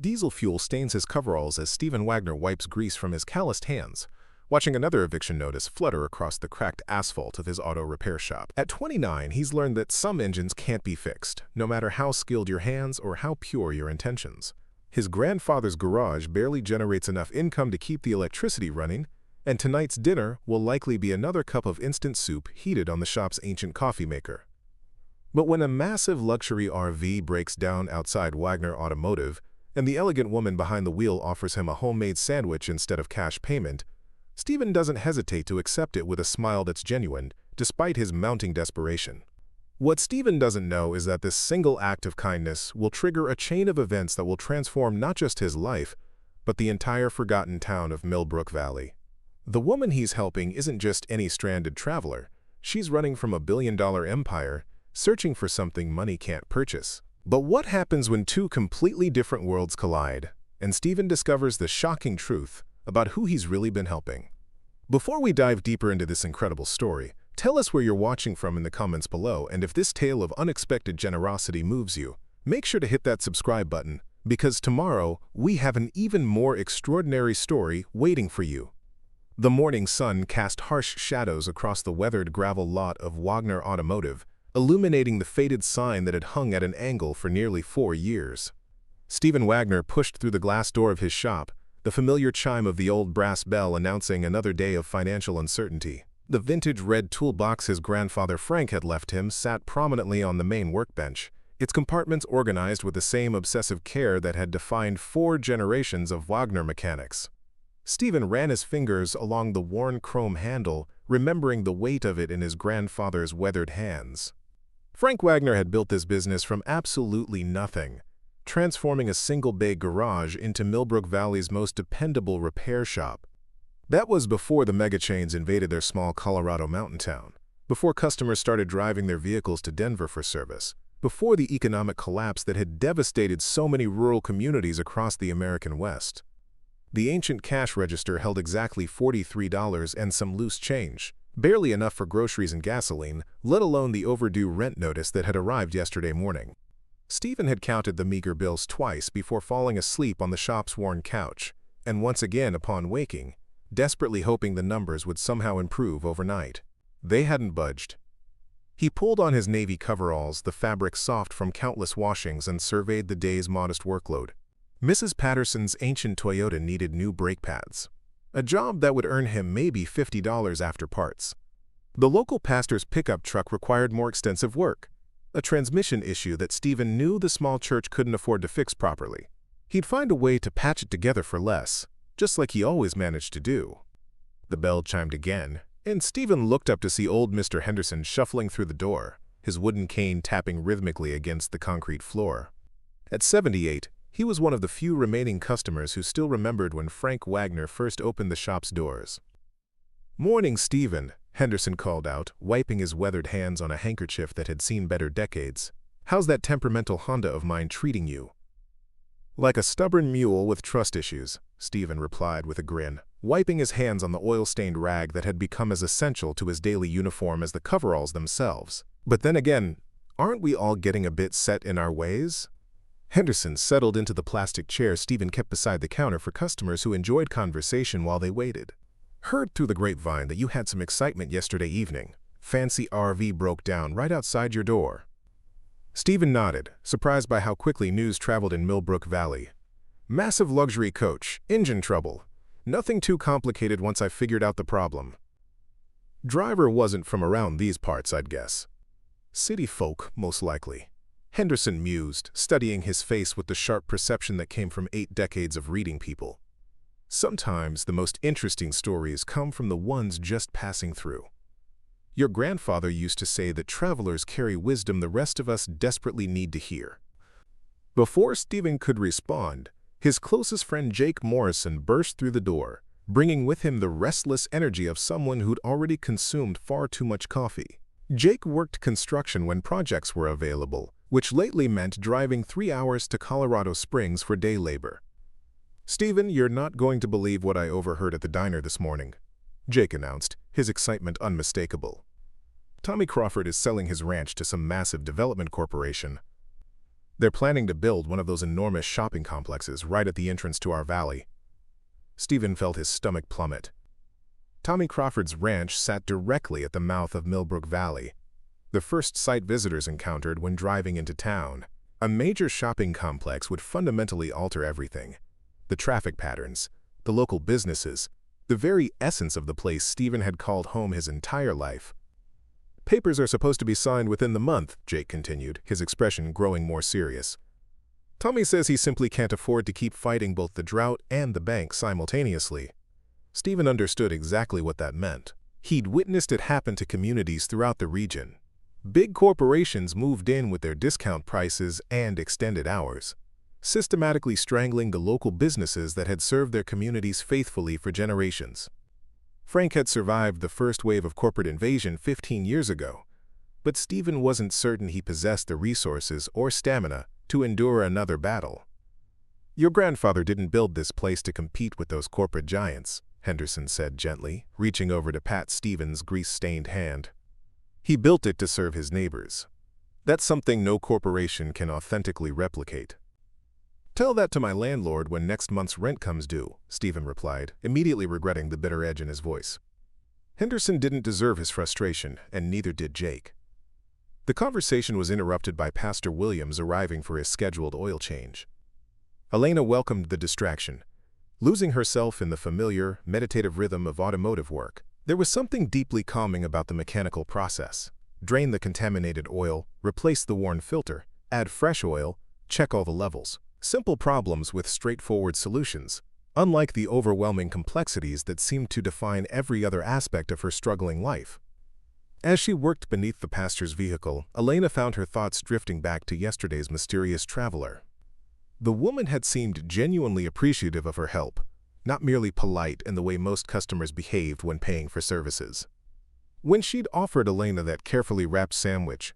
Diesel fuel stains his coveralls as Steven Wagner wipes grease from his calloused hands, watching another eviction notice flutter across the cracked asphalt of his auto repair shop. At 29, he's learned that some engines can't be fixed, no matter how skilled your hands or how pure your intentions. His grandfather's garage barely generates enough income to keep the electricity running, and tonight's dinner will likely be another cup of instant soup heated on the shop's ancient coffee maker. But when a massive luxury RV breaks down outside Wagner Automotive, and the elegant woman behind the wheel offers him a homemade sandwich instead of cash payment, Steven doesn't hesitate to accept it with a smile that's genuine, despite his mounting desperation. What Steven doesn't know is that this single act of kindness will trigger a chain of events that will transform not just his life, but the entire forgotten town of Millbrook Valley. The woman he's helping isn't just any stranded traveler. She's running from a billion-dollar empire, searching for something money can't purchase. But what happens when two completely different worlds collide, and Steven discovers the shocking truth about who he's really been helping? Before we dive deeper into this incredible story, tell us where you're watching from in the comments below, and if this tale of unexpected generosity moves you, make sure to hit that subscribe button, because tomorrow we have an even more extraordinary story waiting for you. The morning sun cast harsh shadows across the weathered gravel lot of Wagner Automotive, illuminating the faded sign that had hung at an angle for nearly 4 years. Steven Wagner pushed through the glass door of his shop, the familiar chime of the old brass bell announcing another day of financial uncertainty. The vintage red toolbox his grandfather Frank had left him sat prominently on the main workbench, its compartments organized with the same obsessive care that had defined 4 generations of Wagner mechanics. Steven ran his fingers along the worn chrome handle, remembering the weight of it in his grandfather's weathered hands. Frank Wagner had built this business from absolutely nothing, transforming a single-bay garage into Millbrook Valley's most dependable repair shop. That was before the megachains invaded their small Colorado mountain town, before customers started driving their vehicles to Denver for service, before the economic collapse that had devastated so many rural communities across the American West. The ancient cash register held exactly $43 and some loose change, barely enough for groceries and gasoline, let alone the overdue rent notice that had arrived yesterday morning. Steven had counted the meager bills twice before falling asleep on the shop's worn couch, and once again upon waking, desperately hoping the numbers would somehow improve overnight. They hadn't budged. He pulled on his navy coveralls, the fabric soft from countless washings, and surveyed the day's modest workload. Mrs. Patterson's ancient Toyota needed new brake pads, a job that would earn him maybe $50 after parts. The local pastor's pickup truck required more extensive work, a transmission issue that Steven knew the small church couldn't afford to fix properly. He'd find a way to patch it together for less, just like he always managed to do. The bell chimed again, and Steven looked up to see old Mr. Henderson shuffling through the door, his wooden cane tapping rhythmically against the concrete floor. At 78, he was one of the few remaining customers who still remembered when Frank Wagner first opened the shop's doors. "Morning, Steven," Henderson called out, wiping his weathered hands on a handkerchief that had seen better decades. "How's that temperamental Honda of mine treating you?" "Like a stubborn mule with trust issues," Steven replied with a grin, wiping his hands on the oil-stained rag that had become as essential to his daily uniform as the coveralls themselves. "But then again, aren't we all getting a bit set in our ways?" Henderson settled into the plastic chair Steven kept beside the counter for customers who enjoyed conversation while they waited. "Heard through the grapevine that you had some excitement yesterday evening. Fancy RV broke down right outside your door." Steven nodded, surprised by how quickly news traveled in Millbrook Valley. "Massive luxury coach, engine trouble. Nothing too complicated once I figured out the problem. Driver wasn't from around these parts, I'd guess. City folk, most likely." Henderson mused, studying his face with the sharp perception that came from 8 decades of reading people. "Sometimes the most interesting stories come from the ones just passing through. Your grandfather used to say that travelers carry wisdom the rest of us desperately need to hear." Before Steven could respond, his closest friend Jake Morrison burst through the door, bringing with him the restless energy of someone who'd already consumed far too much coffee. Jake worked construction when projects were available, which lately meant driving 3 hours to Colorado Springs for day labor. "Steven, you're not going to believe what I overheard at the diner this morning," Jake announced, his excitement unmistakable. "Tommy Crawford is selling his ranch to some massive development corporation." They're planning to build one of those enormous shopping complexes right at the entrance to our valley. Steven felt his stomach plummet. Tommy Crawford's ranch sat directly at the mouth of Millbrook Valley, the first site visitors encountered when driving into town. A major shopping complex would fundamentally alter everything. The traffic patterns, the local businesses, the very essence of the place Steven had called home his entire life. "Papers are supposed to be signed within the month," Jake continued, his expression growing more serious. "Tommy says he simply can't afford to keep fighting both the drought and the bank simultaneously." Steven understood exactly what that meant. He'd witnessed it happen to communities throughout the region. Big corporations moved in with their discount prices and extended hours, systematically strangling the local businesses that had served their communities faithfully for generations. Frank had survived the first wave of corporate invasion 15 years ago, but Steven wasn't certain he possessed the resources or stamina to endure another battle. "Your grandfather didn't build this place to compete with those corporate giants," Henderson said gently, reaching over to pat Steven's grease-stained hand. "He built it to serve his neighbors. That's something no corporation can authentically replicate." "Tell that to my landlord when next month's rent comes due," Steven replied, immediately regretting the bitter edge in his voice. Henderson didn't deserve his frustration, and neither did Jake. The conversation was interrupted by Pastor Williams arriving for his scheduled oil change. Elena welcomed the distraction, losing herself in the familiar, meditative rhythm of automotive work. There was something deeply calming about the mechanical process. Drain the contaminated oil, replace the worn filter, add fresh oil, check all the levels. Simple problems with straightforward solutions, unlike the overwhelming complexities that seemed to define every other aspect of her struggling life. As she worked beneath the pastor's vehicle, Elena found her thoughts drifting back to yesterday's mysterious traveler. The woman had seemed genuinely appreciative of her help, not merely polite in the way most customers behaved when paying for services. When she'd offered Elena that carefully wrapped sandwich,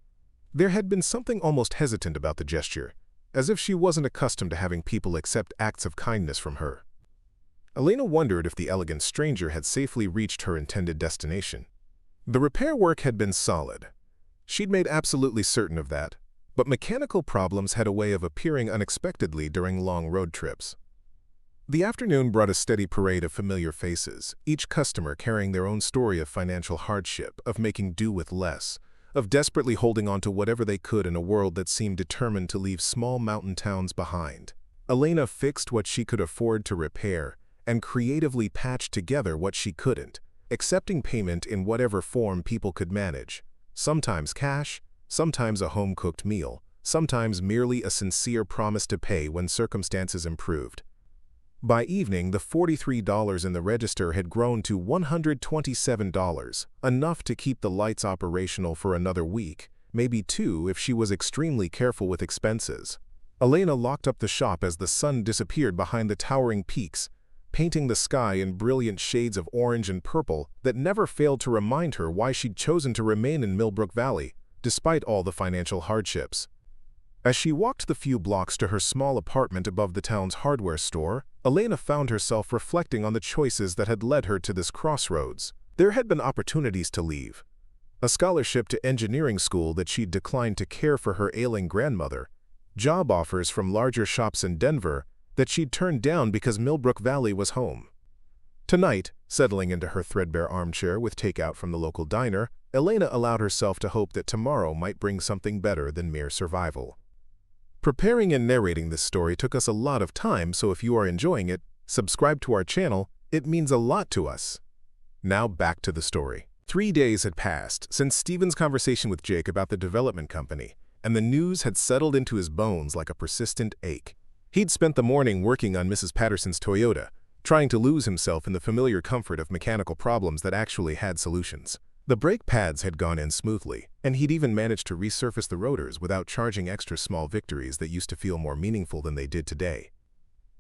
there had been something almost hesitant about the gesture, as if she wasn't accustomed to having people accept acts of kindness from her. Elena wondered if the elegant stranger had safely reached her intended destination. The repair work had been solid. She'd made absolutely certain of that, but mechanical problems had a way of appearing unexpectedly during long road trips. The afternoon brought a steady parade of familiar faces, each customer carrying their own story of financial hardship, of making do with less, of desperately holding on to whatever they could in a world that seemed determined to leave small mountain towns behind. Elena fixed what she could afford to repair and creatively patched together what she couldn't, accepting payment in whatever form people could manage, sometimes cash, sometimes a home-cooked meal, sometimes merely a sincere promise to pay when circumstances improved. By evening, the $43 in the register had grown to $127, enough to keep the lights operational for another week, maybe two if she was extremely careful with expenses. Elena locked up the shop as the sun disappeared behind the towering peaks, painting the sky in brilliant shades of orange and purple that never failed to remind her why she'd chosen to remain in Millbrook Valley, despite all the financial hardships. As she walked the few blocks to her small apartment above the town's hardware store, Elena found herself reflecting on the choices that had led her to this crossroads. There had been opportunities to leave. A scholarship to engineering school that she'd declined to care for her ailing grandmother, job offers from larger shops in Denver that she'd turned down because Millbrook Valley was home. Tonight, settling into her threadbare armchair with takeout from the local diner, Elena allowed herself to hope that tomorrow might bring something better than mere survival. Preparing and narrating this story took us a lot of time, so if you are enjoying it, subscribe to our channel. It means a lot to us. Now back to the story. 3 days had passed since Steven's conversation with Jake about the development company, and the news had settled into his bones like a persistent ache. He'd spent the morning working on Mrs. Patterson's Toyota, trying to lose himself in the familiar comfort of mechanical problems that actually had solutions. The brake pads had gone in smoothly, and he'd even managed to resurface the rotors without charging extra small victories that used to feel more meaningful than they did today.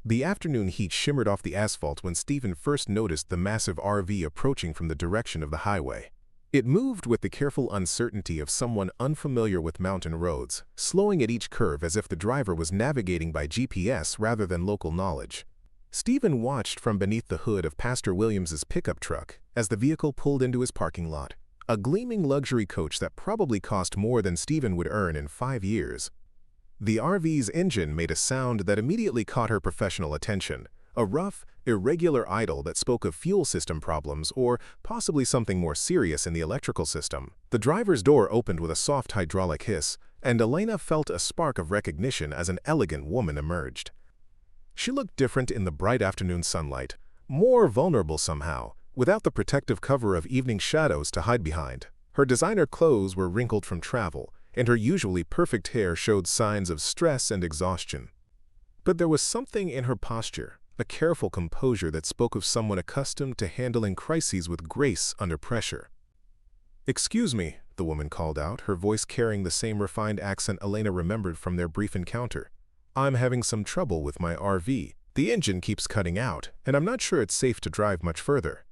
The afternoon heat shimmered off the asphalt when Steven first noticed the massive RV approaching from the direction of the highway. It moved with the careful uncertainty of someone unfamiliar with mountain roads, slowing at each curve as if the driver was navigating by GPS rather than local knowledge. Steven watched from beneath the hood of Pastor Williams's pickup truck as the vehicle pulled into his parking lot, a gleaming luxury coach that probably cost more than Steven would earn in 5 years. The RV's engine made a sound that immediately caught her professional attention, a rough, irregular idle that spoke of fuel system problems or possibly something more serious in the electrical system. The driver's door opened with a soft hydraulic hiss, and Elena felt a spark of recognition as an elegant woman emerged. She looked different in the bright afternoon sunlight, more vulnerable somehow, without the protective cover of evening shadows to hide behind. Her designer clothes were wrinkled from travel, and her usually perfect hair showed signs of stress and exhaustion. But there was something in her posture, a careful composure that spoke of someone accustomed to handling crises with grace under pressure. "Excuse me," the woman called out, her voice carrying the same refined accent Elena remembered from their brief encounter. "I'm having some trouble with my RV. The engine keeps cutting out, and I'm not sure it's safe to drive much further."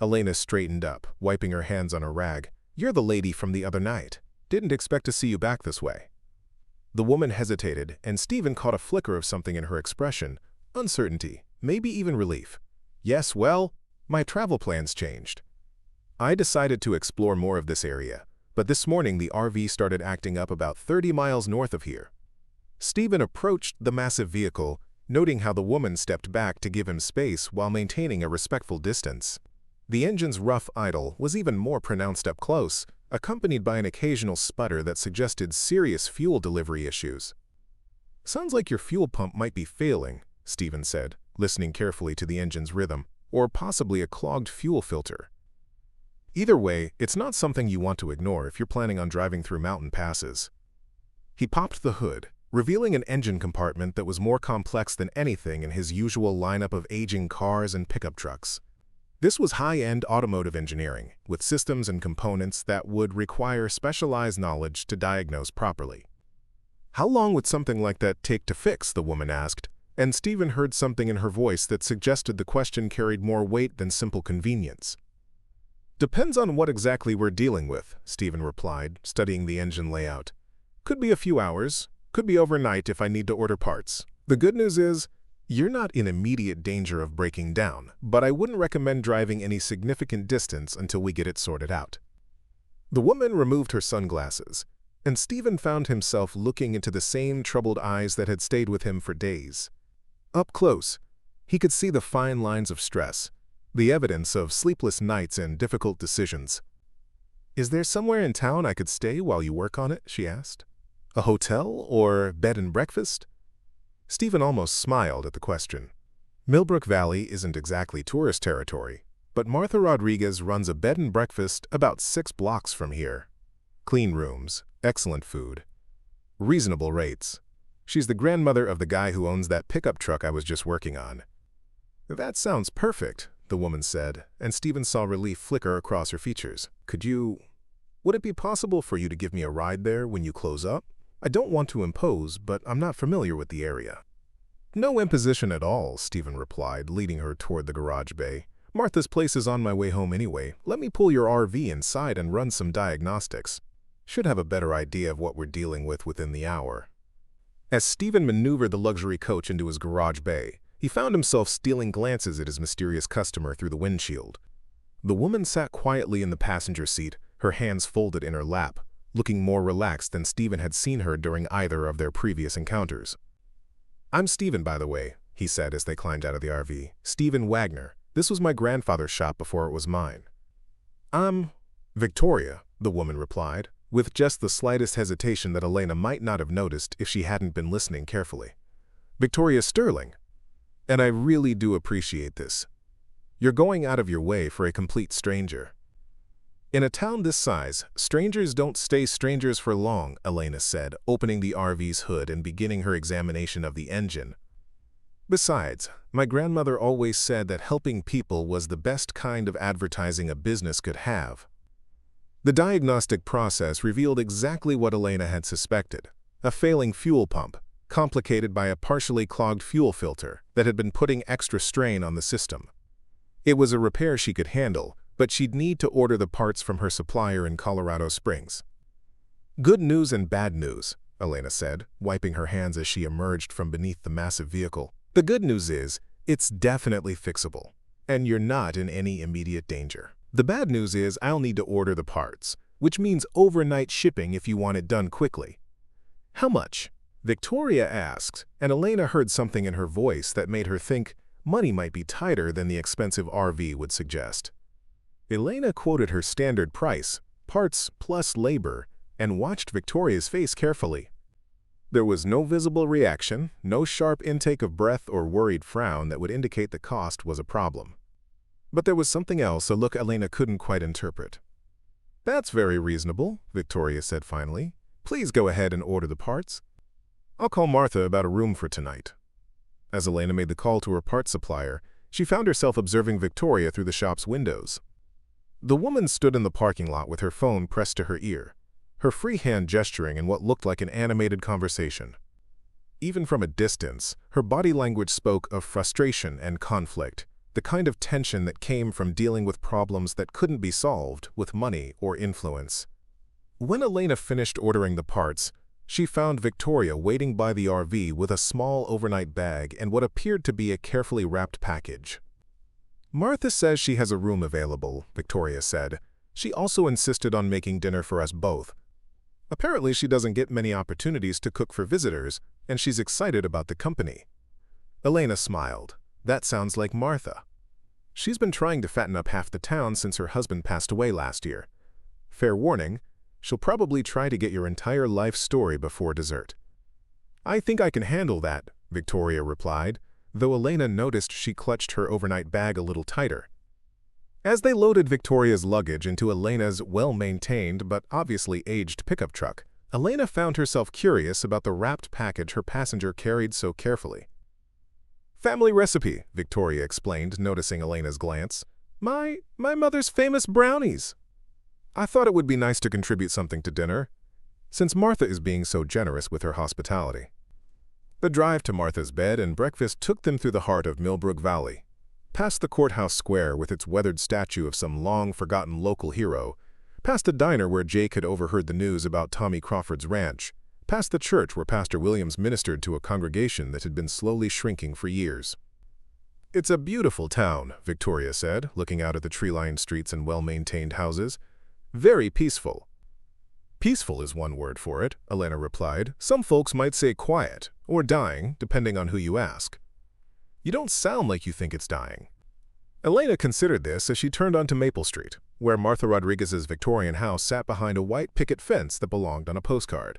Elena straightened up, wiping her hands on a rag. "You're the lady from the other night. Didn't expect to see you back this way." The woman hesitated, and Steven caught a flicker of something in her expression. Uncertainty, maybe even relief. "Yes, well, my travel plans changed. I decided to explore more of this area, but this morning the RV started acting up about 30 miles north of here." Steven approached the massive vehicle, noting how the woman stepped back to give him space while maintaining a respectful distance. The engine's rough idle was even more pronounced up close, accompanied by an occasional sputter that suggested serious fuel delivery issues. "Sounds like your fuel pump might be failing," Steven said, listening carefully to the engine's rhythm, "or possibly a clogged fuel filter. Either way, it's not something you want to ignore if you're planning on driving through mountain passes." He popped the hood, revealing an engine compartment that was more complex than anything in his usual lineup of aging cars and pickup trucks. This was high-end automotive engineering, with systems and components that would require specialized knowledge to diagnose properly. "How long would something like that take to fix?" the woman asked, and Steven heard something in her voice that suggested the question carried more weight than simple convenience. "Depends on what exactly we're dealing with," Steven replied, studying the engine layout. "Could be a few hours, could be overnight if I need to order parts. The good news is, you're not in immediate danger of breaking down, but I wouldn't recommend driving any significant distance until we get it sorted out." The woman removed her sunglasses, and Steven found himself looking into the same troubled eyes that had stayed with him for days. Up close, he could see the fine lines of stress, the evidence of sleepless nights and difficult decisions. "Is there somewhere in town I could stay while you work on it?" she asked. "A hotel or bed and breakfast?" Steven almost smiled at the question. Millbrook Valley isn't exactly tourist territory, but Martha Rodriguez runs a bed and breakfast about 6 blocks from here. Clean rooms, excellent food, reasonable rates. She's the grandmother of the guy who owns that pickup truck I was just working on. "That sounds perfect," the woman said, and Steven saw relief flicker across her features. Would it be possible for you to give me a ride there when you close up? I don't want to impose, but I'm not familiar with the area." "No imposition at all," Steven replied, leading her toward the garage bay. "Martha's place is on my way home anyway. Let me pull your RV inside and run some diagnostics. Should have a better idea of what we're dealing with within the hour." As Steven maneuvered the luxury coach into his garage bay, he found himself stealing glances at his mysterious customer through the windshield. The woman sat quietly in the passenger seat, her hands folded in her lap, looking more relaxed than Steven had seen her during either of their previous encounters. "I'm Steven, by the way," he said as they climbed out of the RV. "Steven Wagner. This was my grandfather's shop before it was mine." "I'm Victoria," the woman replied, with just the slightest hesitation that Elena might not have noticed if she hadn't been listening carefully. "Victoria Sterling. And I really do appreciate this. You're going out of your way for a complete stranger." "In a town this size, strangers don't stay strangers for long," Elena said, opening the RV's hood and beginning her examination of the engine. "Besides, my grandmother always said that helping people was the best kind of advertising a business could have." The diagnostic process revealed exactly what Elena had suspected: a failing fuel pump, complicated by a partially clogged fuel filter that had been putting extra strain on the system. It was a repair she could handle, but she'd need to order the parts from her supplier in Colorado Springs. "Good news and bad news," Elena said, wiping her hands as she emerged from beneath the massive vehicle. "The good news is, it's definitely fixable, and you're not in any immediate danger. The bad news is I'll need to order the parts, which means overnight shipping if you want it done quickly." "How much?" Victoria asked, and Elena heard something in her voice that made her think money might be tighter than the expensive RV would suggest. Elena quoted her standard price, parts plus labor, and watched Victoria's face carefully. There was no visible reaction, no sharp intake of breath or worried frown that would indicate the cost was a problem. But there was something else, a look Elena couldn't quite interpret. "That's very reasonable," Victoria said finally. "Please go ahead and order the parts. I'll call Martha about a room for tonight." As Elena made the call to her parts supplier, she found herself observing Victoria through the shop's windows. The woman stood in the parking lot with her phone pressed to her ear, her free hand gesturing in what looked like an animated conversation. Even from a distance, her body language spoke of frustration and conflict, the kind of tension that came from dealing with problems that couldn't be solved with money or influence. When Elena finished ordering the parts, she found Victoria waiting by the RV with a small overnight bag and what appeared to be a carefully wrapped package. "Martha says she has a room available," Victoria said. "She also insisted on making dinner for us both. Apparently she doesn't get many opportunities to cook for visitors, and she's excited about the company." Elena smiled. "That sounds like Martha. She's been trying to fatten up half the town since her husband passed away last year. Fair warning, she'll probably try to get your entire life story before dessert." "I think I can handle that," Victoria replied, though Elena noticed she clutched her overnight bag a little tighter. As they loaded Victoria's luggage into Elena's well-maintained but obviously aged pickup truck, Elena found herself curious about the wrapped package her passenger carried so carefully. "Family recipe," Victoria explained, noticing Elena's glance. My mother's famous brownies. I thought it would be nice to contribute something to dinner, since Martha is being so generous with her hospitality." The drive to Martha's bed and breakfast took them through the heart of Millbrook Valley, past the courthouse square with its weathered statue of some long-forgotten local hero, past the diner where Jake had overheard the news about Tommy Crawford's ranch, past the church where Pastor Williams ministered to a congregation that had been slowly shrinking for years. "It's a beautiful town," Victoria said, looking out at the tree-lined streets and well-maintained houses. "Very peaceful." "Peaceful is one word for it," Elena replied. "Some folks might say quiet, or dying, depending on who you ask." "You don't sound like you think it's dying." Elena considered this as she turned onto Maple Street, where Martha Rodriguez's Victorian house sat behind a white picket fence that belonged on a postcard.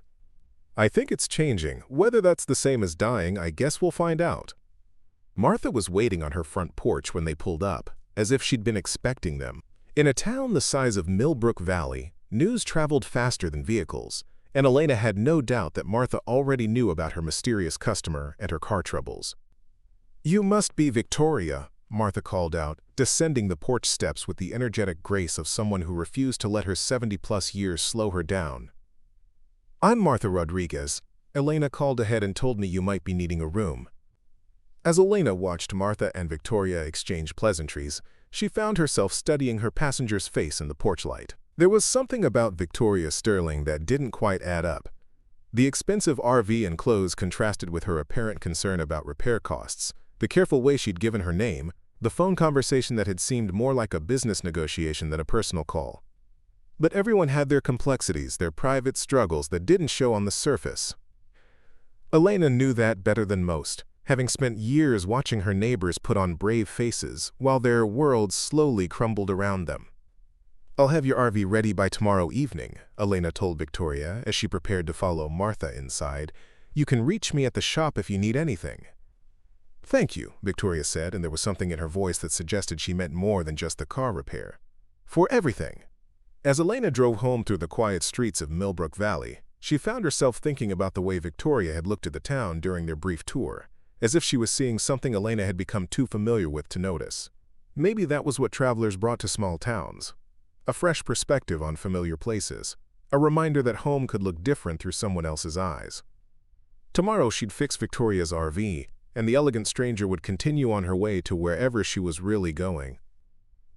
"I think it's changing. Whether that's the same as dying, I guess we'll find out." Martha was waiting on her front porch when they pulled up, as if she'd been expecting them. In a town the size of Millbrook Valley, news traveled faster than vehicles, and Elena had no doubt that Martha already knew about her mysterious customer and her car troubles. "You must be Victoria," Martha called out, descending the porch steps with the energetic grace of someone who refused to let her 70-plus years slow her down. "I'm Martha Rodriguez. Elena called ahead and told me you might be needing a room." As Elena watched Martha and Victoria exchange pleasantries, she found herself studying her passenger's face in the porch light. There was something about Victoria Sterling that didn't quite add up. The expensive RV and clothes contrasted with her apparent concern about repair costs, the careful way she'd given her name, the phone conversation that had seemed more like a business negotiation than a personal call. But everyone had their complexities, their private struggles that didn't show on the surface. Elena knew that better than most, having spent years watching her neighbors put on brave faces while their worlds slowly crumbled around them. "I'll have your RV ready by tomorrow evening," Elena told Victoria as she prepared to follow Martha inside. "You can reach me at the shop if you need anything." "Thank you," Victoria said, and there was something in her voice that suggested she meant more than just the car repair. "For everything." As Elena drove home through the quiet streets of Millbrook Valley, she found herself thinking about the way Victoria had looked at the town during their brief tour, as if she was seeing something Elena had become too familiar with to notice. Maybe that was what travelers brought to small towns. A fresh perspective on familiar places, a reminder that home could look different through someone else's eyes. Tomorrow she'd fix Victoria's RV, and the elegant stranger would continue on her way to wherever she was really going.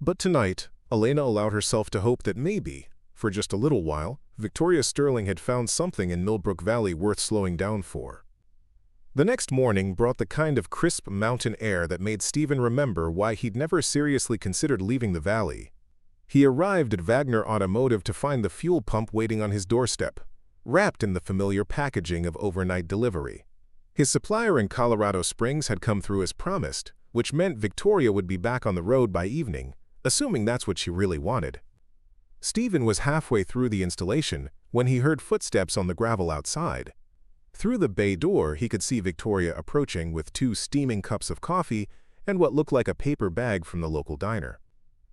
But tonight, Elena allowed herself to hope that maybe, for just a little while, Victoria Sterling had found something in Millbrook Valley worth slowing down for. The next morning brought the kind of crisp mountain air that made Steven remember why he'd never seriously considered leaving the valley. He arrived at Wagner Automotive to find the fuel pump waiting on his doorstep. wrapped in the familiar packaging of overnight delivery. His supplier in Colorado Springs had come through as promised, which meant Victoria would be back on the road by evening, assuming that's what she really wanted. Steven was halfway through the installation when he heard footsteps on the gravel outside. Through the bay door, he could see Victoria approaching with 2 steaming cups of coffee and what looked like a paper bag from the local diner.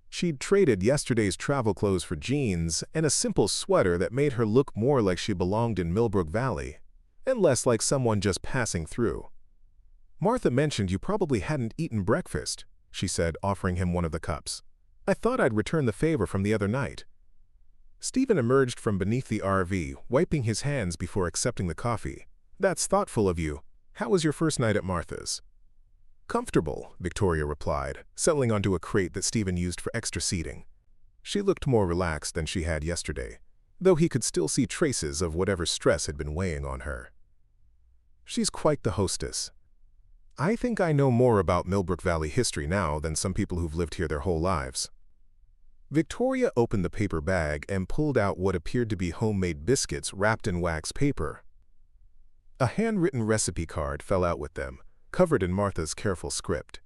She'd traded yesterday's travel clothes for jeans and a simple sweater that made her look more like she belonged in Millbrook Valley, and less like someone just passing through. "Martha mentioned you probably hadn't eaten breakfast," she said, offering him one of the cups. "I thought I'd return the favor from the other night." Steven emerged from beneath the RV, wiping his hands before accepting the coffee. "That's thoughtful of you. How was your first night at Martha's?" "Comfortable," Victoria replied, settling onto a crate that Steven used for extra seating. She looked more relaxed than she had yesterday, though he could still see traces of whatever stress had been weighing on her. "She's quite the hostess. I think I know more about Millbrook Valley history now than some people who've lived here their whole lives." Victoria opened the paper bag and pulled out what appeared to be homemade biscuits wrapped in wax paper. A handwritten recipe card fell out with them, covered in Martha's careful script.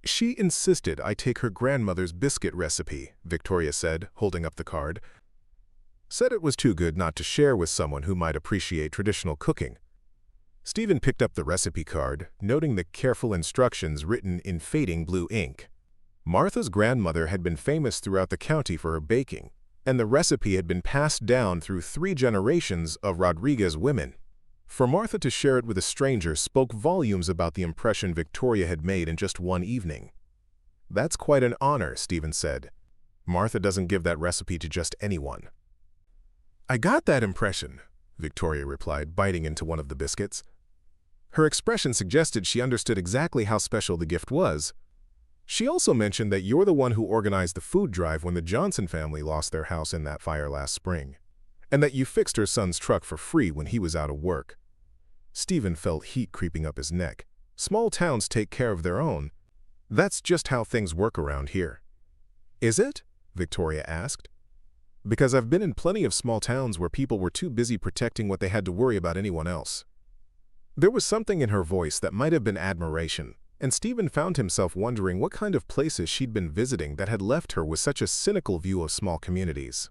"She insisted I take her grandmother's biscuit recipe," Victoria said, holding up the card. "Said it was too good not to share with someone who might appreciate traditional cooking." Steven picked up the recipe card, noting the careful instructions written in fading blue ink. Martha's grandmother had been famous throughout the county for her baking, and the recipe had been passed down through 3 generations of Rodriguez women. For Martha to share it with a stranger spoke volumes about the impression Victoria had made in just one evening. "That's quite an honor," Steven said. "Martha doesn't give that recipe to just anyone." "I got that impression," Victoria replied, biting into one of the biscuits. Her expression suggested she understood exactly how special the gift was. "She also mentioned that you're the one who organized the food drive when the Johnson family lost their house in that fire last spring, and that you fixed her son's truck for free when he was out of work." Steven felt heat creeping up his neck. Small towns take care of their own. That's just how things work around here. "Is it?" Victoria asked. "Because I've been in plenty of small towns where people were too busy protecting what they had to worry about anyone else." There was something in her voice that might have been admiration, and Steven found himself wondering what kind of places she'd been visiting that had left her with such a cynical view of small communities.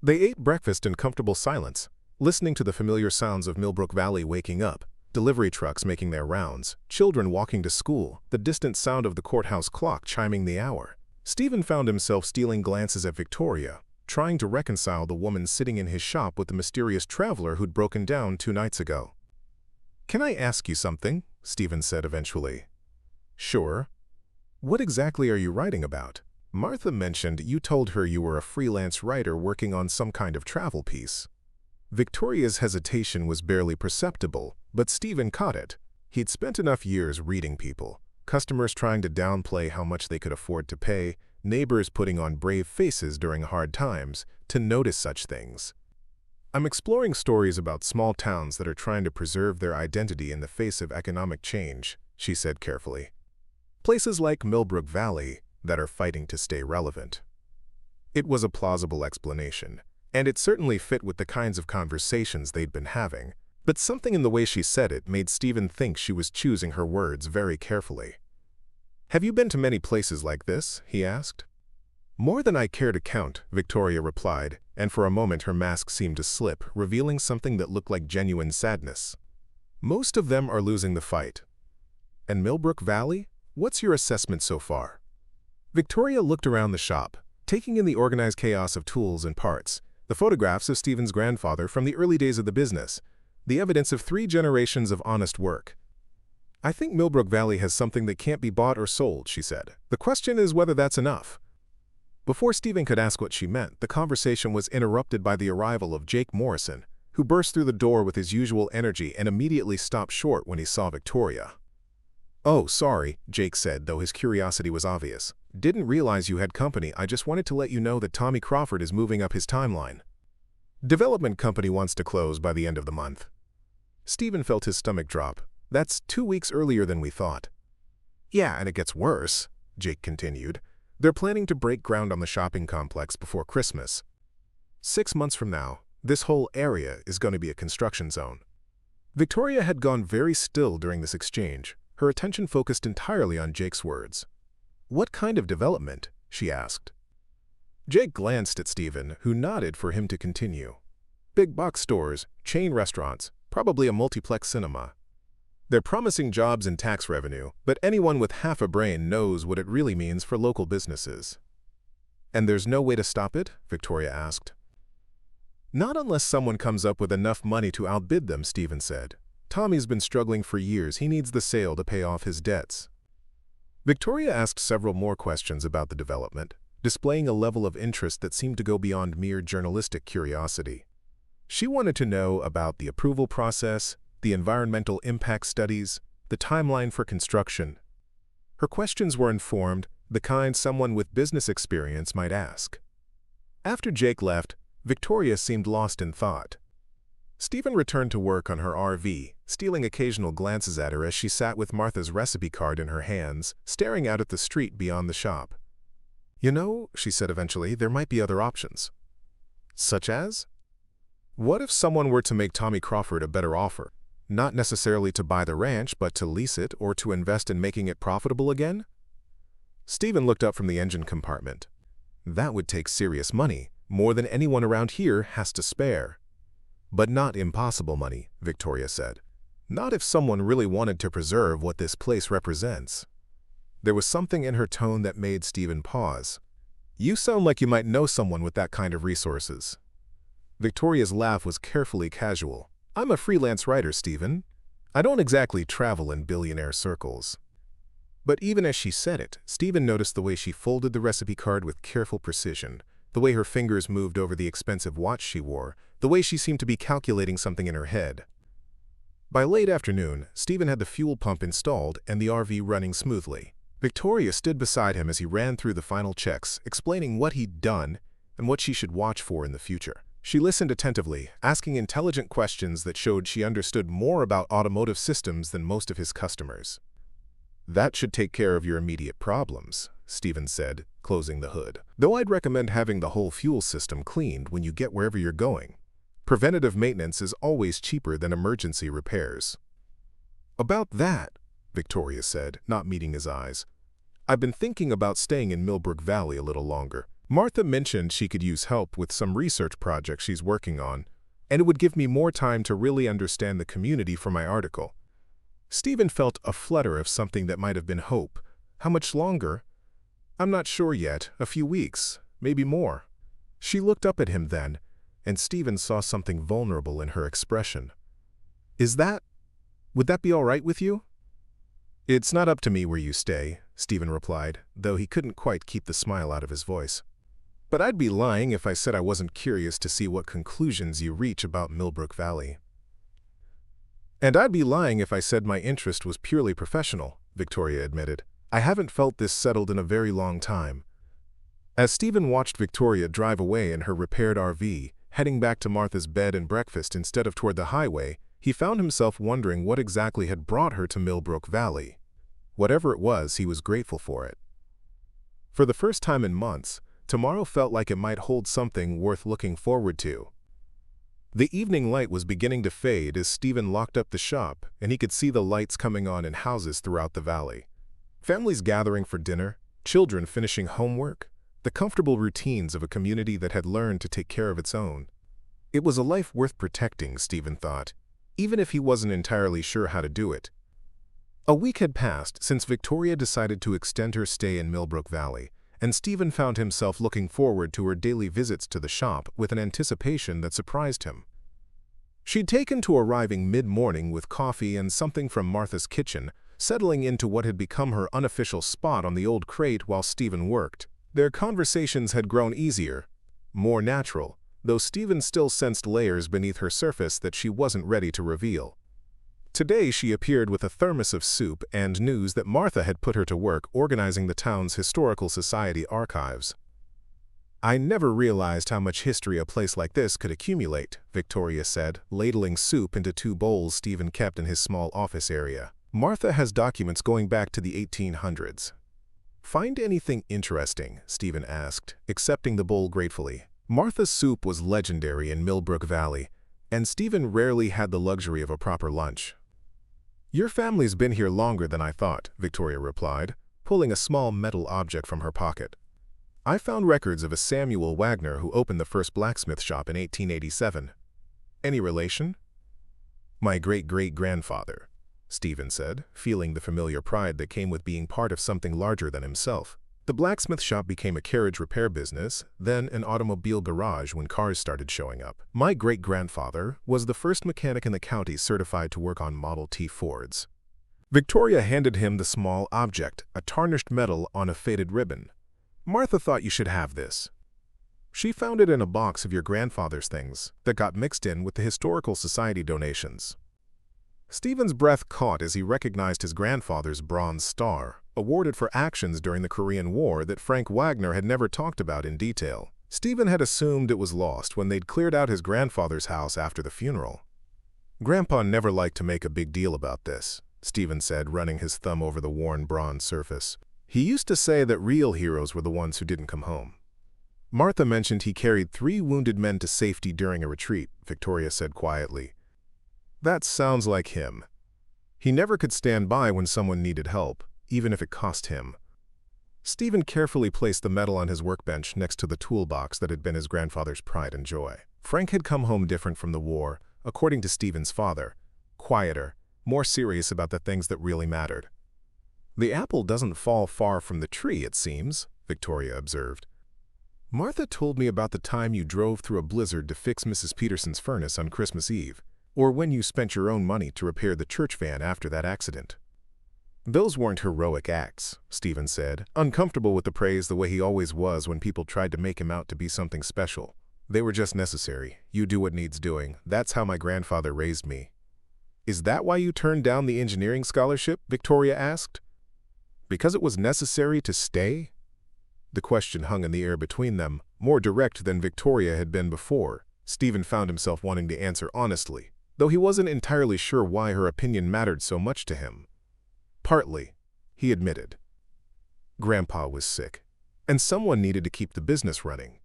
They ate breakfast in comfortable silence, listening to the familiar sounds of Millbrook Valley waking up, delivery trucks making their rounds, children walking to school, the distant sound of the courthouse clock chiming the hour. Steven found himself stealing glances at Victoria, trying to reconcile the woman sitting in his shop with the mysterious traveler who'd broken down 2 nights ago. "Can I ask you something?" Steven said eventually. "Sure. What exactly are you writing about? Martha mentioned you told her you were a freelance writer working on some kind of travel piece." Victoria's hesitation was barely perceptible, but Steven caught it. He'd spent enough years reading people, customers trying to downplay how much they could afford to pay, neighbors putting on brave faces during hard times, to notice such things. "I'm exploring stories about small towns that are trying to preserve their identity in the face of economic change," she said carefully. "Places like Millbrook Valley that are fighting to stay relevant." It was a plausible explanation, and it certainly fit with the kinds of conversations they'd been having, but something in the way she said it made Steven think she was choosing her words very carefully. "Have you been to many places like this?" he asked. "More than I care to count," Victoria replied, and for a moment her mask seemed to slip, revealing something that looked like genuine sadness. "Most of them are losing the fight." "And Millbrook Valley? What's your assessment so far?" Victoria looked around the shop, taking in the organized chaos of tools and parts, the photographs of Steven's grandfather from the early days of the business, the evidence of 3 generations of honest work. "I think Millbrook Valley has something that can't be bought or sold," she said. "The question is whether that's enough." Before Steven could ask what she meant, the conversation was interrupted by the arrival of Jake Morrison, who burst through the door with his usual energy and immediately stopped short when he saw Victoria. "Oh, sorry," Jake said, though his curiosity was obvious. "Didn't realize you had company. I just wanted to let you know that Tommy Crawford is moving up his timeline. Development company wants to close by the end of the month." Steven felt his stomach drop. "That's 2 weeks earlier than we thought." "Yeah, and it gets worse," Jake continued. "They're planning to break ground on the shopping complex before Christmas. 6 months from now, This whole area is going to be a construction zone." Victoria had gone very still during this exchange, her attention focused entirely on Jake's words. "What kind of development?" she asked. Jake glanced at Steven, who nodded for him to continue. "Big box stores, chain restaurants, probably a multiplex cinema. They're promising jobs and tax revenue, but anyone with half a brain knows what it really means for local businesses." "And there's no way to stop it?" Victoria asked. "Not unless someone comes up with enough money to outbid them," Steven said. "Tommy's been struggling for years. He needs the sale to pay off his debts." Victoria asked several more questions about the development, displaying a level of interest that seemed to go beyond mere journalistic curiosity. She wanted to know about the approval process, the environmental impact studies, the timeline for construction. Her questions were informed, the kind someone with business experience might ask. After Jake left, Victoria seemed lost in thought. Steven returned to work on her RV, stealing occasional glances at her as she sat with Martha's recipe card in her hands, staring out at the street beyond the shop. "You know," she said eventually, "there might be other options." "Such as?" "What if someone were to make Tommy Crawford a better offer? Not necessarily to buy the ranch, but to lease it or to invest in making it profitable again?" Steven looked up from the engine compartment. "That would take serious money, more than anyone around here has to spare." "But not impossible money," Victoria said. "Not if someone really wanted to preserve what this place represents." There was something in her tone that made Steven pause. "You sound like you might know someone with that kind of resources." Victoria's laugh was carefully casual. "I'm a freelance writer, Steven. I don't exactly travel in billionaire circles." But even as she said it, Steven noticed the way she folded the recipe card with careful precision, the way her fingers moved over the expensive watch she wore, the way she seemed to be calculating something in her head. By late afternoon, Steven had the fuel pump installed and the RV running smoothly. Victoria stood beside him as he ran through the final checks, explaining what he'd done and what she should watch for in the future. She listened attentively, asking intelligent questions that showed she understood more about automotive systems than most of his customers. "That should take care of your immediate problems," Steven said, closing the hood. "Though I'd recommend having the whole fuel system cleaned when you get wherever you're going. Preventative maintenance is always cheaper than emergency repairs." "About that," Victoria said, not meeting his eyes, "I've been thinking about staying in Millbrook Valley a little longer. Martha mentioned she could use help with some research projects she's working on, and it would give me more time to really understand the community for my article." Steven felt a flutter of something that might have been hope. "How much longer?" "I'm not sure yet. A few weeks, maybe more." She looked up at him then, and Steven saw something vulnerable in her expression. Would that be all right with you?" "It's not up to me where you stay," Steven replied, though he couldn't quite keep the smile out of his voice. "But I'd be lying if I said I wasn't curious to see what conclusions you reach about Millbrook Valley." "And I'd be lying if I said my interest was purely professional," Victoria admitted. "I haven't felt this settled in a very long time." As Steven watched Victoria drive away in her repaired RV, heading back to Martha's bed and breakfast instead of toward the highway, he found himself wondering what exactly had brought her to Millbrook Valley. Whatever it was, he was grateful for it. For the first time in months, tomorrow felt like it might hold something worth looking forward to. The evening light was beginning to fade as Steven locked up the shop, and he could see the lights coming on in houses throughout the valley. Families gathering for dinner, children finishing homework, the comfortable routines of a community that had learned to take care of its own. It was a life worth protecting, Steven thought, even if he wasn't entirely sure how to do it. A week had passed since Victoria decided to extend her stay in Millbrook Valley, and Steven found himself looking forward to her daily visits to the shop with an anticipation that surprised him. She'd taken to arriving mid-morning with coffee and something from Martha's kitchen, settling into what had become her unofficial spot on the old crate while Steven worked. Their conversations had grown easier, more natural, though Steven still sensed layers beneath her surface that she wasn't ready to reveal. Today she appeared with a thermos of soup and news that Martha had put her to work organizing the town's historical society archives. "I never realized how much history a place like this could accumulate," Victoria said, ladling soup into 2 bowls Steven kept in his small office area. "Martha has documents going back to the 1800s. "Find anything interesting?" Steven asked, accepting the bowl gratefully. Martha's soup was legendary in Millbrook Valley, and Steven rarely had the luxury of a proper lunch. "Your family's been here longer than I thought," Victoria replied, pulling a small metal object from her pocket. "I found records of a Samuel Wagner who opened the first blacksmith shop in 1887. Any relation?" "My great-great-grandfather," Steven said, feeling the familiar pride that came with being part of something larger than himself. The blacksmith shop became a carriage repair business, then an automobile garage when cars started showing up. "My great-grandfather was the first mechanic in the county certified to work on Model T Fords." Victoria handed him the small object, a tarnished medal on a faded ribbon. "Martha thought you should have this. She found it in a box of your grandfather's things that got mixed in with the Historical Society donations." Steven's breath caught as he recognized his grandfather's Bronze Star, awarded for actions during the Korean War that Frank Wagner had never talked about in detail. Steven had assumed it was lost when they'd cleared out his grandfather's house after the funeral. "Grandpa never liked to make a big deal about this," Steven said, running his thumb over the worn bronze surface. "He used to say that real heroes were the ones who didn't come home." "Martha mentioned he carried 3 wounded men to safety during a retreat," Victoria said quietly. "That sounds like him. He never could stand by when someone needed help, even if it cost him." Steven carefully placed the medal on his workbench next to the toolbox that had been his grandfather's pride and joy. Frank had come home different from the war, according to Steven's father, quieter, more serious about the things that really mattered. "The apple doesn't fall far from the tree, it seems," Victoria observed. "Martha told me about the time you drove through a blizzard to fix Mrs. Peterson's furnace on Christmas Eve, or when you spent your own money to repair the church van after that accident." "Those weren't heroic acts," Steven said, uncomfortable with the praise the way he always was when people tried to make him out to be something special. "They were just necessary. You do what needs doing. That's how my grandfather raised me." "Is that why you turned down the engineering scholarship?" Victoria asked. "Because it was necessary to stay?" The question hung in the air between them, more direct than Victoria had been before. Steven found himself wanting to answer honestly, though he wasn't entirely sure why her opinion mattered so much to him. "Partly," he admitted. "Grandpa was sick, and someone needed to keep the business running.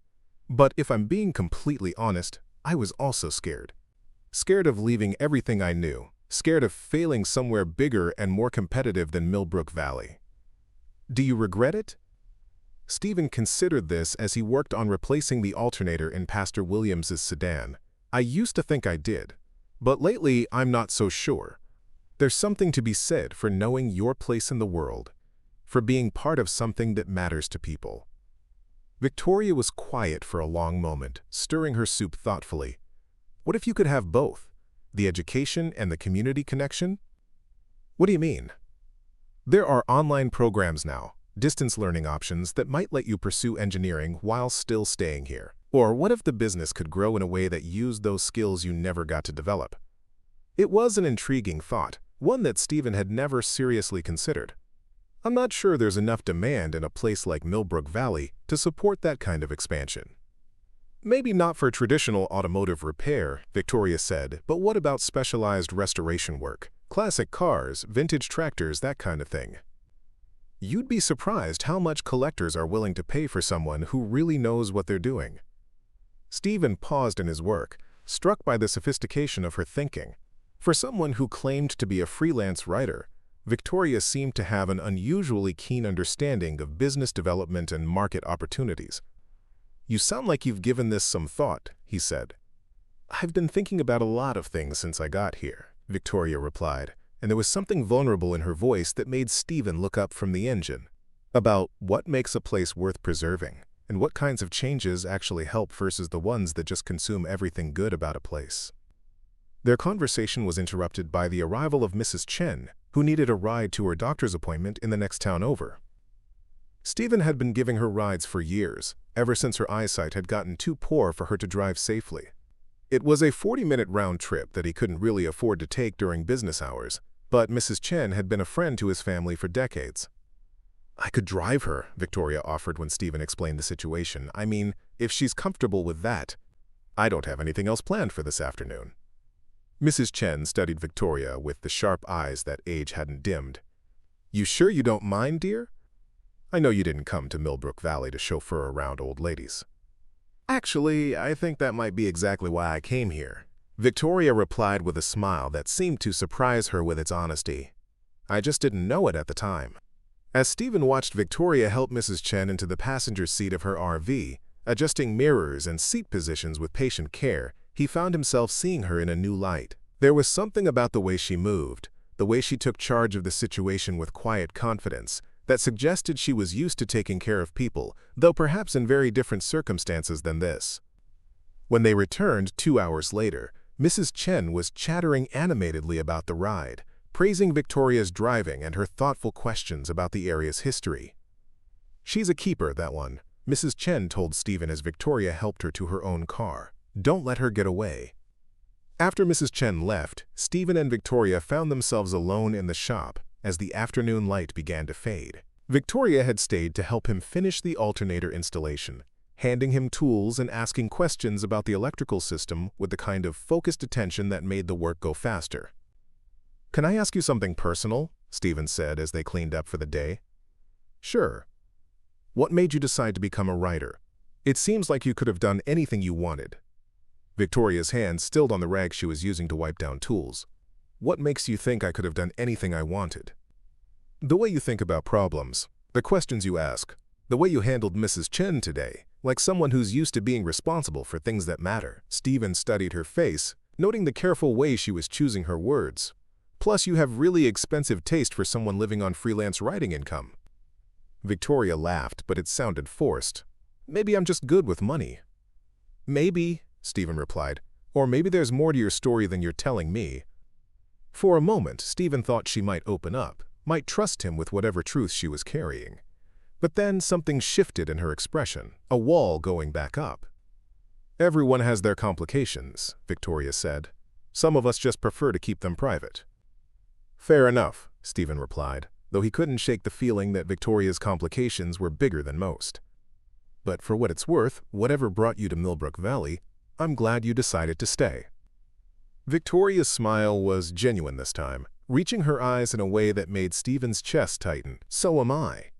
But if I'm being completely honest, I was also scared. Scared of leaving everything I knew, scared of failing somewhere bigger and more competitive than Millbrook Valley." "Do you regret it?" Steven considered this as he worked on replacing the alternator in Pastor Williams's sedan. "I used to think I did, but lately I'm not so sure. There's something to be said for knowing your place in the world, for being part of something that matters to people." Victoria was quiet for a long moment, stirring her soup thoughtfully. "What if you could have both, the education and the community connection?" "What do you mean?" "There are online programs now, distance learning options that might let you pursue engineering while still staying here. Or what if the business could grow in a way that used those skills you never got to develop?" It was an intriguing thought, one that Steven had never seriously considered. "I'm not sure there's enough demand in a place like Millbrook Valley to support that kind of expansion." "Maybe not for traditional automotive repair," Victoria said, "but what about specialized restoration work? Classic cars, vintage tractors, that kind of thing. You'd be surprised how much collectors are willing to pay for someone who really knows what they're doing." Steven paused in his work, struck by the sophistication of her thinking. For someone who claimed to be a freelance writer, Victoria seemed to have an unusually keen understanding of business development and market opportunities. "You sound like you've given this some thought," he said. "I've been thinking about a lot of things since I got here," Victoria replied, and there was something vulnerable in her voice that made Steven look up from the engine. "About what makes a place worth preserving, and what kinds of changes actually help versus the ones that just consume everything good about a place." Their conversation was interrupted by the arrival of Mrs. Chen, who needed a ride to her doctor's appointment in the next town over. Steven had been giving her rides for years, ever since her eyesight had gotten too poor for her to drive safely. It was a 40-minute round trip that he couldn't really afford to take during business hours, but Mrs. Chen had been a friend to his family for decades. "I could drive her," Victoria offered when Steven explained the situation. "I mean, if she's comfortable with that. I don't have anything else planned for this afternoon." Mrs. Chen studied Victoria with the sharp eyes that age hadn't dimmed. "You sure you don't mind, dear? I know you didn't come to Millbrook Valley to chauffeur around old ladies." Actually, I think that might be exactly why I came here. Victoria replied with a smile that seemed to surprise her with its honesty. I just didn't know it at the time. As Steven watched Victoria help Mrs. Chen into the passenger seat of her RV, adjusting mirrors and seat positions with patient care, he found himself seeing her in a new light. There was something about the way she moved, the way she took charge of the situation with quiet confidence, that suggested she was used to taking care of people, though perhaps in very different circumstances than this. When they returned 2 hours later, Mrs. Chen was chattering animatedly about the ride, praising Victoria's driving and her thoughtful questions about the area's history. "She's a keeper, that one," Mrs. Chen told Steven as Victoria helped her to her own car. "Don't let her get away." After Mrs. Chen left, Steven and Victoria found themselves alone in the shop as the afternoon light began to fade. Victoria had stayed to help him finish the alternator installation, handing him tools and asking questions about the electrical system with the kind of focused attention that made the work go faster. "Can I ask you something personal?" Steven said as they cleaned up for the day. "Sure. What made you decide to become a writer? It seems like you could have done anything you wanted." Victoria's hand stilled on the rag she was using to wipe down tools. "What makes you think I could have done anything I wanted?" "The way you think about problems, the questions you ask, the way you handled Mrs. Chen today, like someone who's used to being responsible for things that matter." Steven studied her face, noting the careful way she was choosing her words. "Plus, you have really expensive taste for someone living on freelance writing income." Victoria laughed, but it sounded forced. "Maybe I'm just good with money." "Maybe," Steven replied, "or maybe there's more to your story than you're telling me." For a moment, Steven thought she might open up, might trust him with whatever truth she was carrying. But then something shifted in her expression, a wall going back up. "Everyone has their complications," Victoria said. "Some of us just prefer to keep them private." "Fair enough," Steven replied, though he couldn't shake the feeling that Victoria's complications were bigger than most. "But for what it's worth, whatever brought you to Millbrook Valley, I'm glad you decided to stay." Victoria's smile was genuine this time, reaching her eyes in a way that made Steven's chest tighten. "So am I."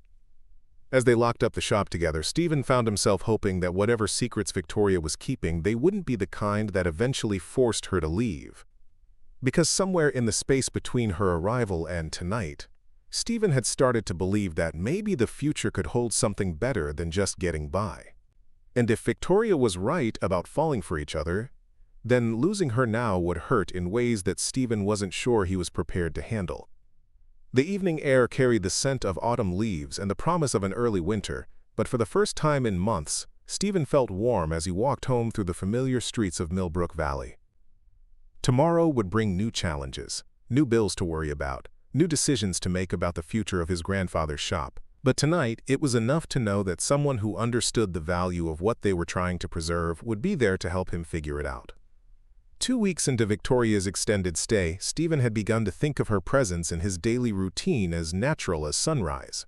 As they locked up the shop together, Steven found himself hoping that whatever secrets Victoria was keeping, they wouldn't be the kind that eventually forced her to leave. Because somewhere in the space between her arrival and tonight, Steven had started to believe that maybe the future could hold something better than just getting by. And if Victoria was right about falling for each other, then losing her now would hurt in ways that Steven wasn't sure he was prepared to handle. The evening air carried the scent of autumn leaves and the promise of an early winter, but for the first time in months, Steven felt warm as he walked home through the familiar streets of Millbrook Valley. Tomorrow would bring new challenges, new bills to worry about, new decisions to make about the future of his grandfather's shop. But tonight, it was enough to know that someone who understood the value of what they were trying to preserve would be there to help him figure it out. 2 weeks into Victoria's extended stay, Steven had begun to think of her presence in his daily routine as natural as sunrise.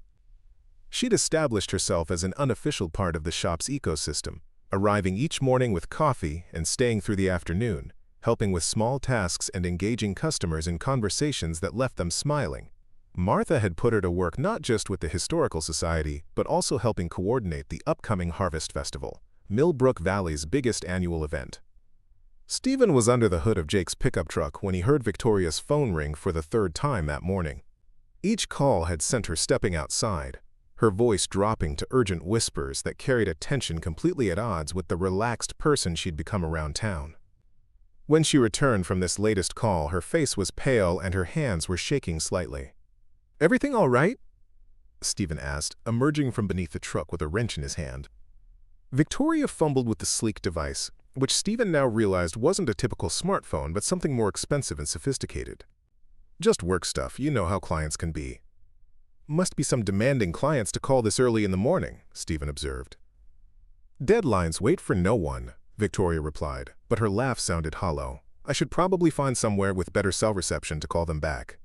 She'd established herself as an unofficial part of the shop's ecosystem, arriving each morning with coffee and staying through the afternoon, helping with small tasks and engaging customers in conversations that left them smiling. Martha had put her to work not just with the Historical Society, but also helping coordinate the upcoming Harvest Festival, Millbrook Valley's biggest annual event. Steven was under the hood of Jake's pickup truck when he heard Victoria's phone ring for the 3rd time that morning. Each call had sent her stepping outside, her voice dropping to urgent whispers that carried a tension completely at odds with the relaxed person she'd become around town. When she returned from this latest call, her face was pale and her hands were shaking slightly. "Everything all right?" Steven asked, emerging from beneath the truck with a wrench in his hand. Victoria fumbled with the sleek device, which Steven now realized wasn't a typical smartphone but something more expensive and sophisticated. "Just work stuff, you know how clients can be." "Must be some demanding clients to call this early in the morning," Steven observed. "Deadlines wait for no one," Victoria replied, but her laugh sounded hollow. "I should probably find somewhere with better cell reception to call them back."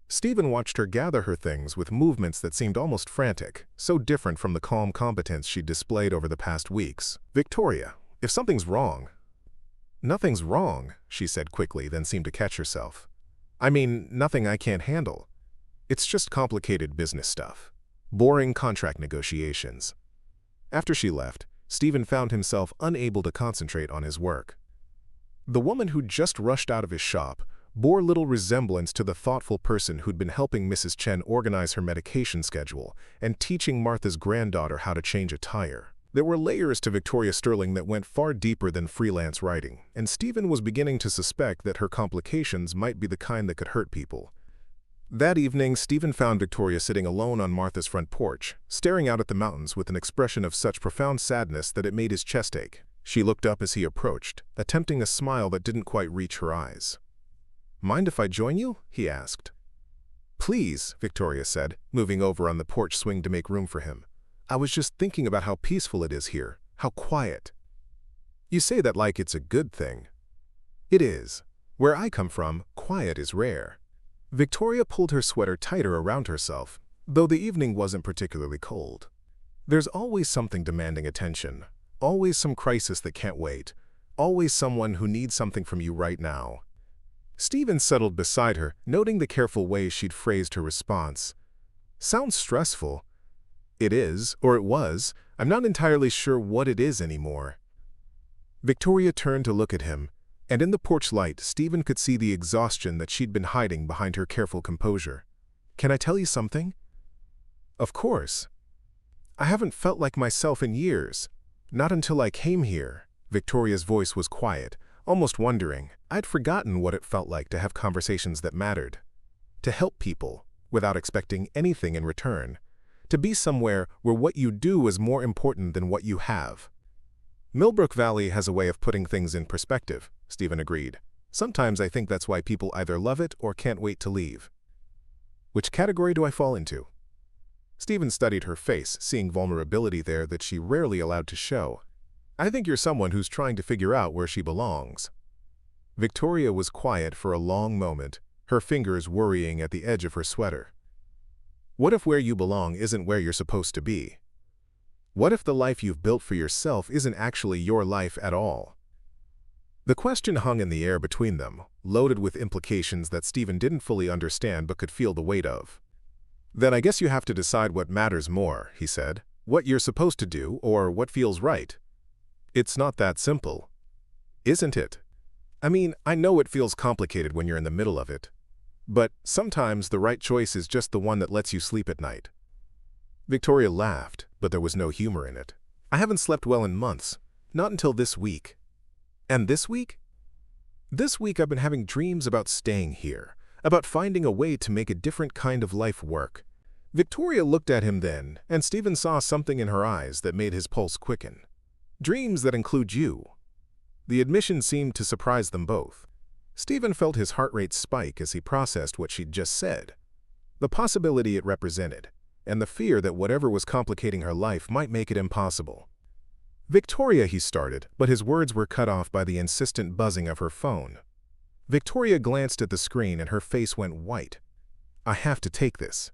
Steven watched her gather her things with movements that seemed almost frantic, so different from the calm competence she'd displayed over the past weeks. "Victoria, if something's wrong—" "Nothing's wrong," she said quickly, then seemed to catch herself. "I mean, nothing I can't handle. It's just complicated business stuff. Boring contract negotiations." After she left, Steven found himself unable to concentrate on his work. The woman who'd just rushed out of his shop bore little resemblance to the thoughtful person who'd been helping Mrs. Chen organize her medication schedule and teaching Martha's granddaughter how to change a tire. There were layers to Victoria Sterling that went far deeper than freelance writing, and Steven was beginning to suspect that her complications might be the kind that could hurt people. That evening, Steven found Victoria sitting alone on Martha's front porch, staring out at the mountains with an expression of such profound sadness that it made his chest ache. She looked up as he approached, attempting a smile that didn't quite reach her eyes. "Mind if I join you?" he asked. "Please," Victoria said, moving over on the porch swing to make room for him. "I was just thinking about how peaceful it is here, how quiet." "You say that like it's a good thing." "It is. Where I come from, quiet is rare." Victoria pulled her sweater tighter around herself, though the evening wasn't particularly cold. There's always something demanding attention, always some crisis that can't wait, always someone who needs something from you right now. Steven settled beside her, noting the careful way she'd phrased her response. "Sounds stressful." "It is, or it was. I'm not entirely sure what it is anymore." Victoria turned to look at him, and in the porch light, Steven could see the exhaustion that she'd been hiding behind her careful composure. "Can I tell you something?" "Of course." "I haven't felt like myself in years. Not until I came here." Victoria's voice was quiet, almost wondering. I'd forgotten what it felt like to have conversations that mattered. To help people, without expecting anything in return. To be somewhere where what you do is more important than what you have. "Millbrook Valley has a way of putting things in perspective," Steven agreed. "Sometimes I think that's why people either love it or can't wait to leave." "Which category do I fall into?" Steven studied her face, seeing vulnerability there that she rarely allowed to show. "I think you're someone who's trying to figure out where she belongs." Victoria was quiet for a long moment, her fingers worrying at the edge of her sweater. "What if where you belong isn't where you're supposed to be? What if the life you've built for yourself isn't actually your life at all?" The question hung in the air between them, loaded with implications that Steven didn't fully understand but could feel the weight of. "Then I guess you have to decide what matters more," he said. "What you're supposed to do, or what feels right." "It's not that simple." "Isn't it? I mean, I know it feels complicated when you're in the middle of it. But sometimes the right choice is just the one that lets you sleep at night." Victoria laughed, but there was no humor in it. "I haven't slept well in months. Not until this week." "And this week?" "This week I've been having dreams about staying here, about finding a way to make a different kind of life work." Victoria looked at him then, and Steven saw something in her eyes that made his pulse quicken. "Dreams that include you." The admission seemed to surprise them both. Steven felt his heart rate spike as he processed what she'd just said. The possibility it represented, and the fear that whatever was complicating her life might make it impossible. "Victoria," he started, but his words were cut off by the insistent buzzing of her phone. Victoria glanced at the screen and her face went white. "I have to take this."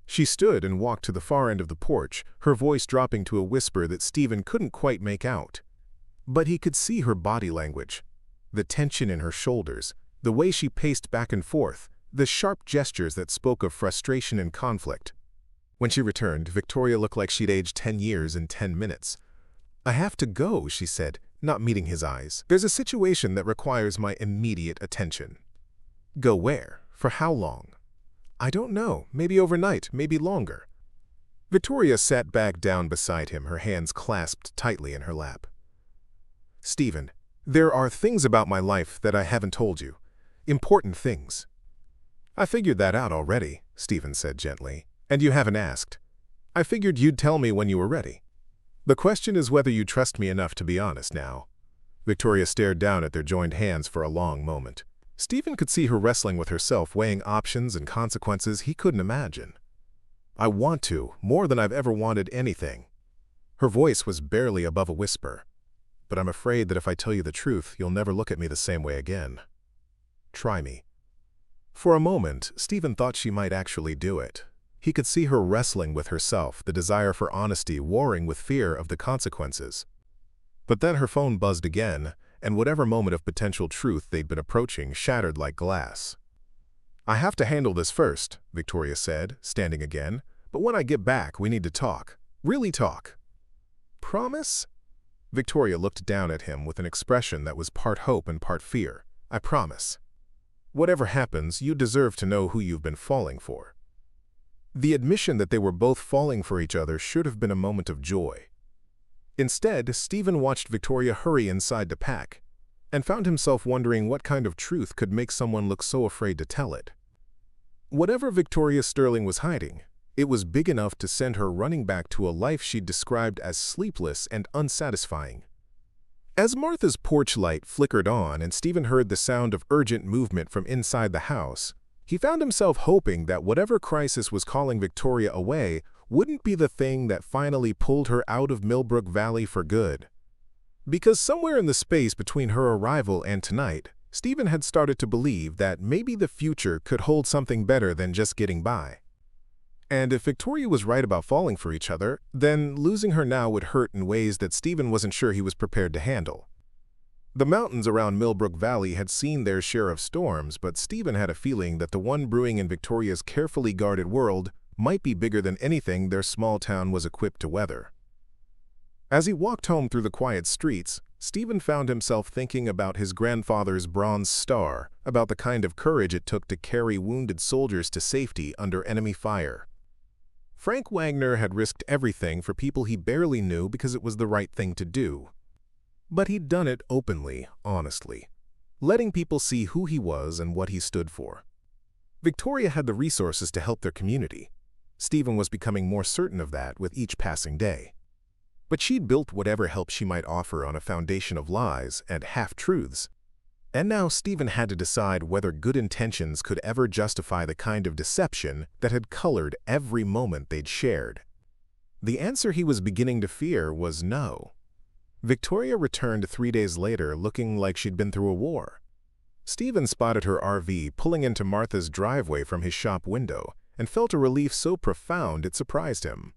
She stood and walked to the far end of the porch, her voice dropping to a whisper that Steven couldn't quite make out. But he could see her body language, the tension in her shoulders, the way she paced back and forth, the sharp gestures that spoke of frustration and conflict. When she returned, Victoria looked like she'd aged 10 years in 10 minutes. "I have to go," she said, not meeting his eyes. "There's a situation that requires my immediate attention." "Go where? For how long?" "I don't know. Maybe overnight, maybe longer." Victoria sat back down beside him, her hands clasped tightly in her lap. "Steven, there are things about my life that I haven't told you. Important things." "I figured that out already," Steven said gently. "And you haven't asked. I figured you'd tell me when you were ready. The question is whether you trust me enough to be honest now." Victoria stared down at their joined hands for a long moment. Steven could see her wrestling with herself, weighing options and consequences he couldn't imagine. "I want to, more than I've ever wanted anything." Her voice was barely above a whisper. "But I'm afraid that if I tell you the truth, you'll never look at me the same way again. Try me." For a moment, Steven thought she might actually do it. He could see her wrestling with herself, the desire for honesty warring with fear of the consequences. But then her phone buzzed again, and whatever moment of potential truth they'd been approaching shattered like glass. "I have to handle this first," Victoria said, standing again. "But when I get back, we need to talk. Really talk." promise?" Victoria looked down at him with an expression that was part hope and part fear. "I promise. Whatever happens, you deserve to know who you've been falling for." The admission that they were both falling for each other should have been a moment of joy. Instead, Steven watched Victoria hurry inside to pack, and found himself wondering what kind of truth could make someone look so afraid to tell it. Whatever Victoria Sterling was hiding, it was big enough to send her running back to a life she'd described as sleepless and unsatisfying. As Martha's porch light flickered on and Steven heard the sound of urgent movement from inside the house, he found himself hoping that whatever crisis was calling Victoria away wouldn't be the thing that finally pulled her out of Millbrook Valley for good. Because somewhere in the space between her arrival and tonight, Steven had started to believe that maybe the future could hold something better than just getting by. And if Victoria was right about falling for each other, then losing her now would hurt in ways that Steven wasn't sure he was prepared to handle. The mountains around Millbrook Valley had seen their share of storms, but Steven had a feeling that the one brewing in Victoria's carefully guarded world might be bigger than anything their small town was equipped to weather. As he walked home through the quiet streets, Steven found himself thinking about his grandfather's bronze star, about the kind of courage it took to carry wounded soldiers to safety under enemy fire. Frank Wagner had risked everything for people he barely knew because it was the right thing to do. But he'd done it openly, honestly, letting people see who he was and what he stood for. Victoria had the resources to help their community. Steven was becoming more certain of that with each passing day. But she'd built whatever help she might offer on a foundation of lies and half-truths. And now Steven had to decide whether good intentions could ever justify the kind of deception that had colored every moment they'd shared. The answer he was beginning to fear was no. Victoria returned 3 days later looking like she'd been through a war. Steven spotted her RV pulling into Martha's driveway from his shop window and felt a relief so profound it surprised him.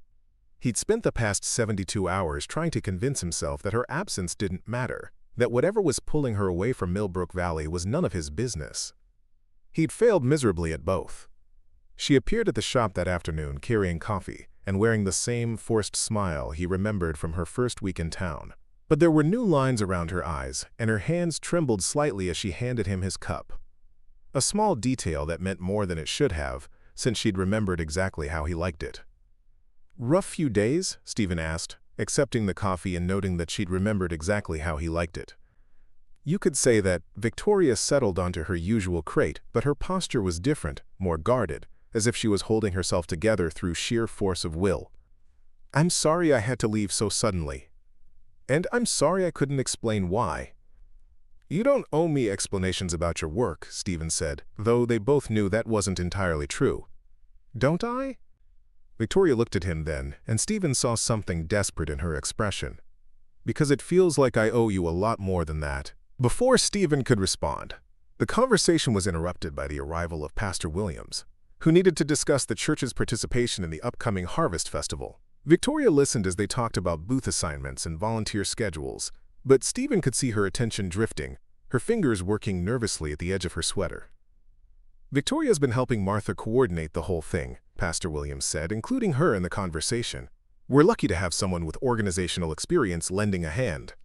He'd spent the past 72 hours trying to convince himself that her absence didn't matter, that whatever was pulling her away from Millbrook Valley was none of his business. He'd failed miserably at both. She appeared at the shop that afternoon carrying coffee and wearing the same forced smile he remembered from her first week in town. But there were new lines around her eyes, and her hands trembled slightly as she handed him his cup. A small detail that meant more than it should have, since she'd remembered exactly how he liked it. "Rough few days?" Steven asked, accepting the coffee and noting that she'd remembered exactly how he liked it. You could say that Victoria settled onto her usual crate, but her posture was different, more guarded, as if she was holding herself together through sheer force of will. "I'm sorry I had to leave so suddenly. And I'm sorry I couldn't explain why." "You don't owe me explanations about your work," Steven said, though they both knew that wasn't entirely true. "Don't I?" Victoria looked at him then, and Steven saw something desperate in her expression. "Because it feels like I owe you a lot more than that." Before Steven could respond, the conversation was interrupted by the arrival of Pastor Williams, who needed to discuss the church's participation in the upcoming Harvest Festival. Victoria listened as they talked about booth assignments and volunteer schedules, but Steven could see her attention drifting, her fingers working nervously at the edge of her sweater. "Victoria's been helping Martha coordinate the whole thing," Pastor Williams said, including her in the conversation. "We're lucky to have someone with organizational experience lending a hand."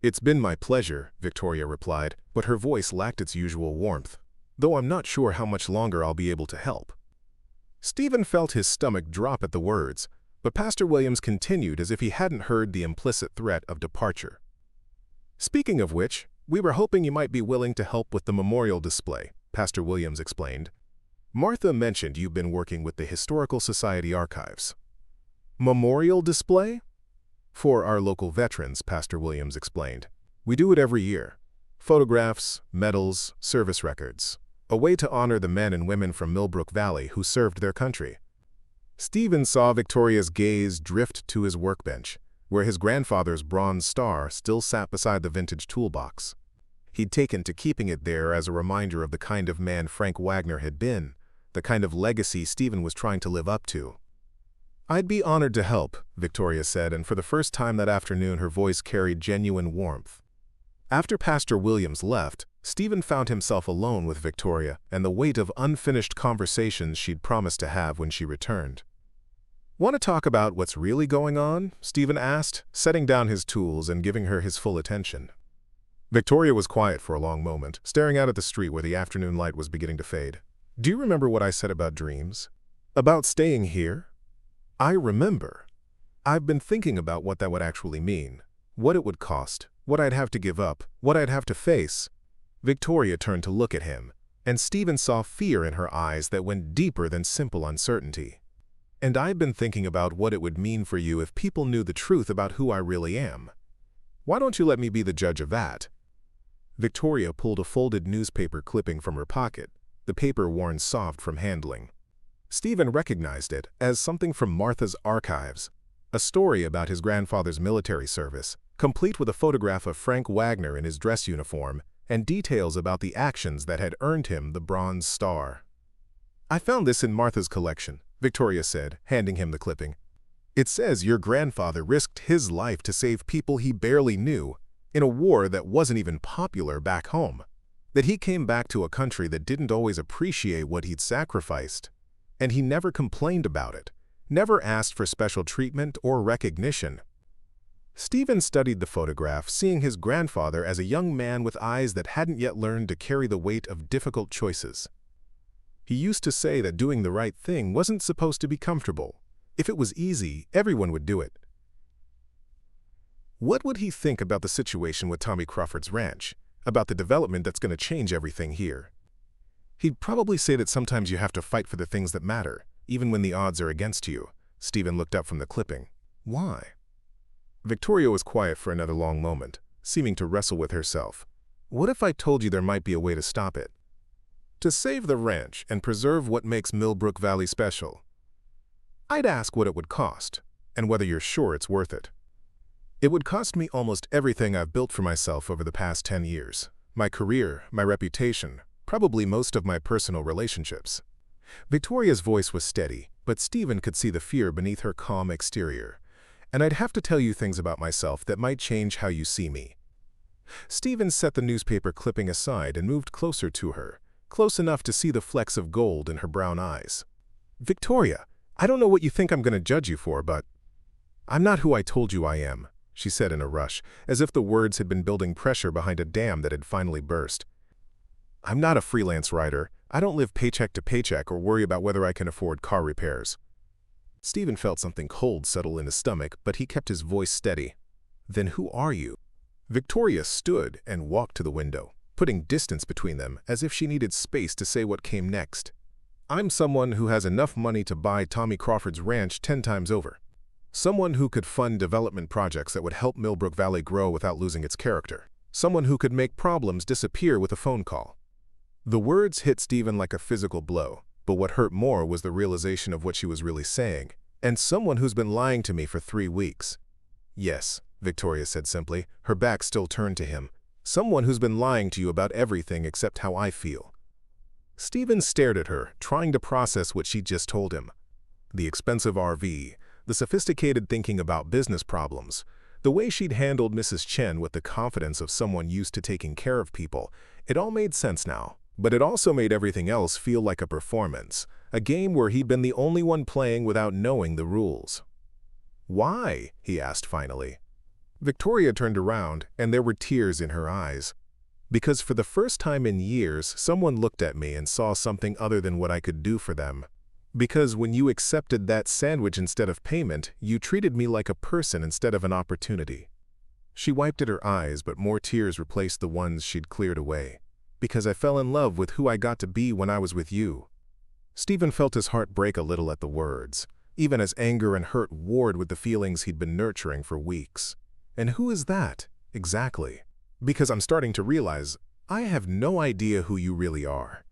"It's been my pleasure," Victoria replied, but her voice lacked its usual warmth, "though I'm not sure how much longer I'll be able to help." Steven felt his stomach drop at the words, but Pastor Williams continued as if he hadn't heard the implicit threat of departure. "Speaking of which, we were hoping you might be willing to help with the memorial display," Pastor Williams explained. "Martha mentioned you've been working with the Historical Society archives." "Memorial display?" "For our local veterans," Pastor Williams explained. "We do it every year. Photographs, medals, service records. A way to honor the men and women from Millbrook Valley who served their country." Steven saw Victoria's gaze drift to his workbench, where his grandfather's bronze star still sat beside the vintage toolbox. He'd taken to keeping it there as a reminder of the kind of man Frank Wagner had been, the kind of legacy Steven was trying to live up to. "I'd be honored to help," Victoria said, and for the first time that afternoon her voice carried genuine warmth. After Pastor Williams left, Steven found himself alone with Victoria and the weight of unfinished conversations she'd promised to have when she returned. "Want to talk about what's really going on?" Steven asked, setting down his tools and giving her his full attention. Victoria was quiet for a long moment, staring out at the street where the afternoon light was beginning to fade. "Do you remember what I said about dreams? About staying here?" "I remember. I've been thinking about what that would actually mean. What it would cost, what I'd have to give up, what I'd have to face." Victoria turned to look at him, and Steven saw fear in her eyes that went deeper than simple uncertainty. "And I've been thinking about what it would mean for you if people knew the truth about who I really am. Why don't you let me be the judge of that?" Victoria pulled a folded newspaper clipping from her pocket, the paper worn soft from handling. Steven recognized it as something from Martha's archives, a story about his grandfather's military service, complete with a photograph of Frank Wagner in his dress uniform and details about the actions that had earned him the Bronze Star. "I found this in Martha's collection," Victoria said, handing him the clipping. "It says your grandfather risked his life to save people he barely knew in a war that wasn't even popular back home, that he came back to a country that didn't always appreciate what he'd sacrificed, and he never complained about it, never asked for special treatment or recognition." Steven studied the photograph, seeing his grandfather as a young man with eyes that hadn't yet learned to carry the weight of difficult choices. He used to say that doing the right thing wasn't supposed to be comfortable. If it was easy, everyone would do it. What would he think about the situation with Tommy Crawford's ranch, about the development that's going to change everything here? He'd probably say that sometimes you have to fight for the things that matter, even when the odds are against you. Steven looked up from the clipping. "Why?" Victoria was quiet for another long moment, seeming to wrestle with herself. "What if I told you there might be a way to stop it? To save the ranch and preserve what makes Millbrook Valley special? I'd ask what it would cost, and whether you're sure it's worth it." "It would cost me almost everything I've built for myself over the past 10 years. My career, my reputation, probably most of my personal relationships." Victoria's voice was steady, but Steven could see the fear beneath her calm exterior. "And I'd have to tell you things about myself that might change how you see me." Steven set the newspaper clipping aside and moved closer to her, close enough to see the flecks of gold in her brown eyes. "Victoria, I don't know what you think I'm going to judge you for, but I'm not who I told you I am," she said in a rush, as if the words had been building pressure behind a dam that had finally burst. "I'm not a freelance writer. I don't live paycheck to paycheck or worry about whether I can afford car repairs." Steven felt something cold settle in his stomach, but he kept his voice steady. "Then who are you?" Victoria stood and walked to the window, putting distance between them as if she needed space to say what came next. "I'm someone who has enough money to buy Tommy Crawford's ranch 10 times over. Someone who could fund development projects that would help Millbrook Valley grow without losing its character. Someone who could make problems disappear with a phone call." The words hit Steven like a physical blow, but what hurt more was the realization of what she was really saying. "And someone who's been lying to me for 3 weeks. "Yes," Victoria said simply, her back still turned to him. "Someone who's been lying to you about everything except how I feel." Steven stared at her, trying to process what she'd just told him. The expensive RV, the sophisticated thinking about business problems, the way she'd handled Mrs. Chen with the confidence of someone used to taking care of people, it all made sense now. But it also made everything else feel like a performance, a game where he'd been the only one playing without knowing the rules. "Why?" he asked finally. Victoria turned around, and there were tears in her eyes. "Because for the first time in years, someone looked at me and saw something other than what I could do for them. Because when you accepted that sandwich instead of payment, you treated me like a person instead of an opportunity." She wiped at her eyes, but more tears replaced the ones she'd cleared away. "Because I fell in love with who I got to be when I was with you." Steven felt his heart break a little at the words, even as anger and hurt warred with the feelings he'd been nurturing for weeks. "And who is that, exactly? Because I'm starting to realize I have no idea who you really are."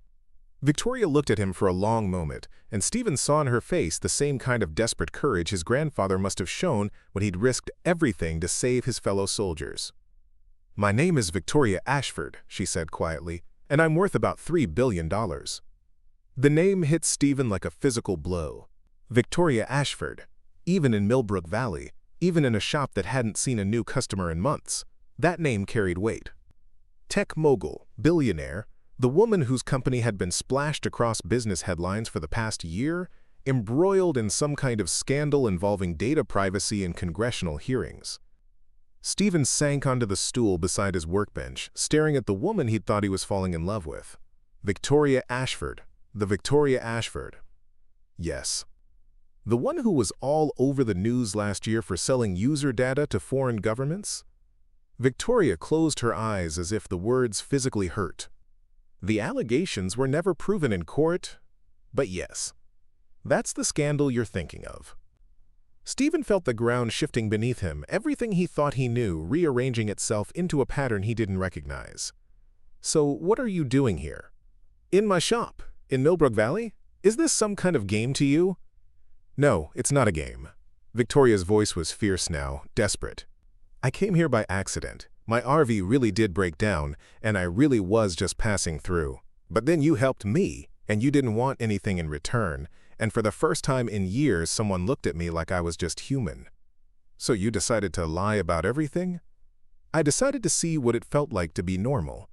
Victoria looked at him for a long moment, and Steven saw in her face the same kind of desperate courage his grandfather must have shown when he'd risked everything to save his fellow soldiers. "My name is Victoria Ashford," she said quietly, "and I'm worth about $3 billion. The name hit Steven like a physical blow. Victoria Ashford, even in Millbrook Valley, even in a shop that hadn't seen a new customer in months, that name carried weight. Tech mogul, billionaire, the woman whose company had been splashed across business headlines for the past year, embroiled in some kind of scandal involving data privacy and congressional hearings. Steven sank onto the stool beside his workbench, staring at the woman he'd thought he was falling in love with. Victoria Ashford. The Victoria Ashford. Yes. The one who was all over the news last year for selling user data to foreign governments? Victoria closed her eyes as if the words physically hurt. The allegations were never proven in court, but yes, that's the scandal you're thinking of. Steven felt the ground shifting beneath him, everything he thought he knew rearranging itself into a pattern he didn't recognize. So what are you doing here? In my shop, in Millbrook Valley? Is this some kind of game to you? No, it's not a game. Victoria's voice was fierce now, desperate. I came here by accident. My RV really did break down, and I really was just passing through. But then you helped me, and you didn't want anything in return, and for the first time in years someone looked at me like I was just human. So you decided to lie about everything? I decided to see what it felt like to be normal,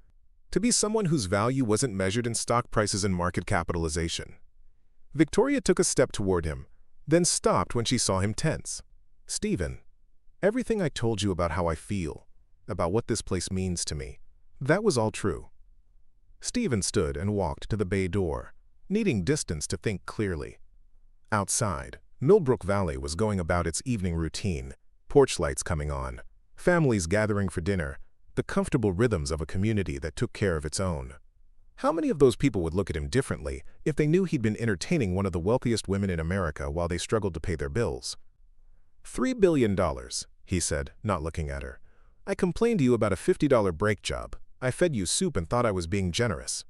to be someone whose value wasn't measured in stock prices and market capitalization. Victoria took a step toward him, then stopped when she saw him tense. Steven, everything I told you about how I feel, about what this place means to me, that was all true. Steven stood and walked to the bay door, needing distance to think clearly. Outside, Millbrook Valley was going about its evening routine, porch lights coming on, families gathering for dinner, the comfortable rhythms of a community that took care of its own. How many of those people would look at him differently if they knew he'd been entertaining one of the wealthiest women in America while they struggled to pay their bills? $3 billion, he said, not looking at her. I complained to you about a $50 brake job. I fed you soup and thought I was being generous.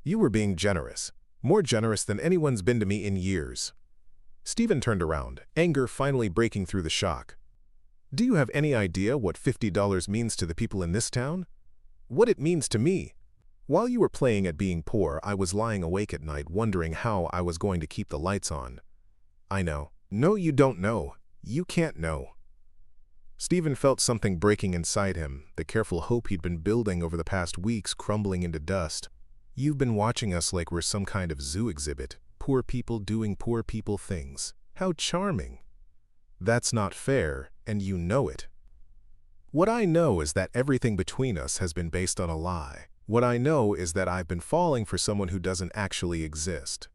You were being generous, more generous than anyone's been to me in years. Steven turned around, anger finally breaking through the shock. Do you have any idea what $50 means to the people in this town? What it means to me? While you were playing at being poor, I was lying awake at night wondering how I was going to keep the lights on. I know. No, you don't know. You can't know. Steven felt something breaking inside him, the careful hope he'd been building over the past weeks crumbling into dust. You've been watching us like we're some kind of zoo exhibit, poor people doing poor people things. How charming. That's not fair, and you know it. What I know is that everything between us has been based on a lie. What I know is that I've been falling for someone who doesn't actually exist.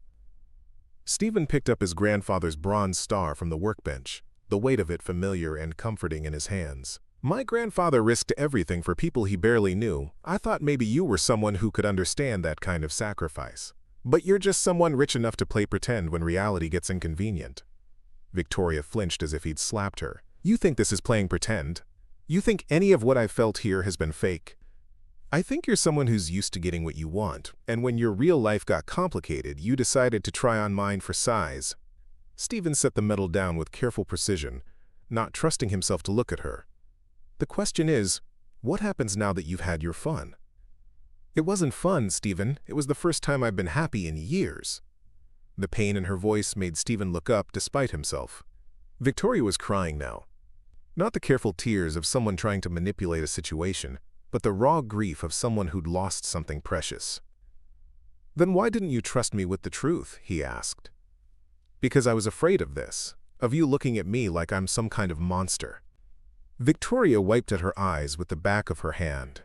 Steven picked up his grandfather's bronze star from the workbench, the weight of it familiar and comforting in his hands. My grandfather risked everything for people he barely knew. I thought maybe you were someone who could understand that kind of sacrifice. But you're just someone rich enough to play pretend when reality gets inconvenient. Victoria flinched as if he'd slapped her. You think this is playing pretend? You think any of what I've felt here has been fake? I think you're someone who's used to getting what you want, and when your real life got complicated, you decided to try on mine for size. Steven set the metal down with careful precision, not trusting himself to look at her. The question is, what happens now that you've had your fun? It wasn't fun, Steven. It was the first time I've been happy in years. The pain in her voice made Steven look up despite himself. Victoria was crying now. Not the careful tears of someone trying to manipulate a situation, but the raw grief of someone who'd lost something precious. Then why didn't you trust me with the truth? He asked. Because I was afraid of this, of you looking at me like I'm some kind of monster. Victoria wiped at her eyes with the back of her hand.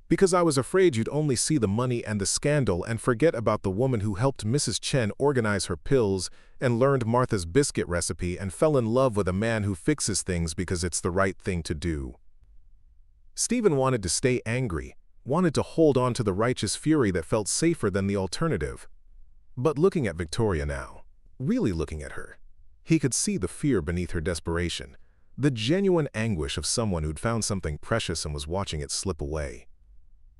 Because I was afraid you'd only see the money and the scandal and forget about the woman who helped Mrs. Chen organize her pills and learned Martha's biscuit recipe and fell in love with a man who fixes things because it's the right thing to do. Steven wanted to stay angry, wanted to hold on to the righteous fury that felt safer than the alternative. But looking at Victoria now, really looking at her, he could see the fear beneath her desperation, the genuine anguish of someone who'd found something precious and was watching it slip away.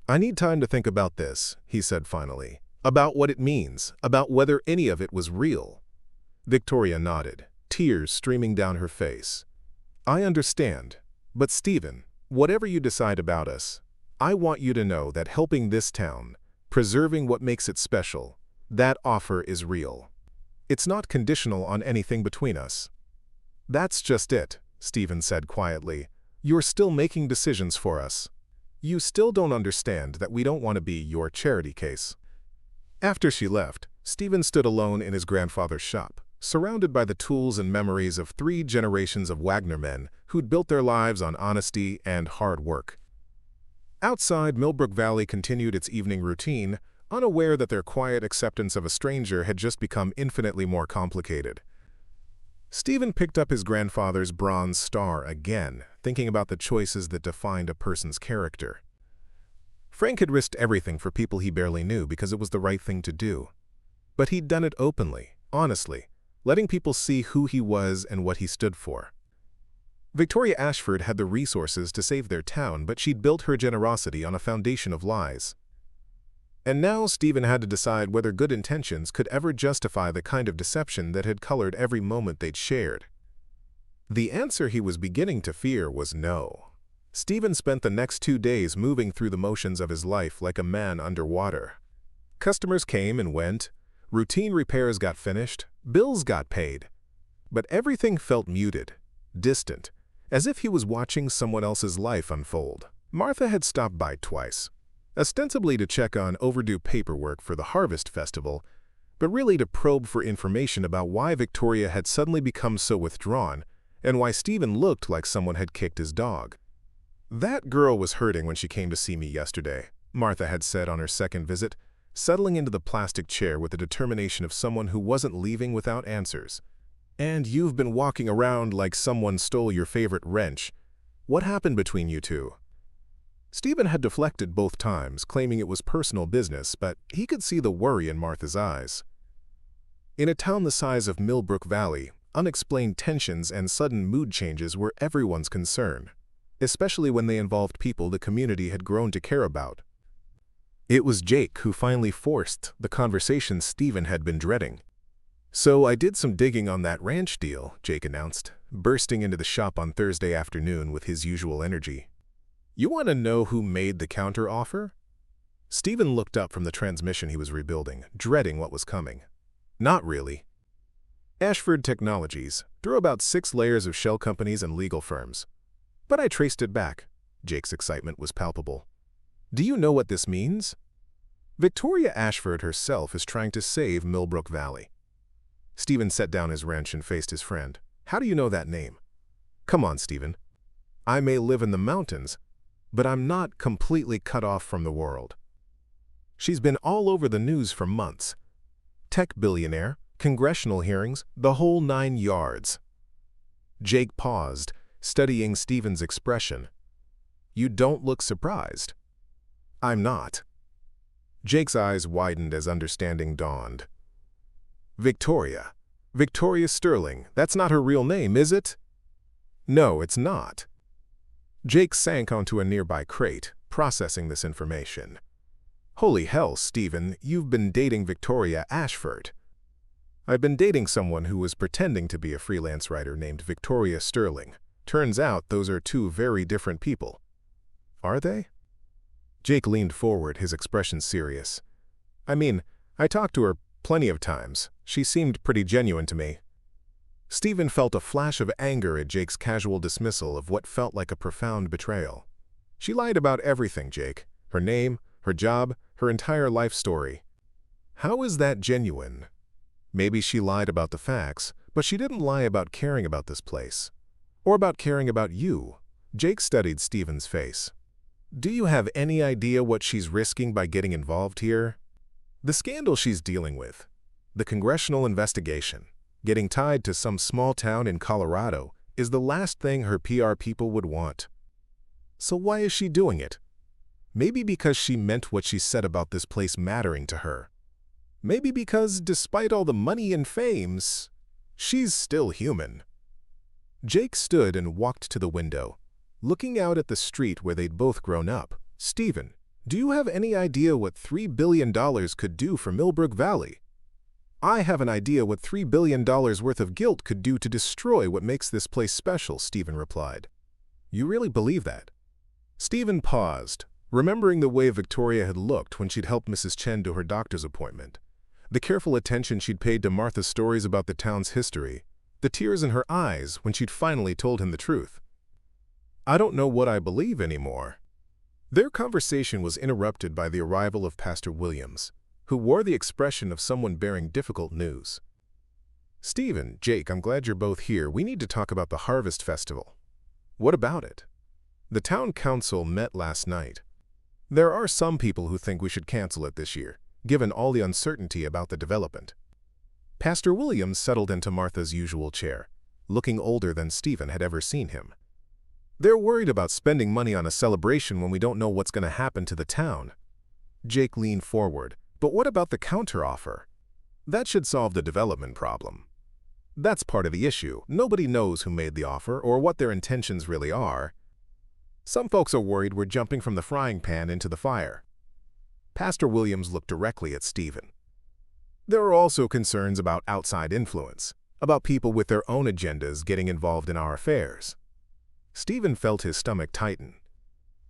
I need time to think about this, he said finally, about what it means, about whether any of it was real. Victoria nodded, tears streaming down her face. I understand, but Steven, whatever you decide about us, I want you to know that helping this town, preserving what makes it special, that offer is real. It's not conditional on anything between us. That's just it, Steven said quietly. You're still making decisions for us. You still don't understand that we don't want to be your charity case. After she left, Steven stood alone in his grandfather's shop, surrounded by the tools and memories of 3 generations of Wagner men who'd built their lives on honesty and hard work. Outside, Millbrook Valley continued its evening routine, unaware that their quiet acceptance of a stranger had just become infinitely more complicated. Steven picked up his grandfather's bronze star again, thinking about the choices that defined a person's character. Frank had risked everything for people he barely knew because it was the right thing to do. But he'd done it openly, honestly, letting people see who he was and what he stood for. Victoria Ashford had the resources to save their town, but she'd built her generosity on a foundation of lies. And now Steven had to decide whether good intentions could ever justify the kind of deception that had colored every moment they'd shared. The answer he was beginning to fear was no. Steven spent the next 2 days moving through the motions of his life like a man underwater. Customers came and went, routine repairs got finished, bills got paid. But everything felt muted, distant, as if he was watching someone else's life unfold. Martha had stopped by twice, ostensibly to check on overdue paperwork for the Harvest Festival, but really to probe for information about why Victoria had suddenly become so withdrawn and why Steven looked like someone had kicked his dog. "That girl was hurting when she came to see me yesterday," Martha had said on her second visit, settling into the plastic chair with the determination of someone who wasn't leaving without answers. "And you've been walking around like someone stole your favorite wrench. What happened between you two?" Steven had deflected both times, claiming it was personal business, but he could see the worry in Martha's eyes. In a town the size of Millbrook Valley, unexplained tensions and sudden mood changes were everyone's concern, especially when they involved people the community had grown to care about. It was Jake who finally forced the conversation Steven had been dreading. "So I did some digging on that ranch deal," Jake announced, bursting into the shop on Thursday afternoon with his usual energy. "You want to know who made the counter-offer?" Steven looked up from the transmission he was rebuilding, dreading what was coming. "Not really. Ashford Technologies, through about 6 layers of shell companies and legal firms. But I traced it back." Jake's excitement was palpable. "Do you know what this means? Victoria Ashford herself is trying to save Millbrook Valley." Steven set down his wrench and faced his friend. "How do you know that name?" "Come on, Steven. I may live in the mountains, but I'm not completely cut off from the world. She's been all over the news for months. Tech billionaire, congressional hearings, the whole 9 yards. Jake paused, studying Steven's expression. "You don't look surprised." "I'm not." Jake's eyes widened as understanding dawned. "Victoria. Victoria Sterling. That's not her real name, is it?" "No, it's not." Jake sank onto a nearby crate, processing this information. "Holy hell, Steven, you've been dating Victoria Ashford." "I've been dating someone who was pretending to be a freelance writer named Victoria Sterling. Turns out those are 2 very different people." "Are they?" Jake leaned forward, his expression serious. "I mean, I talked to her plenty of times. She seemed pretty genuine to me." Steven felt a flash of anger at Jake's casual dismissal of what felt like a profound betrayal. "She lied about everything, Jake. Her name, her job, her entire life story. How is that genuine? Maybe she lied about the facts, but she didn't lie about caring about this place. Or about caring about you." Jake studied Steven's face. "Do you have any idea what she's risking by getting involved here? The scandal she's dealing with, the congressional investigation, getting tied to some small town in Colorado, is the last thing her PR people would want. So why is she doing it? Maybe because she meant what she said about this place mattering to her. Maybe because, despite all the money and fames, she's still human." Jake stood and walked to the window, looking out at the street where they'd both grown up. "Steven, do you have any idea what $3 billion could do for Millbrook Valley?" "I have an idea what $3 billion worth of guilt could do to destroy what makes this place special," Steven replied. "You really believe that?" Steven paused, remembering the way Victoria had looked when she'd helped Mrs. Chen to her doctor's appointment, the careful attention she'd paid to Martha's stories about the town's history, the tears in her eyes when she'd finally told him the truth. "I don't know what I believe anymore." Their conversation was interrupted by the arrival of Pastor Williams. who wore the expression of someone bearing difficult news. "Steven, Jake, I'm glad you're both here. We need to talk about the Harvest Festival." "What about it?" "The town council met last night. There are some people who think we should cancel it this year, given all the uncertainty about the development." Pastor Williams settled into Martha's usual chair, looking older than Steven had ever seen him. "They're worried about spending money on a celebration when we don't know what's going to happen to the town." Jake leaned forward. "But what about the counteroffer? That should solve the development problem." "That's part of the issue. Nobody knows who made the offer or what their intentions really are. Some folks are worried we're jumping from the frying pan into the fire." Pastor Williams looked directly at Steven. "There are also concerns about outside influence, about people with their own agendas getting involved in our affairs." Steven felt his stomach tighten.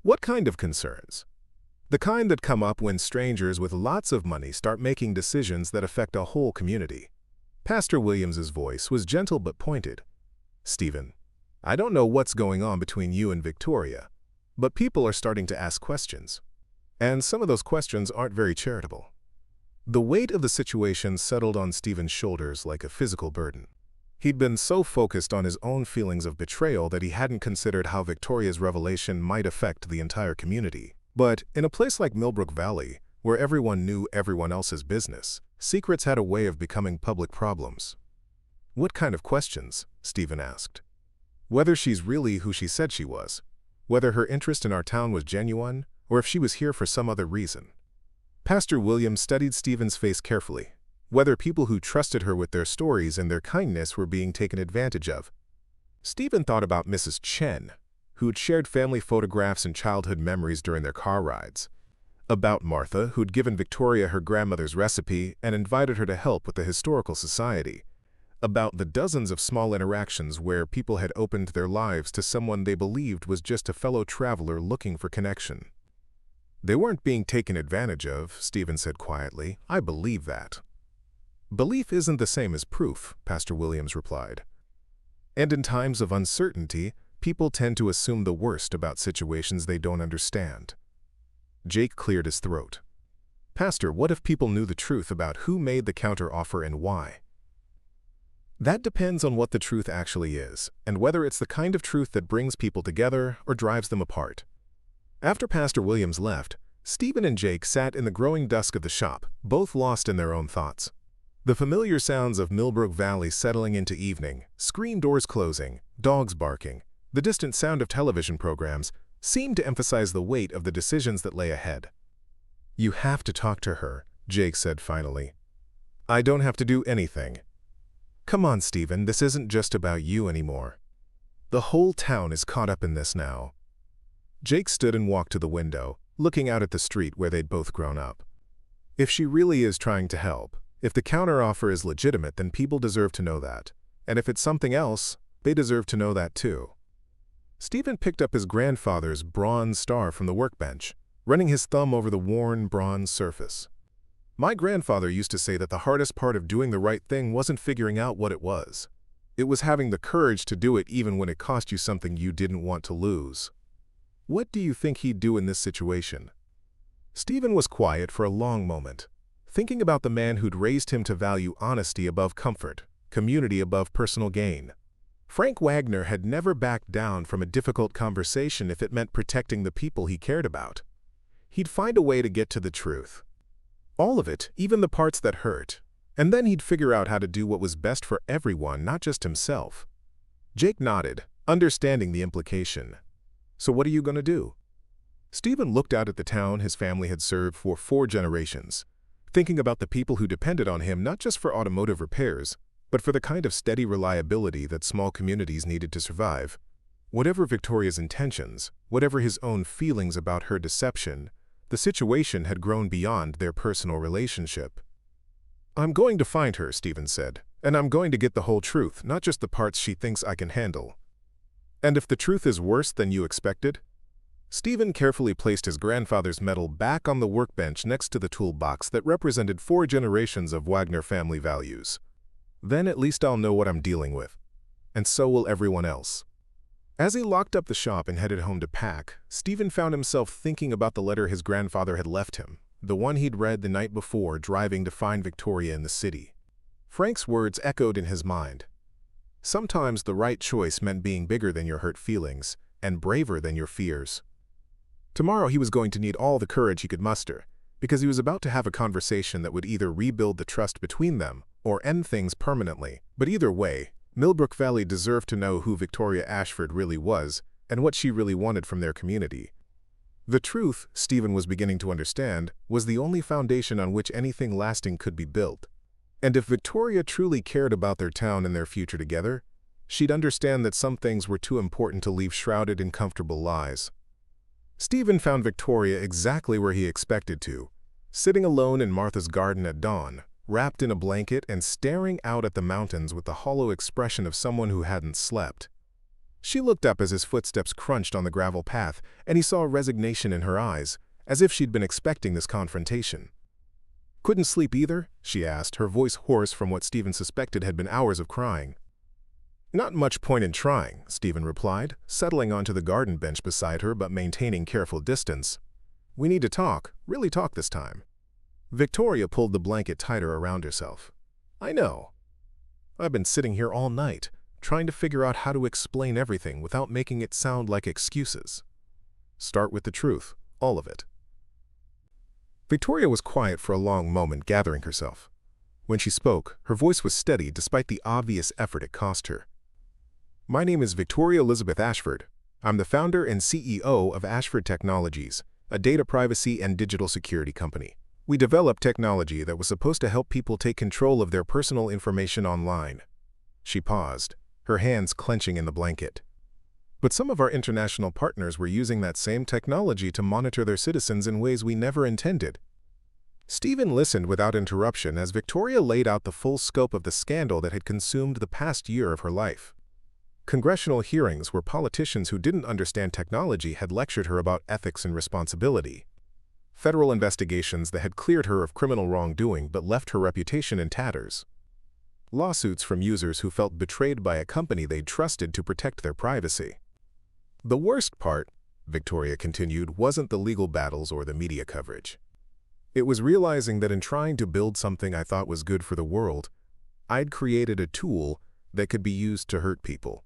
"What kind of concerns?" "The kind that come up when strangers with lots of money start making decisions that affect a whole community." Pastor Williams's voice was gentle but pointed. "Steven, I don't know what's going on between you and Victoria, but people are starting to ask questions. And some of those questions aren't very charitable." The weight of the situation settled on Steven's shoulders like a physical burden. He'd been so focused on his own feelings of betrayal that he hadn't considered how Victoria's revelation might affect the entire community. But in a place like Millbrook Valley, where everyone knew everyone else's business, secrets had a way of becoming public problems. "What kind of questions?" Steven asked. "Whether she's really who she said she was, whether her interest in our town was genuine, or if she was here for some other reason." Pastor Williams studied Steven's face carefully, whether people who trusted her with their stories and their kindness were being taken advantage of. Steven thought about Mrs. Chen, who'd shared family photographs and childhood memories during their car rides. About Martha, who'd given Victoria her grandmother's recipe and invited her to help with the historical society. About the dozens of small interactions where people had opened their lives to someone they believed was just a fellow traveler looking for connection. "They weren't being taken advantage of," Steven said quietly. "I believe that." "Belief isn't the same as proof," Pastor Williams replied. "And in times of uncertainty, people tend to assume the worst about situations they don't understand." Jake cleared his throat. "Pastor, what if people knew the truth about who made the counteroffer and why?" "That depends on what the truth actually is, and whether it's the kind of truth that brings people together or drives them apart." After Pastor Williams left, Steven and Jake sat in the growing dusk of the shop, both lost in their own thoughts. The familiar sounds of Millbrook Valley settling into evening, screen doors closing, dogs barking, the distant sound of television programs, seemed to emphasize the weight of the decisions that lay ahead. "You have to talk to her," Jake said finally. "I don't have to do anything." "Come on, Steven, this isn't just about you anymore. The whole town is caught up in this now." Jake stood and walked to the window, looking out at the street where they'd both grown up. "If she really is trying to help, if the counteroffer is legitimate, then people deserve to know that. And if it's something else, they deserve to know that too." Steven picked up his grandfather's bronze star from the workbench, running his thumb over the worn bronze surface. "My grandfather used to say that the hardest part of doing the right thing wasn't figuring out what it was. It was having the courage to do it even when it cost you something you didn't want to lose." What do you think he'd do in this situation? Steven was quiet for a long moment, thinking about the man who'd raised him to value honesty above comfort, community above personal gain. Frank Wagner had never backed down from a difficult conversation if it meant protecting the people he cared about. He'd find a way to get to the truth. All of it, even the parts that hurt. And then he'd figure out how to do what was best for everyone, not just himself. Jake nodded, understanding the implication. "So what are you going to do?" Steven looked out at the town his family had served for 4 generations, thinking about the people who depended on him not just for automotive repairs, but for the kind of steady reliability that small communities needed to survive. Whatever Victoria's intentions, whatever his own feelings about her deception, the situation had grown beyond their personal relationship. "I'm going to find her," Steven said, "and I'm going to get the whole truth, not just the parts she thinks I can handle." "And if the truth is worse than you expected?" Steven carefully placed his grandfather's medal back on the workbench next to the toolbox that represented 4 generations of Wagner family values. "Then at least I'll know what I'm dealing with. And so will everyone else." As he locked up the shop and headed home to pack, Steven found himself thinking about the letter his grandfather had left him. the one he'd read the night before driving to find Victoria in the city. Frank's words echoed in his mind. Sometimes the right choice meant being bigger than your hurt feelings and braver than your fears. Tomorrow he was going to need all the courage he could muster, because he was about to have a conversation that would either rebuild the trust between them or end things permanently. But either way, Millbrook Valley deserved to know who Victoria Ashford really was and what she really wanted from their community. The truth, Steven was beginning to understand, was the only foundation on which anything lasting could be built. And if Victoria truly cared about their town and their future together, she'd understand that some things were too important to leave shrouded in comfortable lies. Steven found Victoria exactly where he expected to, sitting alone in Martha's garden at dawn, wrapped in a blanket and staring out at the mountains with the hollow expression of someone who hadn't slept. She looked up as his footsteps crunched on the gravel path, and he saw resignation in her eyes, as if she'd been expecting this confrontation. "Couldn't sleep either?" she asked, her voice hoarse from what Steven suspected had been hours of crying. "Not much point in trying," Steven replied, settling onto the garden bench beside her but maintaining careful distance. "We need to talk, really talk this time." Victoria pulled the blanket tighter around herself. "I know. I've been sitting here all night, trying to figure out how to explain everything without making it sound like excuses. Start with the truth, all of it." Victoria was quiet for a long moment, gathering herself. When she spoke, her voice was steady despite the obvious effort it cost her. "My name is Victoria Elizabeth Ashford. I'm the founder and CEO of Ashford Technologies, a data privacy and digital security company. We developed technology that was supposed to help people take control of their personal information online." She paused, her hands clenching in the blanket. "But some of our international partners were using that same technology to monitor their citizens in ways we never intended." Steven listened without interruption as Victoria laid out the full scope of the scandal that had consumed the past year of her life. Congressional hearings where politicians who didn't understand technology had lectured her about ethics and responsibility. Federal investigations that had cleared her of criminal wrongdoing but left her reputation in tatters. Lawsuits from users who felt betrayed by a company they'd trusted to protect their privacy. "The worst part," Victoria continued, "wasn't the legal battles or the media coverage. It was realizing that in trying to build something I thought was good for the world, I'd created a tool that could be used to hurt people.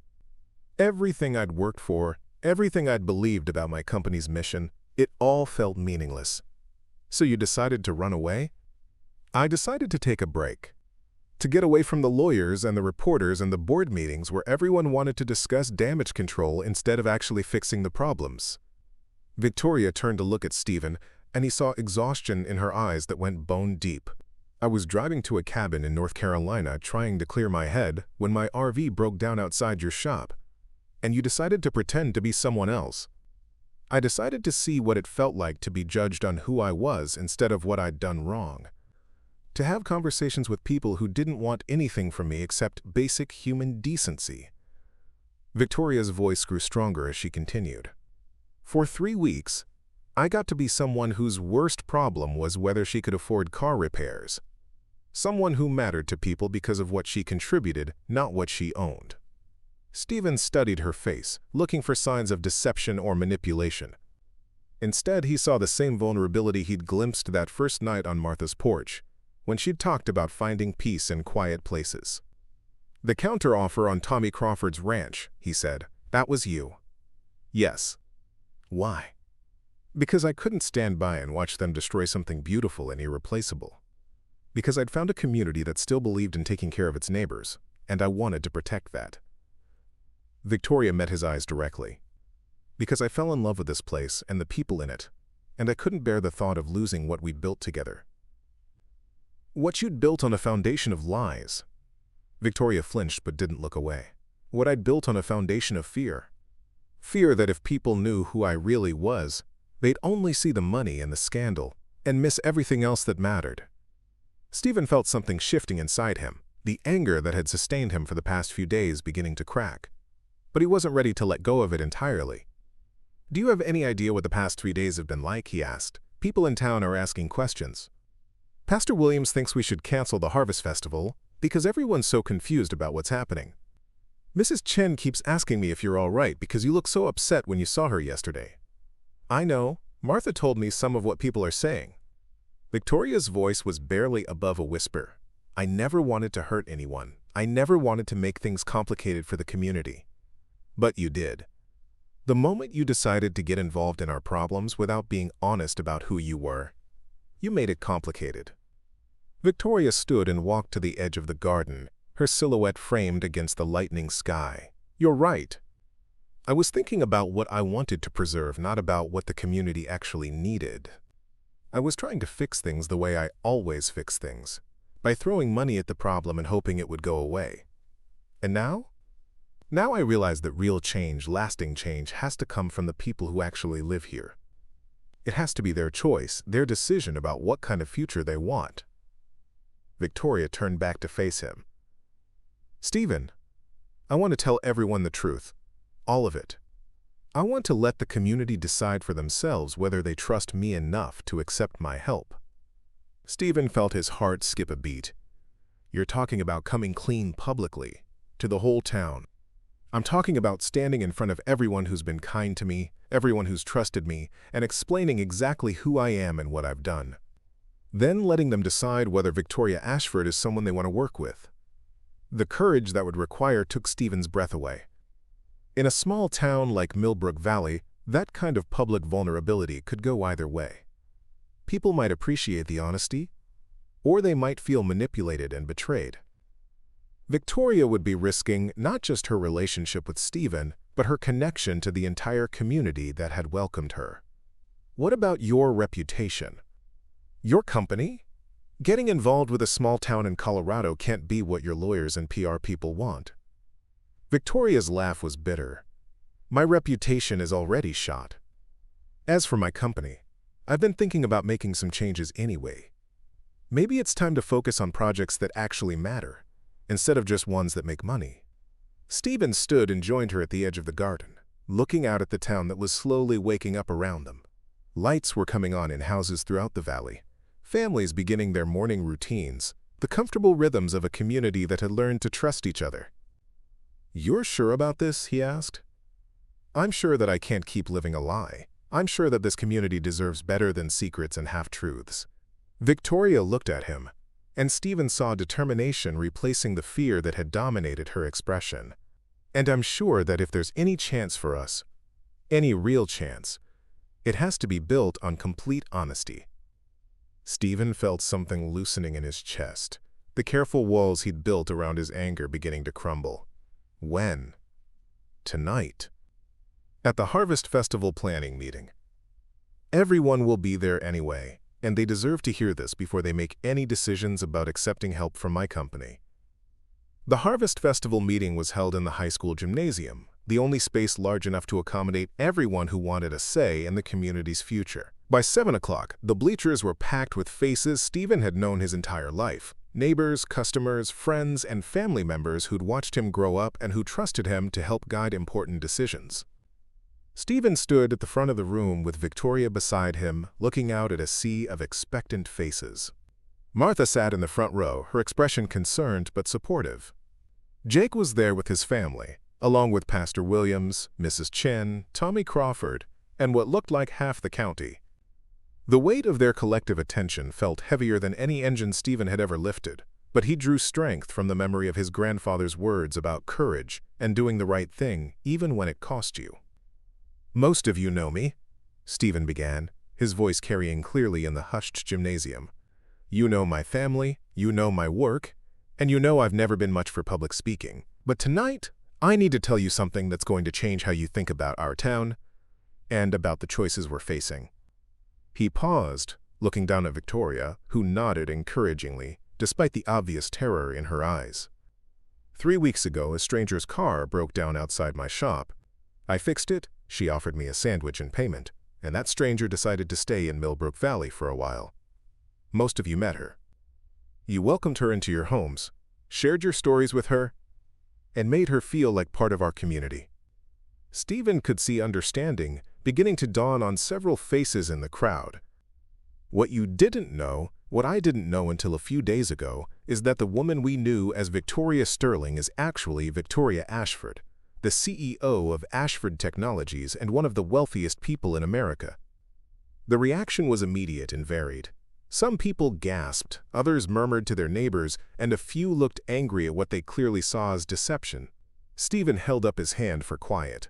Everything I'd worked for, everything I'd believed about my company's mission, it all felt meaningless." "So you decided to run away?" "I decided to take a break. To get away from the lawyers and the reporters and the board meetings where everyone wanted to discuss damage control instead of actually fixing the problems." Victoria turned to look at Steven, and he saw exhaustion in her eyes that went bone deep. "I was driving to a cabin in North Carolina trying to clear my head when my RV broke down outside your shop. And you decided to pretend to be someone else. I decided to see what it felt like to be judged on who I was instead of what I'd done wrong. To have conversations with people who didn't want anything from me except basic human decency." Victoria's voice grew stronger as she continued. "For 3 weeks, I got to be someone whose worst problem was whether she could afford car repairs. Someone who mattered to people because of what she contributed, not what she owned." Steven studied her face, looking for signs of deception or manipulation. Instead, he saw the same vulnerability he'd glimpsed that first night on Martha's porch, when she'd talked about finding peace in quiet places. "The counteroffer on Tommy Crawford's ranch," he said, "that was you." "Yes." "Why?" "Because I couldn't stand by and watch them destroy something beautiful and irreplaceable. Because I'd found a community that still believed in taking care of its neighbors, and I wanted to protect that." Victoria met his eyes directly. "Because I fell in love with this place and the people in it, and I couldn't bear the thought of losing what we'd built together." "What you'd built on a foundation of lies." Victoria flinched but didn't look away. "What I'd built on a foundation of fear. Fear that if people knew who I really was, they'd only see the money and the scandal, and miss everything else that mattered." Steven felt something shifting inside him, the anger that had sustained him for the past few days beginning to crack. But he wasn't ready to let go of it entirely. "Do you have any idea what the past 3 days have been like?" he asked. "People in town are asking questions. Pastor Williams thinks we should cancel the Harvest Festival because everyone's so confused about what's happening. Mrs. Chen keeps asking me if you're all right because you look so upset when you saw her yesterday. I know, Martha told me some of what people are saying. Victoria's voice was barely above a whisper. I never wanted to hurt anyone. I never wanted to make things complicated for the community. But you did. The moment you decided to get involved in our problems without being honest about who you were, you made it complicated. Victoria stood and walked to the edge of the garden, her silhouette framed against the lightening sky. You're right. I was thinking about what I wanted to preserve, not about what the community actually needed. I was trying to fix things the way I always fix things, by throwing money at the problem and hoping it would go away. And now? Now I realize that real change, lasting change, has to come from the people who actually live here. It has to be their choice, their decision about what kind of future they want. Victoria turned back to face him. Steven, I want to tell everyone the truth. All of it. I want to let the community decide for themselves whether they trust me enough to accept my help. Steven felt his heart skip a beat. You're talking about coming clean publicly, to the whole town. I'm talking about standing in front of everyone who's been kind to me, everyone who's trusted me, and explaining exactly who I am and what I've done. Then letting them decide whether Victoria Ashford is someone they want to work with. The courage that would require took Steven's breath away. In a small town like Millbrook Valley, that kind of public vulnerability could go either way. People might appreciate the honesty, or they might feel manipulated and betrayed. Victoria would be risking not just her relationship with Steven, but her connection to the entire community that had welcomed her. What about your reputation? Your company? Getting involved with a small town in Colorado can't be what your lawyers and PR people want. Victoria's laugh was bitter. My reputation is already shot. As for my company, I've been thinking about making some changes anyway. Maybe it's time to focus on projects that actually matter, instead of just ones that make money. Steven stood and joined her at the edge of the garden, looking out at the town that was slowly waking up around them. Lights were coming on in houses throughout the valley, families beginning their morning routines, the comfortable rhythms of a community that had learned to trust each other. You're sure about this? He asked. I'm sure that I can't keep living a lie. I'm sure that this community deserves better than secrets and half-truths. Victoria looked at him, and Steven saw determination replacing the fear that had dominated her expression. And I'm sure that if there's any chance for us, any real chance, it has to be built on complete honesty. Steven felt something loosening in his chest, the careful walls he'd built around his anger beginning to crumble. When? Tonight. At the Harvest Festival planning meeting. Everyone will be there anyway, and they deserve to hear this before they make any decisions about accepting help from my company. The Harvest Festival meeting was held in the high school gymnasium, the only space large enough to accommodate everyone who wanted a say in the community's future. By 7 o'clock, the bleachers were packed with faces Steven had known his entire life. Neighbors, customers, friends, and family members who'd watched him grow up and who trusted him to help guide important decisions. Steven stood at the front of the room with Victoria beside him, looking out at a sea of expectant faces. Martha sat in the front row, her expression concerned but supportive. Jake was there with his family, along with Pastor Williams, Mrs. Chen, Tommy Crawford, and what looked like half the county. The weight of their collective attention felt heavier than any engine Steven had ever lifted, but he drew strength from the memory of his grandfather's words about courage and doing the right thing even when it cost you. Most of you know me, Steven began, his voice carrying clearly in the hushed gymnasium. You know my family, you know my work, and you know I've never been much for public speaking. But tonight, I need to tell you something that's going to change how you think about our town and about the choices we're facing. He paused, looking down at Victoria, who nodded encouragingly, despite the obvious terror in her eyes. 3 weeks ago, a stranger's car broke down outside my shop. I fixed it, she offered me a sandwich in payment, and that stranger decided to stay in Millbrook Valley for a while. Most of you met her. You welcomed her into your homes, shared your stories with her, and made her feel like part of our community. Steven could see understanding beginning to dawn on several faces in the crowd. What you didn't know, what I didn't know until a few days ago, is that the woman we knew as Victoria Sterling is actually Victoria Ashford, the CEO of Ashford Technologies and one of the wealthiest people in America. The reaction was immediate and varied. Some people gasped, others murmured to their neighbors, and a few looked angry at what they clearly saw as deception. Steven held up his hand for quiet.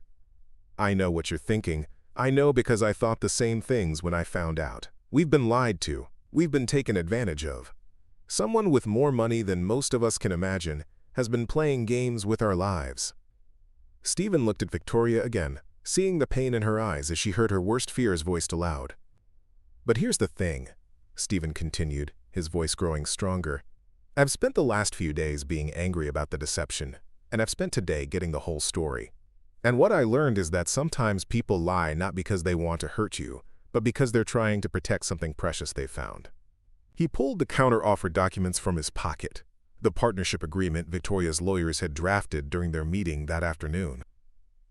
"I know what you're thinking. I know because I thought the same things when I found out. We've been lied to. We've been taken advantage of. Someone with more money than most of us can imagine has been playing games with our lives." Steven looked at Victoria again, seeing the pain in her eyes as she heard her worst fears voiced aloud. "But here's the thing," Steven continued, his voice growing stronger. "I've spent the last few days being angry about the deception, and I've spent today getting the whole story. And what I learned is that sometimes people lie not because they want to hurt you, but because they're trying to protect something precious they found." He pulled the counteroffer documents from his pocket, the partnership agreement Victoria's lawyers had drafted during their meeting that afternoon.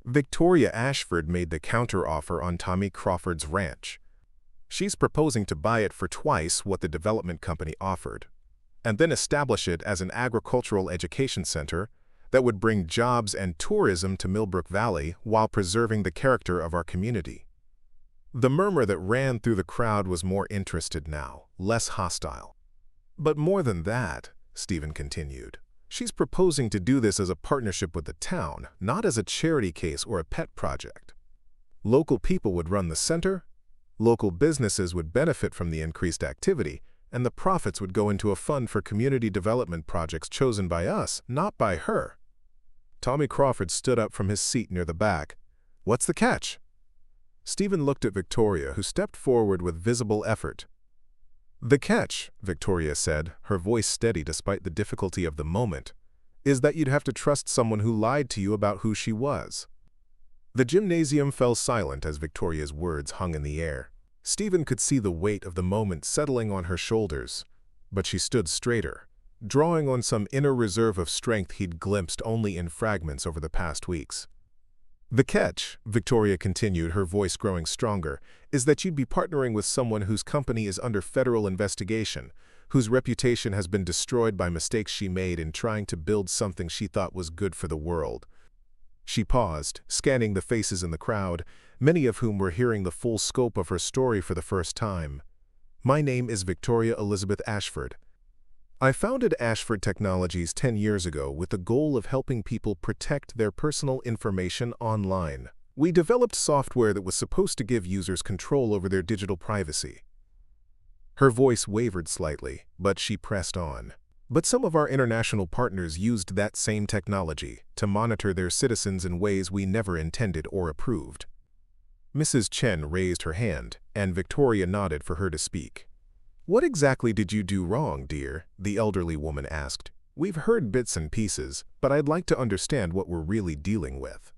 Victoria Ashford made the counteroffer on Tommy Crawford's ranch. She's proposing to buy it for twice what the development company offered, and then establish it as an agricultural education center that would bring jobs and tourism to Millbrook Valley while preserving the character of our community. The murmur that ran through the crowd was more interested now, less hostile. "But more than that," Steven continued, "she's proposing to do this as a partnership with the town, not as a charity case or a pet project. Local people would run the center, local businesses would benefit from the increased activity, and the profits would go into a fund for community development projects chosen by us, not by her." Tommy Crawford stood up from his seat near the back. "What's the catch?" Steven looked at Victoria, who stepped forward with visible effort. "The catch," Victoria said, her voice steady despite the difficulty of the moment, "is that you'd have to trust someone who lied to you about who she was." The gymnasium fell silent as Victoria's words hung in the air. Steven could see the weight of the moment settling on her shoulders, but she stood straighter, drawing on some inner reserve of strength he'd glimpsed only in fragments over the past weeks. "The catch," Victoria continued, her voice growing stronger, "is that you'd be partnering with someone whose company is under federal investigation, whose reputation has been destroyed by mistakes she made in trying to build something she thought was good for the world." She paused, scanning the faces in the crowd, many of whom were hearing the full scope of her story for the first time. "My name is Victoria Elizabeth Ashford. I founded Ashford Technologies 10 years ago with the goal of helping people protect their personal information online. We developed software that was supposed to give users control over their digital privacy." Her voice wavered slightly, but she pressed on. "But some of our international partners used that same technology to monitor their citizens in ways we never intended or approved." Mrs. Chen raised her hand, and Victoria nodded for her to speak. "What exactly did you do wrong, dear?" the elderly woman asked. "We've heard bits and pieces, but I'd like to understand what we're really dealing with."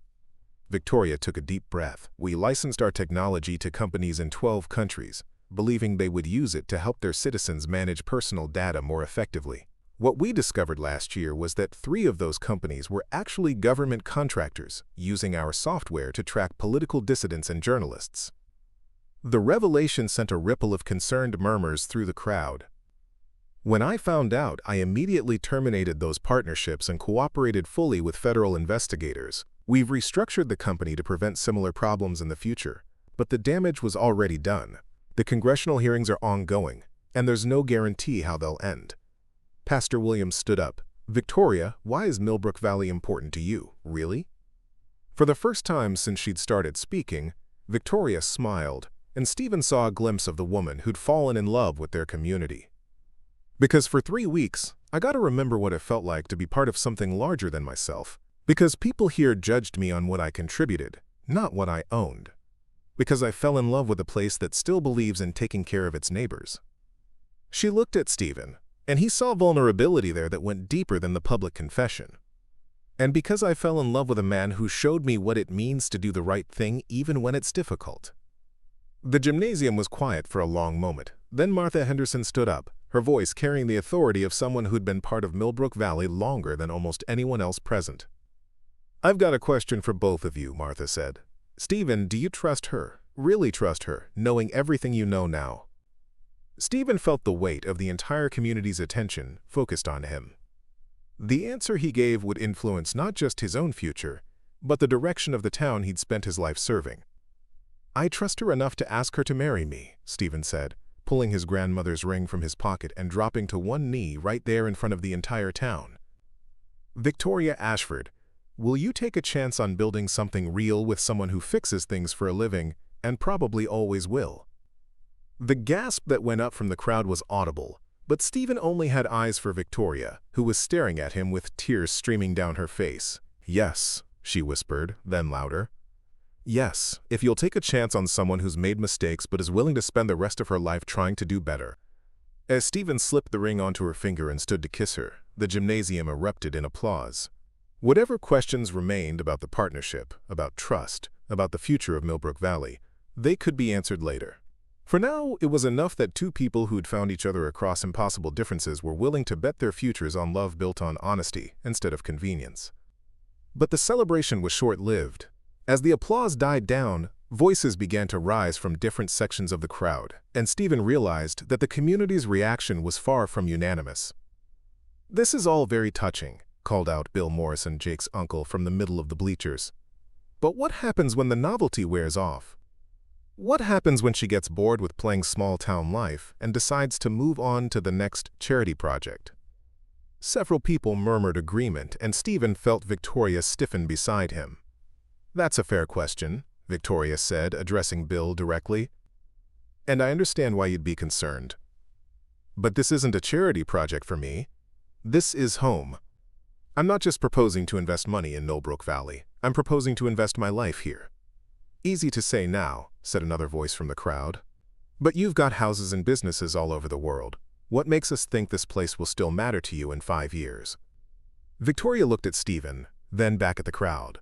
Victoria took a deep breath. "We licensed our technology to companies in 12 countries, believing they would use it to help their citizens manage personal data more effectively. What we discovered last year was that 3 of those companies were actually government contractors using our software to track political dissidents and journalists." The revelation sent a ripple of concerned murmurs through the crowd. "When I found out, I immediately terminated those partnerships and cooperated fully with federal investigators. We've restructured the company to prevent similar problems in the future, but the damage was already done. The congressional hearings are ongoing, and there's no guarantee how they'll end." Pastor Williams stood up. "Victoria, why is Millbrook Valley important to you, really?" For the first time since she'd started speaking, Victoria smiled, and Steven saw a glimpse of the woman who'd fallen in love with their community. "Because for 3 weeks, I got to remember what it felt like to be part of something larger than myself. Because people here judged me on what I contributed, not what I owned. Because I fell in love with a place that still believes in taking care of its neighbors." She looked at Steven, and he saw vulnerability there that went deeper than the public confession. "And because I fell in love with a man who showed me what it means to do the right thing even when it's difficult." The gymnasium was quiet for a long moment. Then Martha Henderson stood up, her voice carrying the authority of someone who'd been part of Millbrook Valley longer than almost anyone else present. "I've got a question for both of you," Martha said. "Steven, do you trust her, really trust her, knowing everything you know now?" Steven felt the weight of the entire community's attention focused on him. The answer he gave would influence not just his own future, but the direction of the town he'd spent his life serving. "I trust her enough to ask her to marry me," Steven said, pulling his grandmother's ring from his pocket and dropping to one knee right there in front of the entire town. "Victoria Ashford, will you take a chance on building something real with someone who fixes things for a living and probably always will?" The gasp that went up from the crowd was audible, but Steven only had eyes for Victoria, who was staring at him with tears streaming down her face. "Yes," she whispered, then louder. "Yes, if you'll take a chance on someone who's made mistakes but is willing to spend the rest of her life trying to do better." As Steven slipped the ring onto her finger and stood to kiss her, the gymnasium erupted in applause. Whatever questions remained about the partnership, about trust, about the future of Millbrook Valley, they could be answered later. For now, it was enough that two people who'd found each other across impossible differences were willing to bet their futures on love built on honesty instead of convenience. But the celebration was short-lived. As the applause died down, voices began to rise from different sections of the crowd, and Steven realized that the community's reaction was far from unanimous. "This is all very touching," called out Bill Morrison, Jake's uncle, from the middle of the bleachers. "But what happens when the novelty wears off? What happens when she gets bored with playing small-town life and decides to move on to the next charity project?" Several people murmured agreement, and Steven felt Victoria stiffen beside him. "That's a fair question," Victoria said, addressing Bill directly. "And I understand why you'd be concerned. But this isn't a charity project for me. This is home. I'm not just proposing to invest money in Millbrook Valley. I'm proposing to invest my life here." "Easy to say now," said another voice from the crowd. "But you've got houses and businesses all over the world. What makes us think this place will still matter to you in 5 years?" Victoria looked at Steven, then back at the crowd.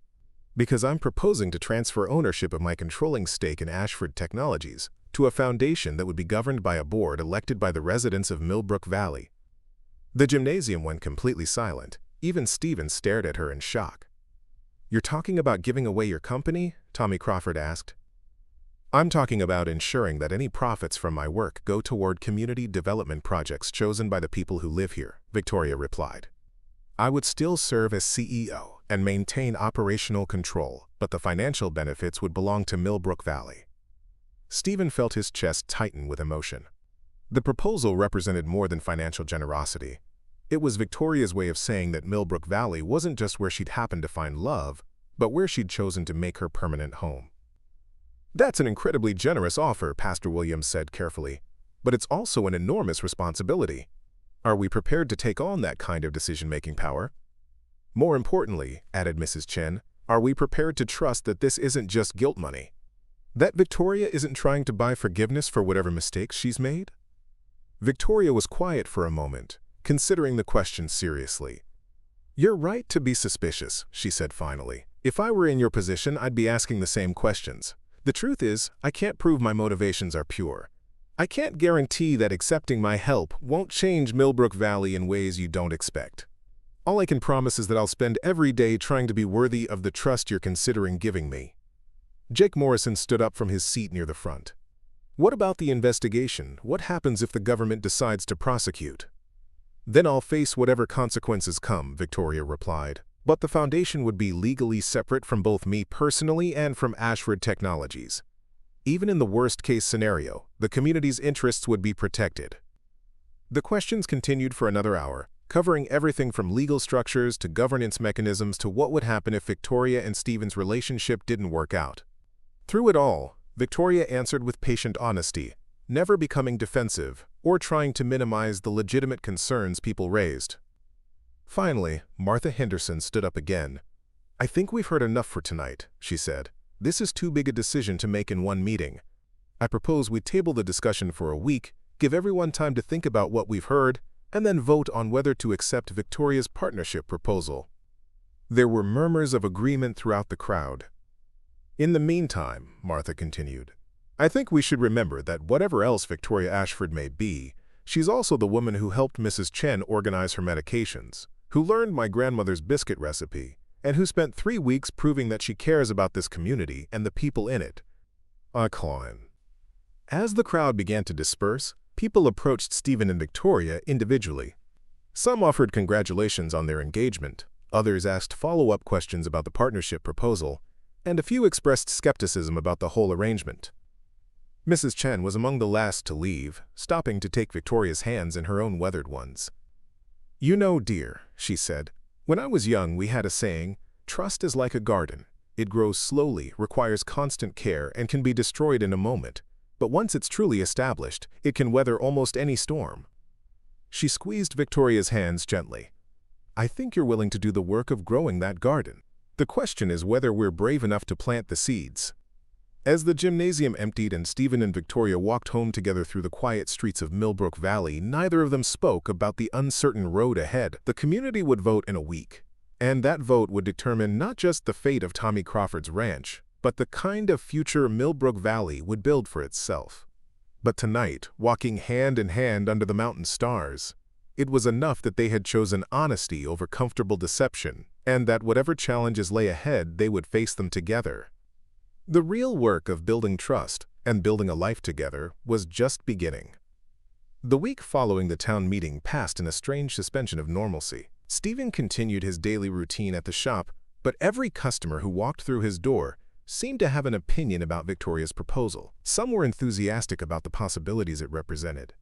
"Because I'm proposing to transfer ownership of my controlling stake in Ashford Technologies to a foundation that would be governed by a board elected by the residents of Millbrook Valley." The gymnasium went completely silent. Even Steven stared at her in shock. "You're talking about giving away your company?" Tommy Crawford asked. "I'm talking about ensuring that any profits from my work go toward community development projects chosen by the people who live here," Victoria replied. "I would still serve as CEO and maintain operational control, but the financial benefits would belong to Millbrook Valley." Steven felt his chest tighten with emotion. The proposal represented more than financial generosity. It was Victoria's way of saying that Millbrook Valley wasn't just where she'd happened to find love, but where she'd chosen to make her permanent home. "That's an incredibly generous offer," Pastor Williams said carefully, "but it's also an enormous responsibility. Are we prepared to take on that kind of decision-making power? More importantly," added Mrs. Chen, "are we prepared to trust that this isn't just guilt money? That Victoria isn't trying to buy forgiveness for whatever mistakes she's made?" Victoria was quiet for a moment, considering the question seriously. "You're right to be suspicious," she said finally. "If I were in your position, I'd be asking the same questions. The truth is, I can't prove my motivations are pure. I can't guarantee that accepting my help won't change Millbrook Valley in ways you don't expect. All I can promise is that I'll spend every day trying to be worthy of the trust you're considering giving me." Jake Morrison stood up from his seat near the front. "What about the investigation? What happens if the government decides to prosecute?" "Then I'll face whatever consequences come," Victoria replied. "But the foundation would be legally separate from both me personally and from Ashford Technologies. Even in the worst-case scenario, the community's interests would be protected." The questions continued for another hour, covering everything from legal structures to governance mechanisms to what would happen if Victoria and Steven's relationship didn't work out. Through it all, Victoria answered with patient honesty, never becoming defensive or trying to minimize the legitimate concerns people raised. Finally, Martha Henderson stood up again. "I think we've heard enough for tonight," she said. "This is too big a decision to make in one meeting. I propose we table the discussion for a week, give everyone time to think about what we've heard, and then vote on whether to accept Victoria's partnership proposal." There were murmurs of agreement throughout the crowd. "In the meantime," Martha continued, "I think we should remember that whatever else Victoria Ashford may be, she's also the woman who helped Mrs. Chen organize her medications, who learned my grandmother's biscuit recipe, and who spent 3 weeks proving that she cares about this community and the people in it." As the crowd began to disperse, people approached Steven and Victoria individually. Some offered congratulations on their engagement, others asked follow-up questions about the partnership proposal, and a few expressed skepticism about the whole arrangement. Mrs. Chen was among the last to leave, stopping to take Victoria's hands in her own weathered ones. "You know, dear," she said, "when I was young we had a saying, 'Trust is like a garden. It grows slowly, requires constant care, and can be destroyed in a moment. But once it's truly established, it can weather almost any storm.'" She squeezed Victoria's hands gently. "I think you're willing to do the work of growing that garden. The question is whether we're brave enough to plant the seeds." As the gymnasium emptied and Steven and Victoria walked home together through the quiet streets of Millbrook Valley, neither of them spoke about the uncertain road ahead. The community would vote in a week, and that vote would determine not just the fate of Tommy Crawford's ranch, but the kind of future Millbrook Valley would build for itself. But tonight, walking hand in hand under the mountain stars, it was enough that they had chosen honesty over comfortable deception, and that whatever challenges lay ahead, they would face them together. The real work of building trust and building a life together was just beginning. The week following the town meeting passed in a strange suspension of normalcy. Steven continued his daily routine at the shop, but every customer who walked through his door seemed to have an opinion about Victoria's proposal. Some were enthusiastic about the possibilities it represented.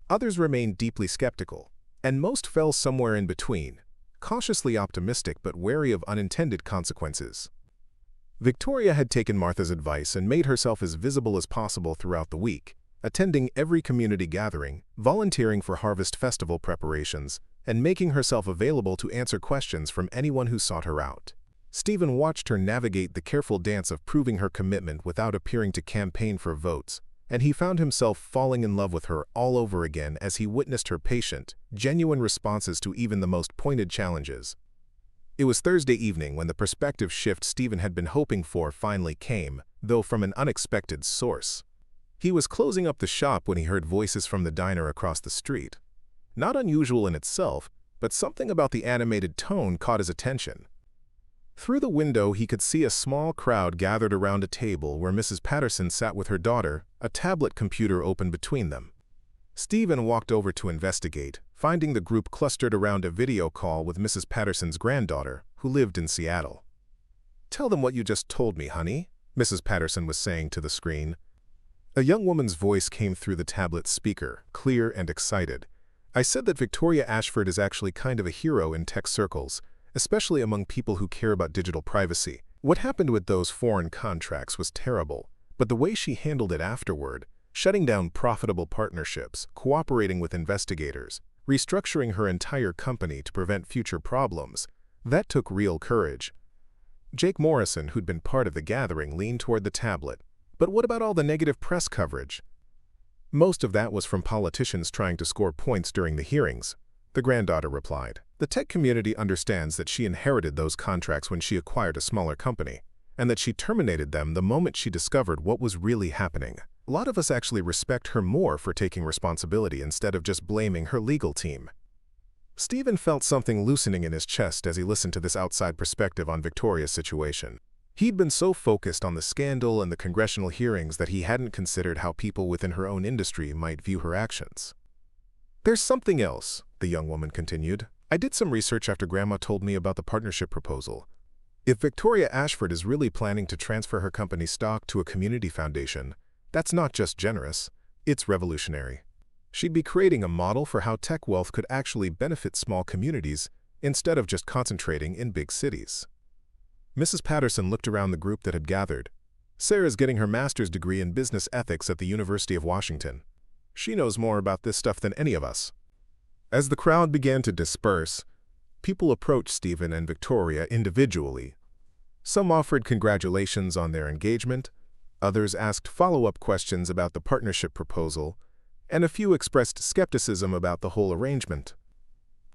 Others remained deeply skeptical, and most fell somewhere in between, cautiously optimistic but wary of unintended consequences. Victoria had taken Martha's advice and made herself as visible as possible throughout the week, attending every community gathering, volunteering for harvest festival preparations, and making herself available to answer questions from anyone who sought her out. Steven watched her navigate the careful dance of proving her commitment without appearing to campaign for votes, and he found himself falling in love with her all over again as he witnessed her patient, genuine responses to even the most pointed challenges. It was Thursday evening when the perspective shift Steven had been hoping for finally came, though from an unexpected source. He was closing up the shop when he heard voices from the diner across the street. Not unusual in itself, but something about the animated tone caught his attention. Through the window he could see a small crowd gathered around a table where Mrs. Patterson sat with her daughter, a tablet computer open between them. Steven walked over to investigate, finding the group clustered around a video call with Mrs. Patterson's granddaughter, who lived in Seattle. "Tell them what you just told me, honey," Mrs. Patterson was saying to the screen. A young woman's voice came through the tablet speaker, clear and excited. "I said that Victoria Ashford is actually kind of a hero in tech circles, especially among people who care about digital privacy. What happened with those foreign contracts was terrible, but the way she handled it afterward, shutting down profitable partnerships, cooperating with investigators, restructuring her entire company to prevent future problems, that took real courage." Jake Morrison, who'd been part of the gathering, leaned toward the tablet. "But what about all the negative press coverage?" "Most of that was from politicians trying to score points during the hearings," the granddaughter replied. "The tech community understands that she inherited those contracts when she acquired a smaller company, and that she terminated them the moment she discovered what was really happening. A lot of us actually respect her more for taking responsibility instead of just blaming her legal team." Steven felt something loosening in his chest as he listened to this outside perspective on Victoria's situation. He'd been so focused on the scandal and the congressional hearings that he hadn't considered how people within her own industry might view her actions. "There's something else," the young woman continued. "I did some research after Grandma told me about the partnership proposal. If Victoria Ashford is really planning to transfer her company's stock to a community foundation, that's not just generous, it's revolutionary. She'd be creating a model for how tech wealth could actually benefit small communities instead of just concentrating in big cities." Mrs. Patterson looked around the group that had gathered. "Sarah's getting her master's degree in business ethics at the University of Washington. She knows more about this stuff than any of us." As the crowd began to disperse, people approached Steven and Victoria individually. Some offered congratulations on their engagement, others asked follow-up questions about the partnership proposal, and a few expressed skepticism about the whole arrangement.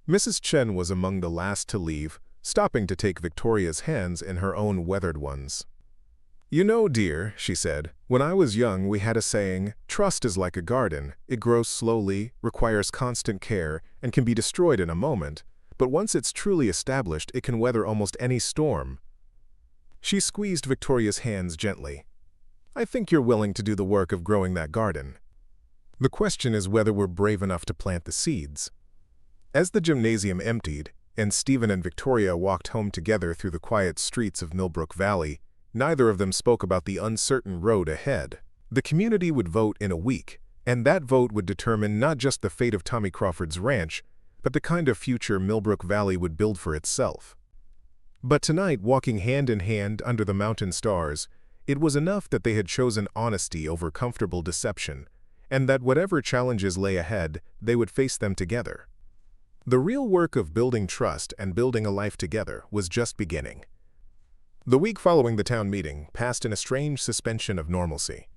Mrs. Chen was among the last to leave, stopping to take Victoria's hands in her own weathered ones. "You know, dear," she said, "when I was young we had a saying, 'Trust is like a garden. It grows slowly, requires constant care, and can be destroyed in a moment. But once it's truly established, it can weather almost any storm.'" She squeezed Victoria's hands gently. "I think you're willing to do the work of growing that garden. The question is whether we're brave enough to plant the seeds." As the gymnasium emptied, and Steven and Victoria walked home together through the quiet streets of Millbrook Valley, neither of them spoke about the uncertain road ahead. The community would vote in a week, and that vote would determine not just the fate of Tommy Crawford's ranch, but the kind of future Millbrook Valley would build for itself. But tonight, walking hand in hand under the mountain stars, it was enough that they had chosen honesty over comfortable deception, and that whatever challenges lay ahead, they would face them together. The real work of building trust and building a life together was just beginning. The week following the town meeting passed in a strange suspension of normalcy.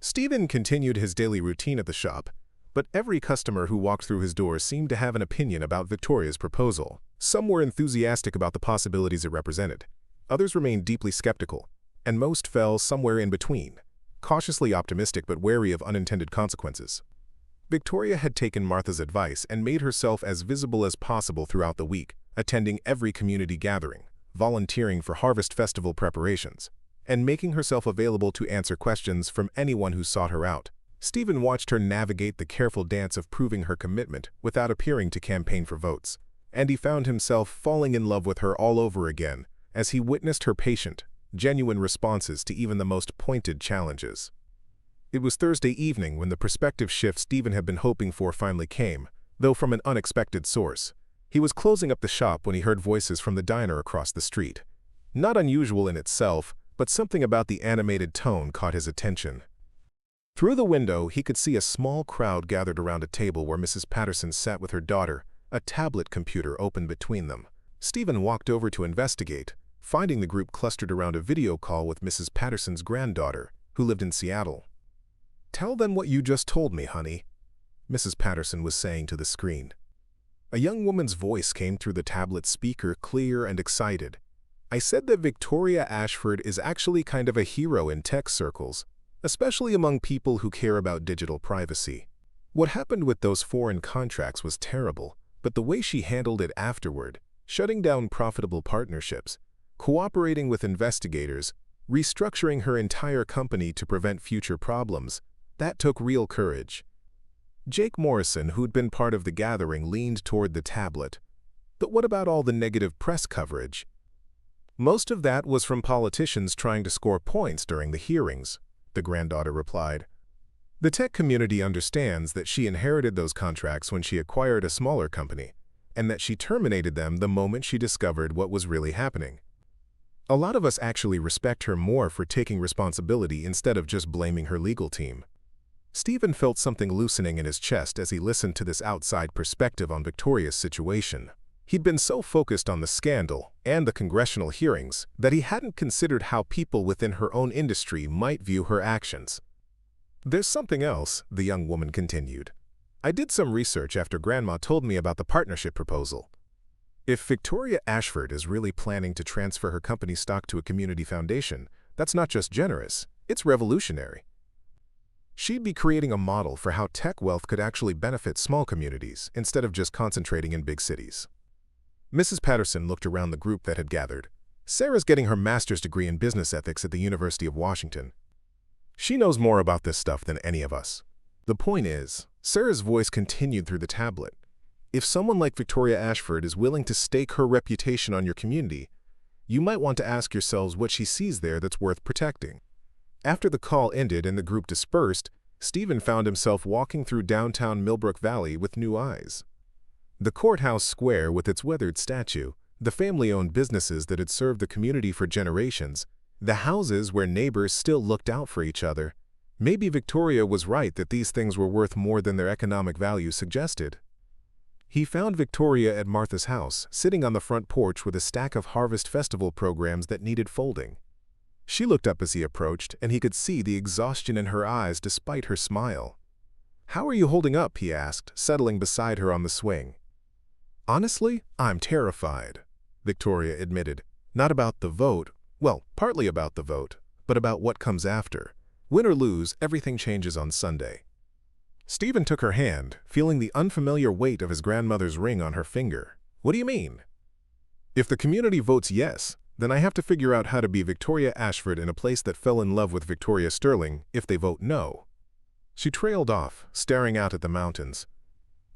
Steven continued his daily routine at the shop, but every customer who walked through his door seemed to have an opinion about Victoria's proposal. Some were enthusiastic about the possibilities it represented. Others remained deeply skeptical, and most fell somewhere in between, cautiously optimistic but wary of unintended consequences. Victoria had taken Martha's advice and made herself as visible as possible throughout the week, attending every community gathering, volunteering for harvest festival preparations, and making herself available to answer questions from anyone who sought her out. Steven watched her navigate the careful dance of proving her commitment without appearing to campaign for votes, and he found himself falling in love with her all over again as he witnessed her patient, genuine responses to even the most pointed challenges. It was Thursday evening when the perspective shift Steven had been hoping for finally came, though from an unexpected source. He was closing up the shop when he heard voices from the diner across the street. Not unusual in itself, but something about the animated tone caught his attention. Through the window, he could see a small crowd gathered around a table where Mrs. Patterson sat with her daughter, a tablet computer open between them. Steven walked over to investigate, finding the group clustered around a video call with Mrs. Patterson's granddaughter, who lived in Seattle. "Tell them what you just told me, honey," Mrs. Patterson was saying to the screen. A young woman's voice came through the tablet speaker, clear and excited. "I said that Victoria Ashford is actually kind of a hero in tech circles, especially among people who care about digital privacy. What happened with those foreign contracts was terrible, but the way she handled it afterward, shutting down profitable partnerships, cooperating with investigators, restructuring her entire company to prevent future problems, that took real courage." Jake Morrison, who'd been part of the gathering, leaned toward the tablet. "But what about all the negative press coverage?" "Most of that was from politicians trying to score points during the hearings," the granddaughter replied. "The tech community understands that she inherited those contracts when she acquired a smaller company, and that she terminated them the moment she discovered what was really happening. A lot of us actually respect her more for taking responsibility instead of just blaming her legal team." Steven felt something loosening in his chest as he listened to this outside perspective on Victoria's situation. He'd been so focused on the scandal and the congressional hearings that he hadn't considered how people within her own industry might view her actions. "There's something else," the young woman continued. "I did some research after Grandma told me about the partnership proposal. If Victoria Ashford is really planning to transfer her company stock to a community foundation, that's not just generous, it's revolutionary. She'd be creating a model for how tech wealth could actually benefit small communities instead of just concentrating in big cities." Mrs. Patterson looked around the group that had gathered. "Sarah's getting her master's degree in business ethics at the University of Washington. She knows more about this stuff than any of us. The point is," Sarah's voice continued through the tablet, "if someone like Victoria Ashford is willing to stake her reputation on your community, you might want to ask yourselves what she sees there that's worth protecting." After the call ended and the group dispersed, Steven found himself walking through downtown Millbrook Valley with new eyes. The courthouse square with its weathered statue, the family-owned businesses that had served the community for generations, the houses where neighbors still looked out for each other. Maybe Victoria was right that these things were worth more than their economic value suggested. He found Victoria at Martha's house, sitting on the front porch with a stack of harvest festival programs that needed folding. She looked up as he approached, and he could see the exhaustion in her eyes despite her smile. "How are you holding up?" he asked, settling beside her on the swing. "Honestly, I'm terrified," Victoria admitted. "Not about the vote, well, partly about the vote, but about what comes after. Win or lose, everything changes on Sunday." Steven took her hand, feeling the unfamiliar weight of his grandmother's ring on her finger. "What do you mean?" "If the community votes yes, then I have to figure out how to be Victoria Ashford in a place that fell in love with Victoria Sterling if they vote no." She trailed off, staring out at the mountains.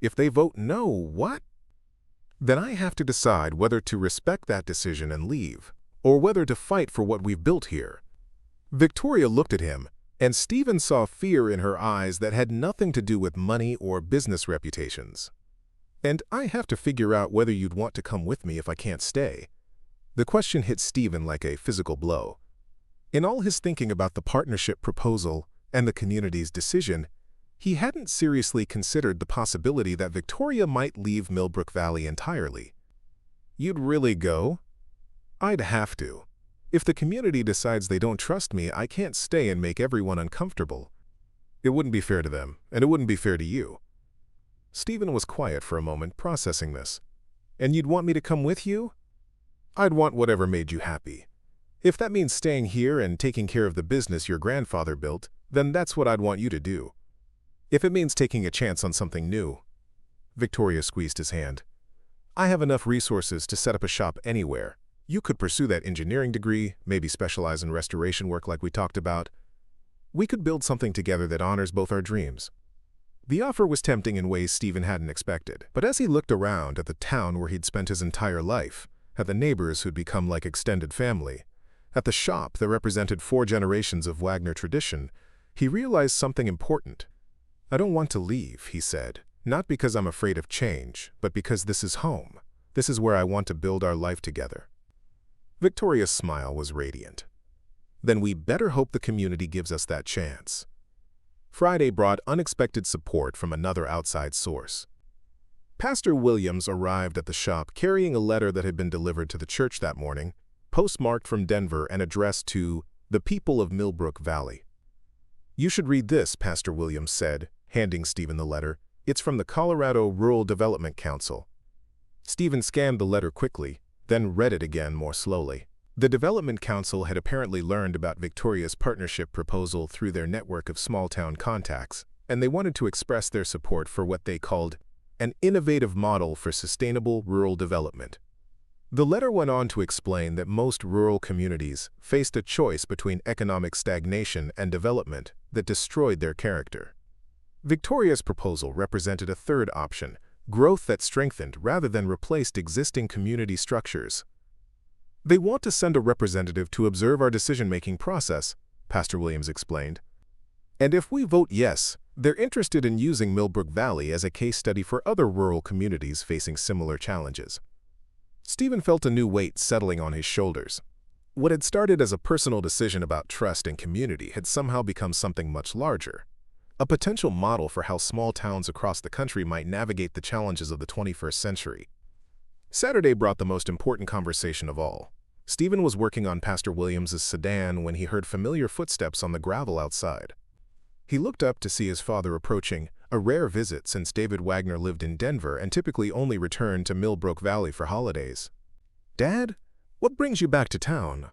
"If they vote no, what?" "Then I have to decide whether to respect that decision and leave, or whether to fight for what we've built here." Victoria looked at him, And Steven saw fear in her eyes that had nothing to do with money or business reputations. "And I have to figure out whether you'd want to come with me if I can't stay." The question hit Steven like a physical blow. In all his thinking about the partnership proposal and the community's decision, he hadn't seriously considered the possibility that Victoria might leave Millbrook Valley entirely. "You'd really go?" "I'd have to. If the community decides they don't trust me, I can't stay and make everyone uncomfortable. It wouldn't be fair to them, and it wouldn't be fair to you." Steven was quiet for a moment, processing this. "And you'd want me to come with you?" "I'd want whatever made you happy. If that means staying here and taking care of the business your grandfather built, then that's what I'd want you to do. If it means taking a chance on something new." Victoria squeezed his hand. "I have enough resources to set up a shop anywhere. You could pursue that engineering degree, maybe specialize in restoration work like we talked about. We could build something together that honors both our dreams." The offer was tempting in ways Steven hadn't expected, but as he looked around at the town where he'd spent his entire life, at the neighbors who'd become like extended family, at the shop that represented 4 generations of Wagner tradition, he realized something important. "I don't want to leave," he said, "not because I'm afraid of change, but because this is home. This is where I want to build our life together." Victoria's smile was radiant. "Then we better hope the community gives us that chance." Friday brought unexpected support from another outside source. Pastor Williams arrived at the shop carrying a letter that had been delivered to the church that morning, postmarked from Denver and addressed to the people of Millbrook Valley. "You should read this," Pastor Williams said, handing Steven the letter. "It's from the Colorado Rural Development Council." Steven scanned the letter quickly, then read it again more slowly. The Development Council had apparently learned about Victoria's partnership proposal through their network of small-town contacts, and they wanted to express their support for what they called an innovative model for sustainable rural development. The letter went on to explain that most rural communities faced a choice between economic stagnation and development that destroyed their character. Victoria's proposal represented a third option, growth that strengthened rather than replaced existing community structures. "They want to send a representative to observe our decision-making process," Pastor Williams explained. "And if we vote yes, they're interested in using Millbrook Valley as a case study for other rural communities facing similar challenges." Steven felt a new weight settling on his shoulders. What had started as a personal decision about trust and community had somehow become something much larger, a potential model for how small towns across the country might navigate the challenges of the 21st century. Saturday brought the most important conversation of all. Steven was working on Pastor Williams's sedan when he heard familiar footsteps on the gravel outside. He looked up to see his father approaching, a rare visit since David Wagner lived in Denver and typically only returned to Millbrook Valley for holidays. "Dad, what brings you back to town?"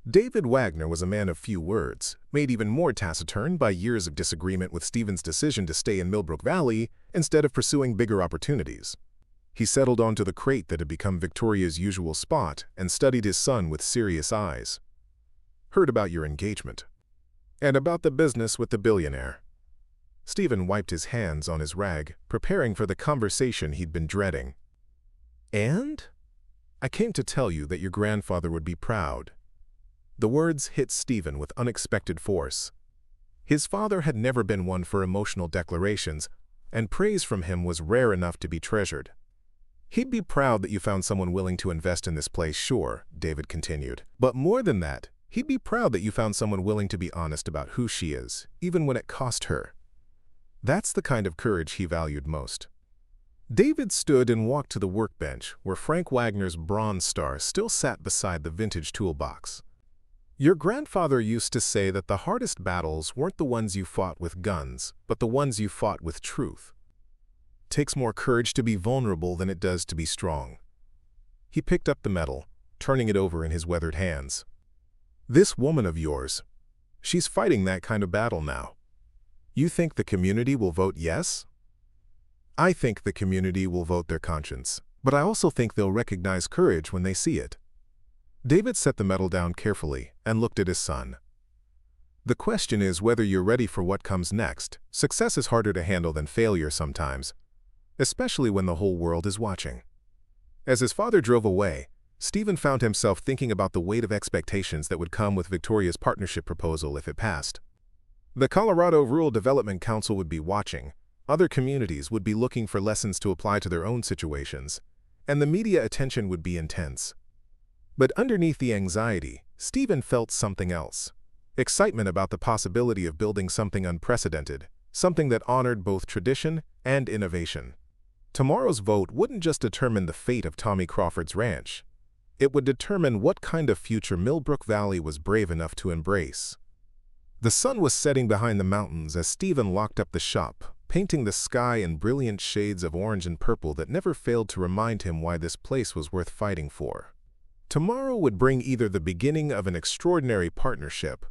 David Wagner was a man of few words, made even more taciturn by years of disagreement with Steven's decision to stay in Millbrook Valley instead of pursuing bigger opportunities. He settled onto the crate that had become Victoria's usual spot and studied his son with serious eyes. "Heard about your engagement. And about the business with the billionaire." Steven wiped his hands on his rag, preparing for the conversation he'd been dreading. "And? I came to tell you that your grandfather would be proud." The words hit Steven with unexpected force. His father had never been one for emotional declarations, and praise from him was rare enough to be treasured. "He'd be proud that you found someone willing to invest in this place, sure," David continued. "But more than that, he'd be proud that you found someone willing to be honest about who she is, even when it cost her. That's the kind of courage he valued most." David stood and walked to the workbench where Frank Wagner's Bronze Star still sat beside the vintage toolbox. "Your grandfather used to say that the hardest battles weren't the ones you fought with guns, but the ones you fought with truth. Takes more courage to be vulnerable than it does to be strong." He picked up the metal, turning it over in his weathered hands. "This woman of yours, she's fighting that kind of battle now. You think the community will vote yes?" "I think the community will vote their conscience, but I also think they'll recognize courage when they see it." David set the metal down carefully and looked at his son. "The question is whether you're ready for what comes next. Success is harder to handle than failure sometimes, especially when the whole world is watching." As his father drove away, Steven found himself thinking about the weight of expectations that would come with Victoria's partnership proposal if it passed. The Colorado Rural Development Council would be watching, other communities would be looking for lessons to apply to their own situations, and the media attention would be intense. But underneath the anxiety, Steven felt something else. Excitement about the possibility of building something unprecedented, something that honored both tradition and innovation. Tomorrow's vote wouldn't just determine the fate of Tommy Crawford's ranch. It would determine what kind of future Millbrook Valley was brave enough to embrace. The sun was setting behind the mountains as Steven locked up the shop, painting the sky in brilliant shades of orange and purple that never failed to remind him why this place was worth fighting for. Tomorrow would bring either the beginning of an extraordinary partnership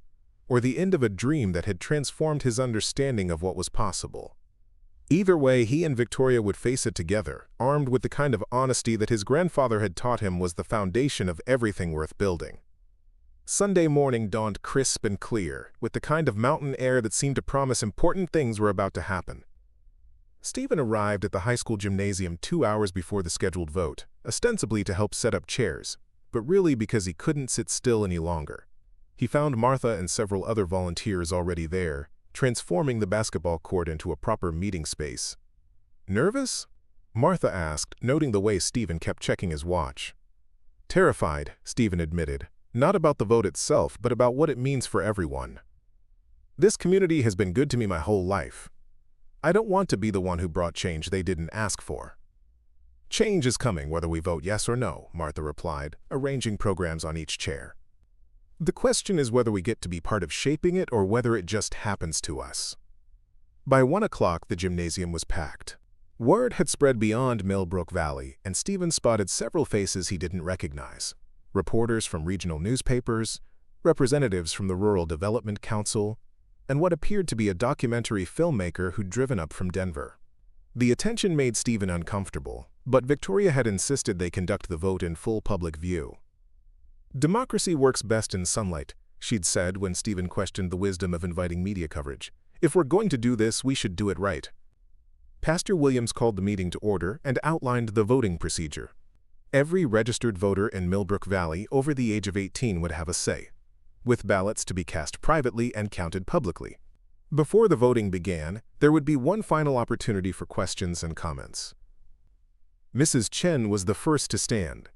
or the end of a dream that had transformed his understanding of what was possible. Either way, he and Victoria would face it together, armed with the kind of honesty that his grandfather had taught him was the foundation of everything worth building. Sunday morning dawned crisp and clear, with the kind of mountain air that seemed to promise important things were about to happen. Steven arrived at the high school gymnasium 2 hours before the scheduled vote, ostensibly to help set up chairs, but really because he couldn't sit still any longer. He found Martha and several other volunteers already there, transforming the basketball court into a proper meeting space. "Nervous?" Martha asked, noting the way Steven kept checking his watch. "Terrified," Steven admitted, "not about the vote itself, but about what it means for everyone. This community has been good to me my whole life. I don't want to be the one who brought change they didn't ask for." "Change is coming whether we vote yes or no," Martha replied, arranging programs on each chair. "The question is whether we get to be part of shaping it or whether it just happens to us." By 1 o'clock, the gymnasium was packed. Word had spread beyond Millbrook Valley, and Steven spotted several faces he didn't recognize. Reporters from regional newspapers, representatives from the Rural Development Council, and what appeared to be a documentary filmmaker who'd driven up from Denver. The attention made Steven uncomfortable, but Victoria had insisted they conduct the vote in full public view. "Democracy works best in sunlight," she'd said when Steven questioned the wisdom of inviting media coverage. "If we're going to do this, we should do it right." Pastor Williams called the meeting to order and outlined the voting procedure. Every registered voter in Millbrook Valley over the age of 18 would have a say, with ballots to be cast privately and counted publicly. Before the voting began, there would be one final opportunity for questions and comments. Mrs. Chen was the first to stand.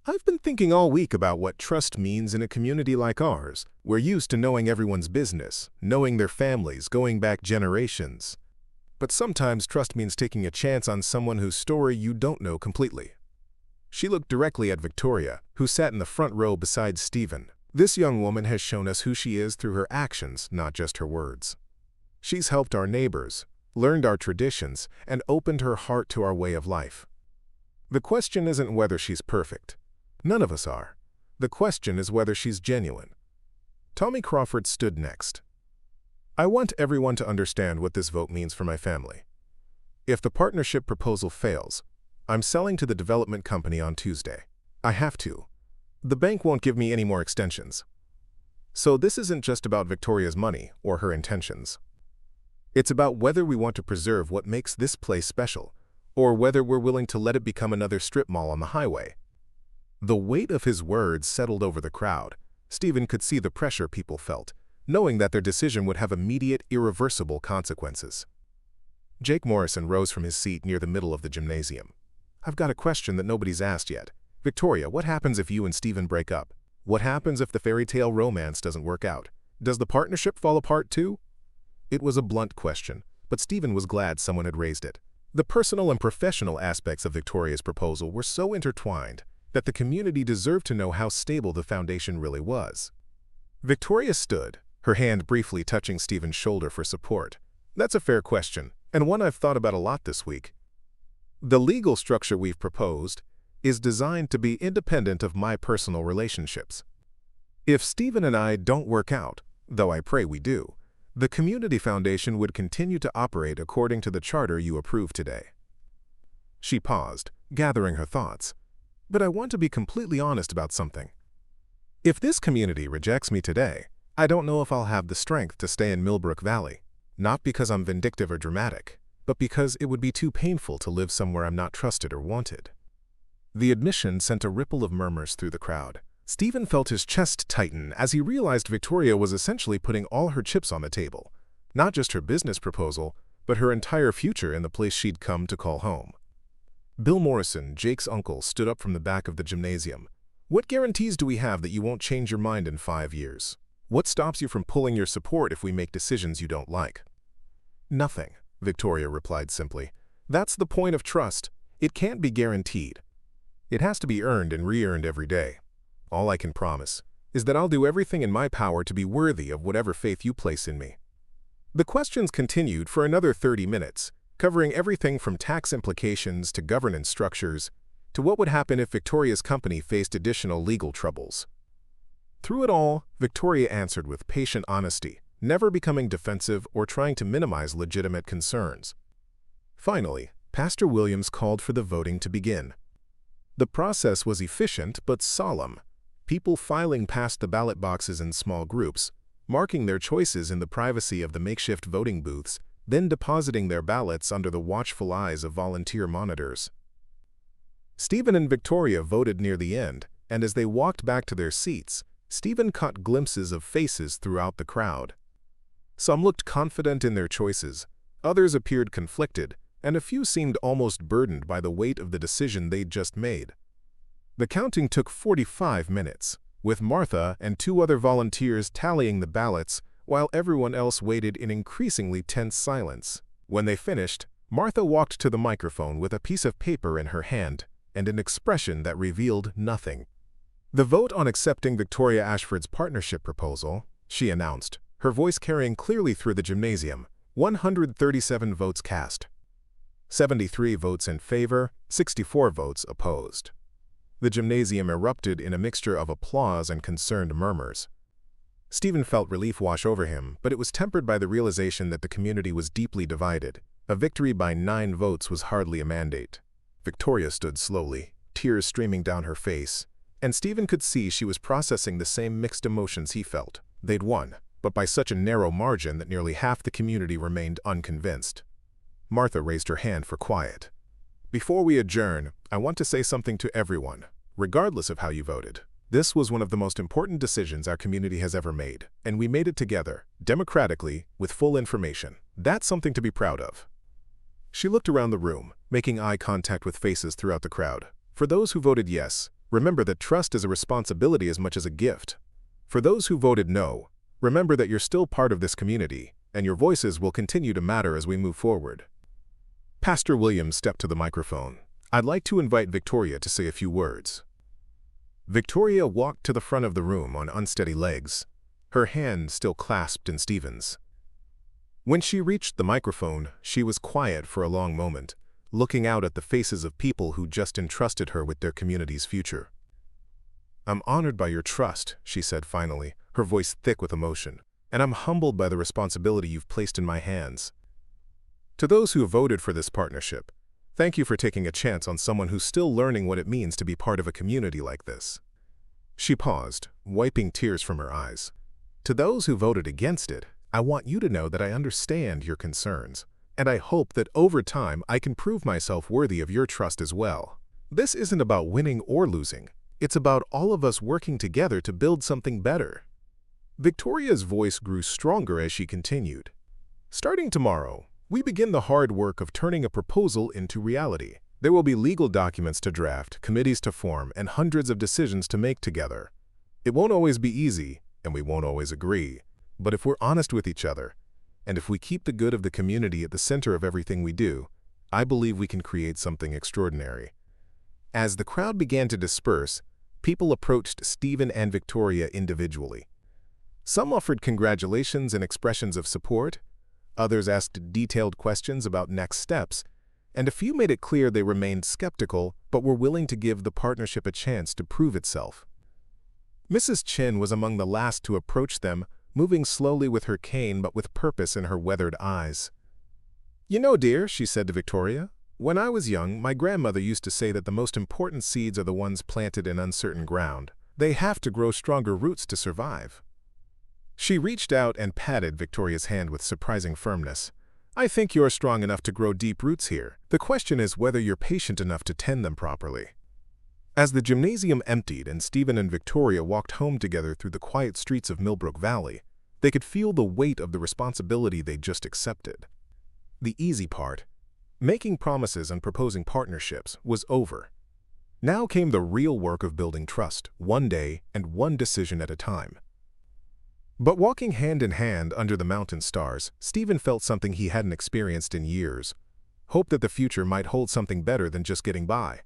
"I've been thinking all week about what trust means in a community like ours. We're used to knowing everyone's business, knowing their families, going back generations. But sometimes trust means taking a chance on someone whose story you don't know completely." She looked directly at Victoria, who sat in the front row beside Steven. "This young woman has shown us who she is through her actions, not just her words. She's helped our neighbors, learned our traditions, and opened her heart to our way of life. The question isn't whether she's perfect. None of us are. The question is whether she's genuine." Tommy Crawford stood next. "I want everyone to understand what this vote means for my family. If the partnership proposal fails, I'm selling to the development company on Tuesday. I have to. The bank won't give me any more extensions. So this isn't just about Victoria's money or her intentions. It's about whether we want to preserve what makes this place special, or whether we're willing to let it become another strip mall on the highway." The weight of his words settled over the crowd. Steven could see the pressure people felt, knowing that their decision would have immediate, irreversible consequences. Jake Morrison rose from his seat near the middle of the gymnasium. "I've got a question that nobody's asked yet. Victoria, what happens if you and Steven break up? What happens if the fairy tale romance doesn't work out? Does the partnership fall apart too?" It was a blunt question, but Steven was glad someone had raised it. The personal and professional aspects of Victoria's proposal were so intertwined that the community deserved to know how stable the foundation really was. Victoria stood, her hand briefly touching Steven's shoulder for support. "That's a fair question, and one I've thought about a lot this week. The legal structure we've proposed is designed to be independent of my personal relationships. If Steven and I don't work out, though I pray we do, the Community Foundation would continue to operate according to the charter you approved today." She paused, gathering her thoughts. "But I want to be completely honest about something. If this community rejects me today, I don't know if I'll have the strength to stay in Millbrook Valley, not because I'm vindictive or dramatic, but because it would be too painful to live somewhere I'm not trusted or wanted." The admission sent a ripple of murmurs through the crowd. Steven felt his chest tighten as he realized Victoria was essentially putting all her chips on the table. Not just her business proposal, but her entire future in the place she'd come to call home. Bill Morrison, Jake's uncle, stood up from the back of the gymnasium. "What guarantees do we have that you won't change your mind in 5 years? What stops you from pulling your support if we make decisions you don't like?" "Nothing," Victoria replied simply. "That's the point of trust. It can't be guaranteed. It has to be earned and re-earned every day. All I can promise is that I'll do everything in my power to be worthy of whatever faith you place in me." The questions continued for another 30 minutes, covering everything from tax implications to governance structures, to what would happen if Victoria's company faced additional legal troubles. Through it all, Victoria answered with patient honesty, never becoming defensive or trying to minimize legitimate concerns. Finally, Pastor Williams called for the voting to begin. The process was efficient but solemn, people filing past the ballot boxes in small groups, marking their choices in the privacy of the makeshift voting booths, then depositing their ballots under the watchful eyes of volunteer monitors. Steven and Victoria voted near the end, and as they walked back to their seats, Steven caught glimpses of faces throughout the crowd. Some looked confident in their choices, others appeared conflicted, and a few seemed almost burdened by the weight of the decision they'd just made. The counting took 45 minutes, with Martha and 2 other volunteers tallying the ballots while everyone else waited in increasingly tense silence. When they finished, Martha walked to the microphone with a piece of paper in her hand and an expression that revealed nothing. "The vote on accepting Victoria Ashford's partnership proposal," she announced, her voice carrying clearly through the gymnasium. 137 votes cast. 73 votes in favor, 64 votes opposed. The gymnasium erupted in a mixture of applause and concerned murmurs. Steven felt relief wash over him, but it was tempered by the realization that the community was deeply divided. A victory by 9 votes was hardly a mandate. Victoria stood slowly, tears streaming down her face, and Steven could see she was processing the same mixed emotions he felt. They'd won, but by such a narrow margin that nearly half the community remained unconvinced. Martha raised her hand for quiet. "Before we adjourn, I want to say something to everyone, regardless of how you voted. This was one of the most important decisions our community has ever made, and we made it together, democratically, with full information. That's something to be proud of." She looked around the room, making eye contact with faces throughout the crowd. "For those who voted yes, remember that trust is a responsibility as much as a gift. For those who voted no, remember that you're still part of this community, and your voices will continue to matter as we move forward." Pastor Williams stepped to the microphone. "I'd like to invite Victoria to say a few words." Victoria walked to the front of the room on unsteady legs, her hand still clasped in Steven's. When she reached the microphone, she was quiet for a long moment, looking out at the faces of people who just entrusted her with their community's future. "I'm honored by your trust," she said finally, her voice thick with emotion, "and I'm humbled by the responsibility you've placed in my hands. To those who voted for this partnership, thank you for taking a chance on someone who's still learning what it means to be part of a community like this." She paused, wiping tears from her eyes. "To those who voted against it, I want you to know that I understand your concerns, and I hope that over time I can prove myself worthy of your trust as well. This isn't about winning or losing. It's about all of us working together to build something better." Victoria's voice grew stronger as she continued. "Starting tomorrow, we begin the hard work of turning a proposal into reality. There will be legal documents to draft, committees to form, and hundreds of decisions to make together. It won't always be easy, and we won't always agree. But if we're honest with each other, and if we keep the good of the community at the center of everything we do, I believe we can create something extraordinary." As the crowd began to disperse, people approached Steven and Victoria individually. Some offered congratulations and expressions of support, others asked detailed questions about next steps, and a few made it clear they remained skeptical but were willing to give the partnership a chance to prove itself. Mrs. Chin was among the last to approach them, moving slowly with her cane but with purpose in her weathered eyes. "You know, dear," she said to Victoria, "when I was young, my grandmother used to say that the most important seeds are the ones planted in uncertain ground. They have to grow stronger roots to survive." She reached out and patted Victoria's hand with surprising firmness. "I think you're strong enough to grow deep roots here. The question is whether you're patient enough to tend them properly." As the gymnasium emptied and Stephen and Victoria walked home together through the quiet streets of Millbrook Valley, they could feel the weight of the responsibility they'd just accepted. The easy part, making promises and proposing partnerships, was over. Now came the real work of building trust, one day and one decision at a time. But walking hand in hand under the mountain stars, Stephen felt something he hadn't experienced in years: hope that the future might hold something better than just getting by.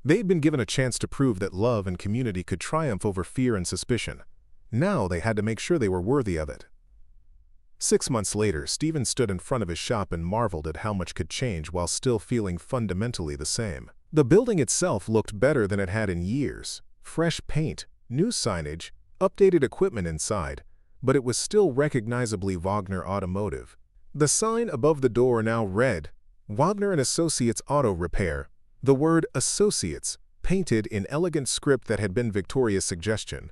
They'd been given a chance to prove that love and community could triumph over fear and suspicion. Now they had to make sure they were worthy of it. 6 months later, Stephen stood in front of his shop and marveled at how much could change while still feeling fundamentally the same. The building itself looked better than it had in years. Fresh paint, new signage, updated equipment inside, but it was still recognizably Wagner Automotive. The sign above the door now read, "Wagner & Associates Auto Repair," the word "Associates" painted in elegant script that had been Victoria's suggestion.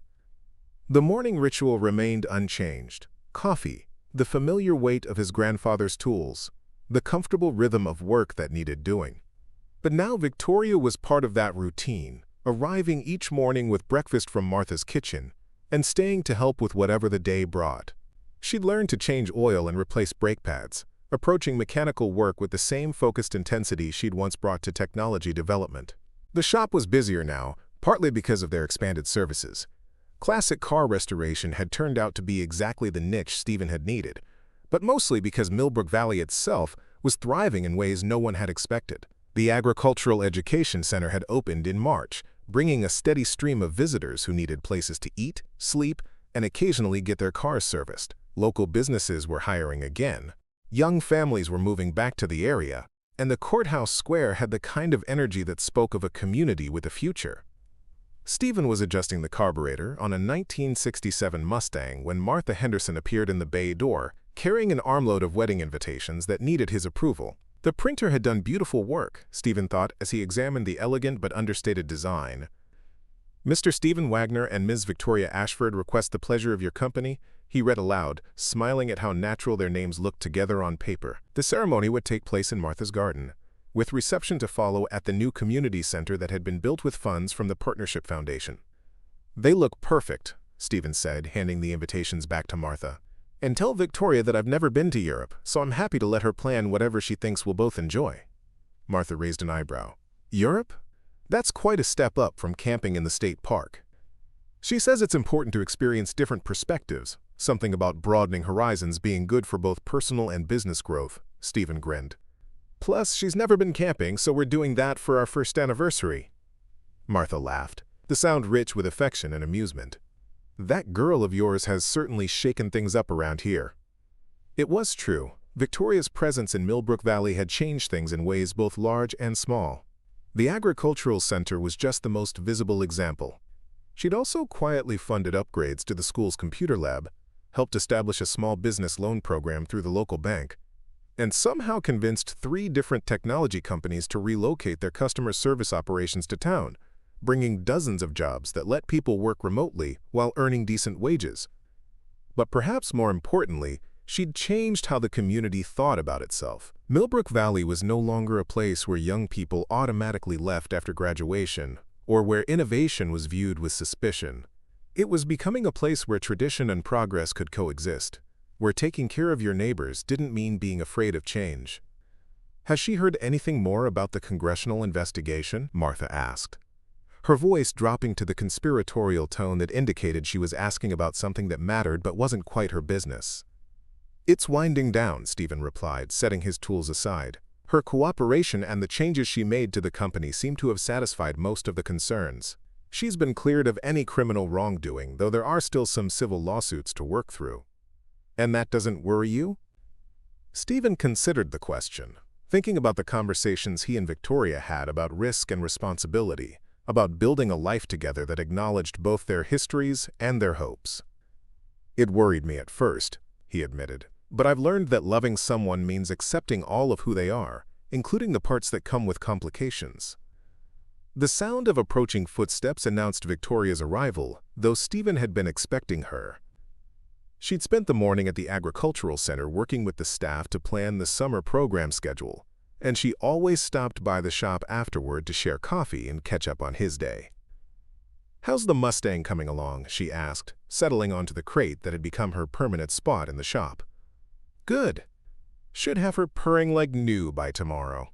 The morning ritual remained unchanged. Coffee, the familiar weight of his grandfather's tools, the comfortable rhythm of work that needed doing. But now Victoria was part of that routine, arriving each morning with breakfast from Martha's kitchen and staying to help with whatever the day brought. She'd learned to change oil and replace brake pads, approaching mechanical work with the same focused intensity she'd once brought to technology development. The shop was busier now, partly because of their expanded services. Classic car restoration had turned out to be exactly the niche Stephen had needed, but mostly because Millbrook Valley itself was thriving in ways no one had expected. The Agricultural Education Center had opened in March, bringing a steady stream of visitors who needed places to eat, sleep, and occasionally get their cars serviced. Local businesses were hiring again. Young families were moving back to the area, and the courthouse square had the kind of energy that spoke of a community with a future. Stephen was adjusting the carburetor on a 1967 Mustang when Martha Henderson appeared in the bay door, carrying an armload of wedding invitations that needed his approval. The printer had done beautiful work, Stephen thought as he examined the elegant but understated design. "Mr. Steven Wagner and Ms. Victoria Ashford request the pleasure of your company," he read aloud, smiling at how natural their names looked together on paper. The ceremony would take place in Martha's garden, with reception to follow at the new community center that had been built with funds from the Partnership Foundation. "They look perfect," Stephen said, handing the invitations back to Martha. "And tell Victoria that I've never been to Europe, so I'm happy to let her plan whatever she thinks we'll both enjoy." Martha raised an eyebrow. "Europe? That's quite a step up from camping in the state park." "She says it's important to experience different perspectives, something about broadening horizons being good for both personal and business growth," Stephen grinned. "Plus, she's never been camping, so we're doing that for our first anniversary." Martha laughed, the sound rich with affection and amusement. "That girl of yours has certainly shaken things up around here." It was true. Victoria's presence in Millbrook Valley had changed things in ways both large and small. The agricultural center was just the most visible example. She'd also quietly funded upgrades to the school's computer lab, helped establish a small business loan program through the local bank, and somehow convinced 3 different technology companies to relocate their customer service operations to town, bringing dozens of jobs that let people work remotely while earning decent wages. But perhaps more importantly, she'd changed how the community thought about itself. Millbrook Valley was no longer a place where young people automatically left after graduation, or where innovation was viewed with suspicion. It was becoming a place where tradition and progress could coexist, where taking care of your neighbors didn't mean being afraid of change. "Has she heard anything more about the congressional investigation?" Martha asked, her voice dropping to the conspiratorial tone that indicated she was asking about something that mattered but wasn't quite her business. "It's winding down," Stephen replied, setting his tools aside. Her cooperation and the changes she made to the company seemed to have satisfied most of the concerns. She's been cleared of any criminal wrongdoing, though there are still some civil lawsuits to work through. "And that doesn't worry you?" Stephen considered the question, thinking about the conversations he and Victoria had about risk and responsibility, about building a life together that acknowledged both their histories and their hopes. "It worried me at first," he admitted, "but I've learned that loving someone means accepting all of who they are, including the parts that come with complications." The sound of approaching footsteps announced Victoria's arrival, though Stephen had been expecting her. She'd spent the morning at the Agricultural Center working with the staff to plan the summer program schedule. and she always stopped by the shop afterward to share coffee and catch up on his day. "How's the Mustang coming along?" she asked, settling onto the crate that had become her permanent spot in the shop. "Good. Should have her purring like new by tomorrow."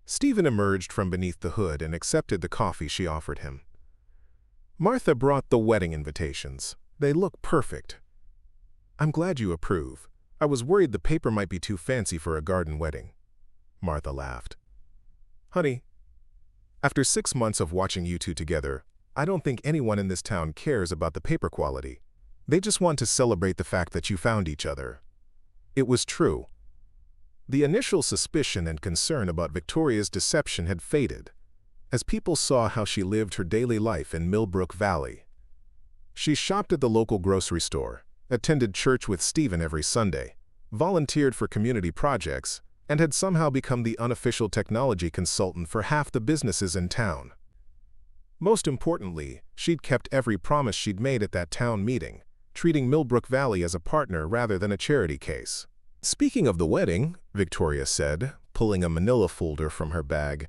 Steven emerged from beneath the hood and accepted the coffee she offered him. Martha brought the wedding invitations. They look perfect. "I'm glad you approve. I was worried the paper might be too fancy for a garden wedding." Martha laughed. "Honey, after 6 months of watching you two together, I don't think anyone in this town cares about the paper quality. They just want to celebrate the fact that you found each other." It was true. The initial suspicion and concern about Victoria's deception had faded, as people saw how she lived her daily life in Millbrook Valley. She shopped at the local grocery store, attended church with Steven every Sunday, volunteered for community projects, and had somehow become the unofficial technology consultant for half the businesses in town. Most importantly, she'd kept every promise she'd made at that town meeting, treating Millbrook Valley as a partner rather than a charity case. "Speaking of the wedding," Victoria said, pulling a manila folder from her bag,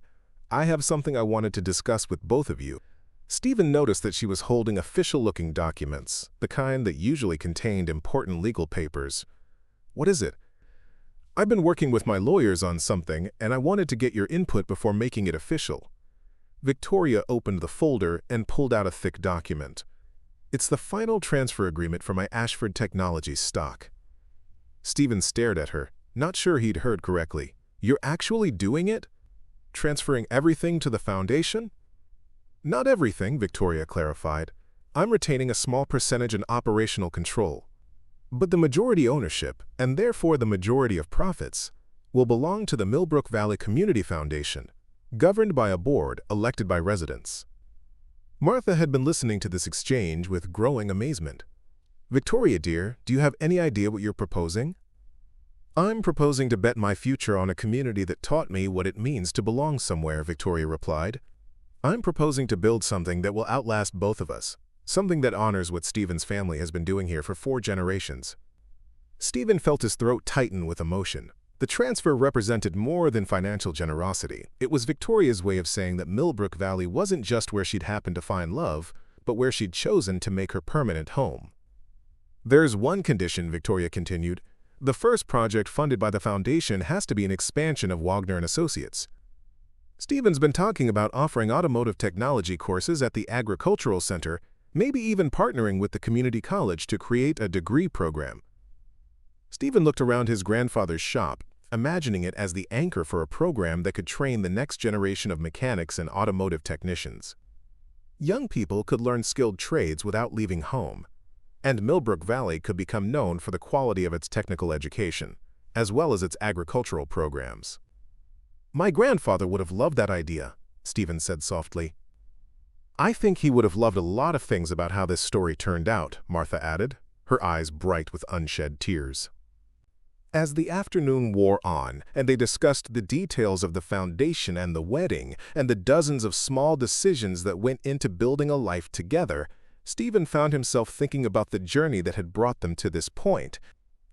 "I have something I wanted to discuss with both of you." Steven noticed that she was holding official-looking documents, the kind that usually contained important legal papers. "What is it?" "I've been working with my lawyers on something, and I wanted to get your input before making it official." Victoria opened the folder and pulled out a thick document. "It's the final transfer agreement for my Ashford Technologies stock." Steven stared at her, not sure he'd heard correctly. "You're actually doing it? Transferring everything to the foundation?" "Not everything," Victoria clarified. "I'm retaining a small percentage in operational control. But the majority ownership, and therefore the majority of profits, will belong to the Millbrook Valley Community Foundation, governed by a board elected by residents." Martha had been listening to this exchange with growing amazement. "Victoria, dear, do you have any idea what you're proposing?" "I'm proposing to bet my future on a community that taught me what it means to belong somewhere," Victoria replied. "I'm proposing to build something that will outlast both of us, something that honors what Steven's family has been doing here for 4 generations." Steven felt his throat tighten with emotion. The transfer represented more than financial generosity. It was Victoria's way of saying that Millbrook Valley wasn't just where she'd happened to find love, but where she'd chosen to make her permanent home. "There's one condition," Victoria continued. "The first project funded by the foundation has to be an expansion of Wagner and Associates. Steven's been talking about offering automotive technology courses at the Agricultural Center, maybe even partnering with the community college to create a degree program." Steven looked around his grandfather's shop, imagining it as the anchor for a program that could train the next generation of mechanics and automotive technicians. Young people could learn skilled trades without leaving home, and Millbrook Valley could become known for the quality of its technical education, as well as its agricultural programs. "My grandfather would have loved that idea," Steven said softly. "I think he would have loved a lot of things about how this story turned out," Martha added, her eyes bright with unshed tears. As the afternoon wore on, and they discussed the details of the foundation and the wedding, and the dozens of small decisions that went into building a life together, Steven found himself thinking about the journey that had brought them to this point.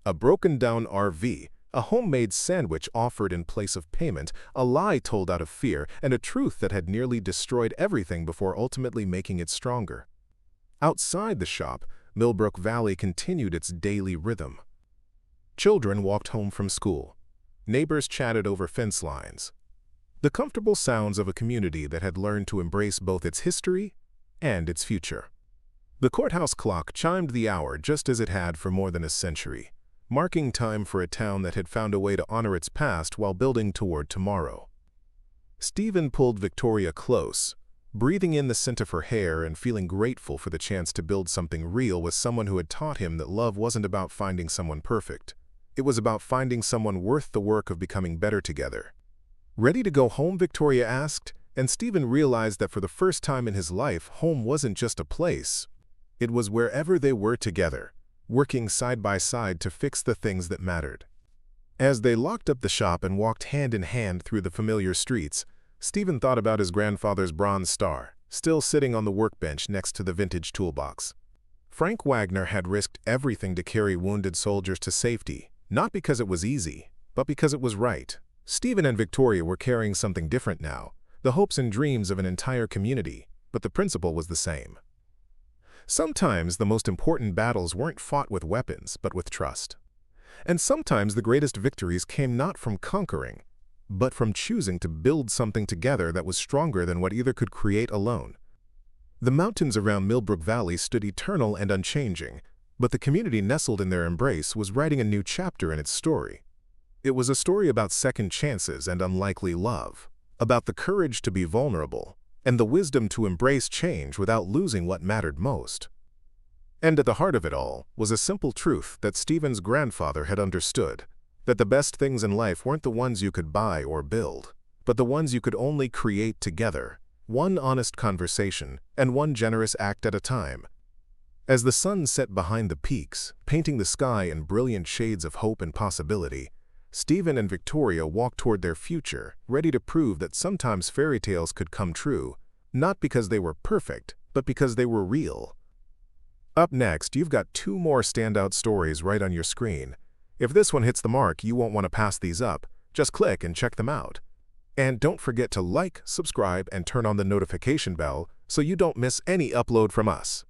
A broken-down RV, a homemade sandwich offered in place of payment, a lie told out of fear, and a truth that had nearly destroyed everything before ultimately making it stronger. Outside the shop, Millbrook Valley continued its daily rhythm. Children walked home from school. Neighbors chatted over fence lines. The comfortable sounds of a community that had learned to embrace both its history and its future. The courthouse clock chimed the hour just as it had for more than a century, marking time for a town that had found a way to honor its past while building toward tomorrow. Steven pulled Victoria close, breathing in the scent of her hair and feeling grateful for the chance to build something real with someone who had taught him that love wasn't about finding someone perfect. It was about finding someone worth the work of becoming better together. "Ready to go home?" Victoria asked, and Steven realized that for the first time in his life, home wasn't just a place. It was wherever they were together, working side by side to fix the things that mattered. As they locked up the shop and walked hand in hand through the familiar streets, Steven thought about his grandfather's bronze star, still sitting on the workbench next to the vintage toolbox. Frank Wagner had risked everything to carry wounded soldiers to safety, not because it was easy, but because it was right. Steven and Victoria were carrying something different now, the hopes and dreams of an entire community, but the principle was the same. Sometimes the most important battles weren't fought with weapons, but with trust. And sometimes the greatest victories came not from conquering, but from choosing to build something together that was stronger than what either could create alone. The mountains around Millbrook Valley stood eternal and unchanging, but the community nestled in their embrace was writing a new chapter in its story. It was a story about second chances and unlikely love, about the courage to be vulnerable, and the wisdom to embrace change without losing what mattered most. And at the heart of it all was a simple truth that Steven's grandfather had understood, that the best things in life weren't the ones you could buy or build, but the ones you could only create together, one honest conversation and one generous act at a time. As the sun set behind the peaks, painting the sky in brilliant shades of hope and possibility, Steven and Victoria walked toward their future, ready to prove that sometimes fairy tales could come true, not because they were perfect, but because they were real. Up next, you've got two more standout stories right on your screen. If this one hits the mark, you won't want to pass these up. Just click and check them out. And don't forget to like, subscribe, and turn on the notification bell so you don't miss any upload from us.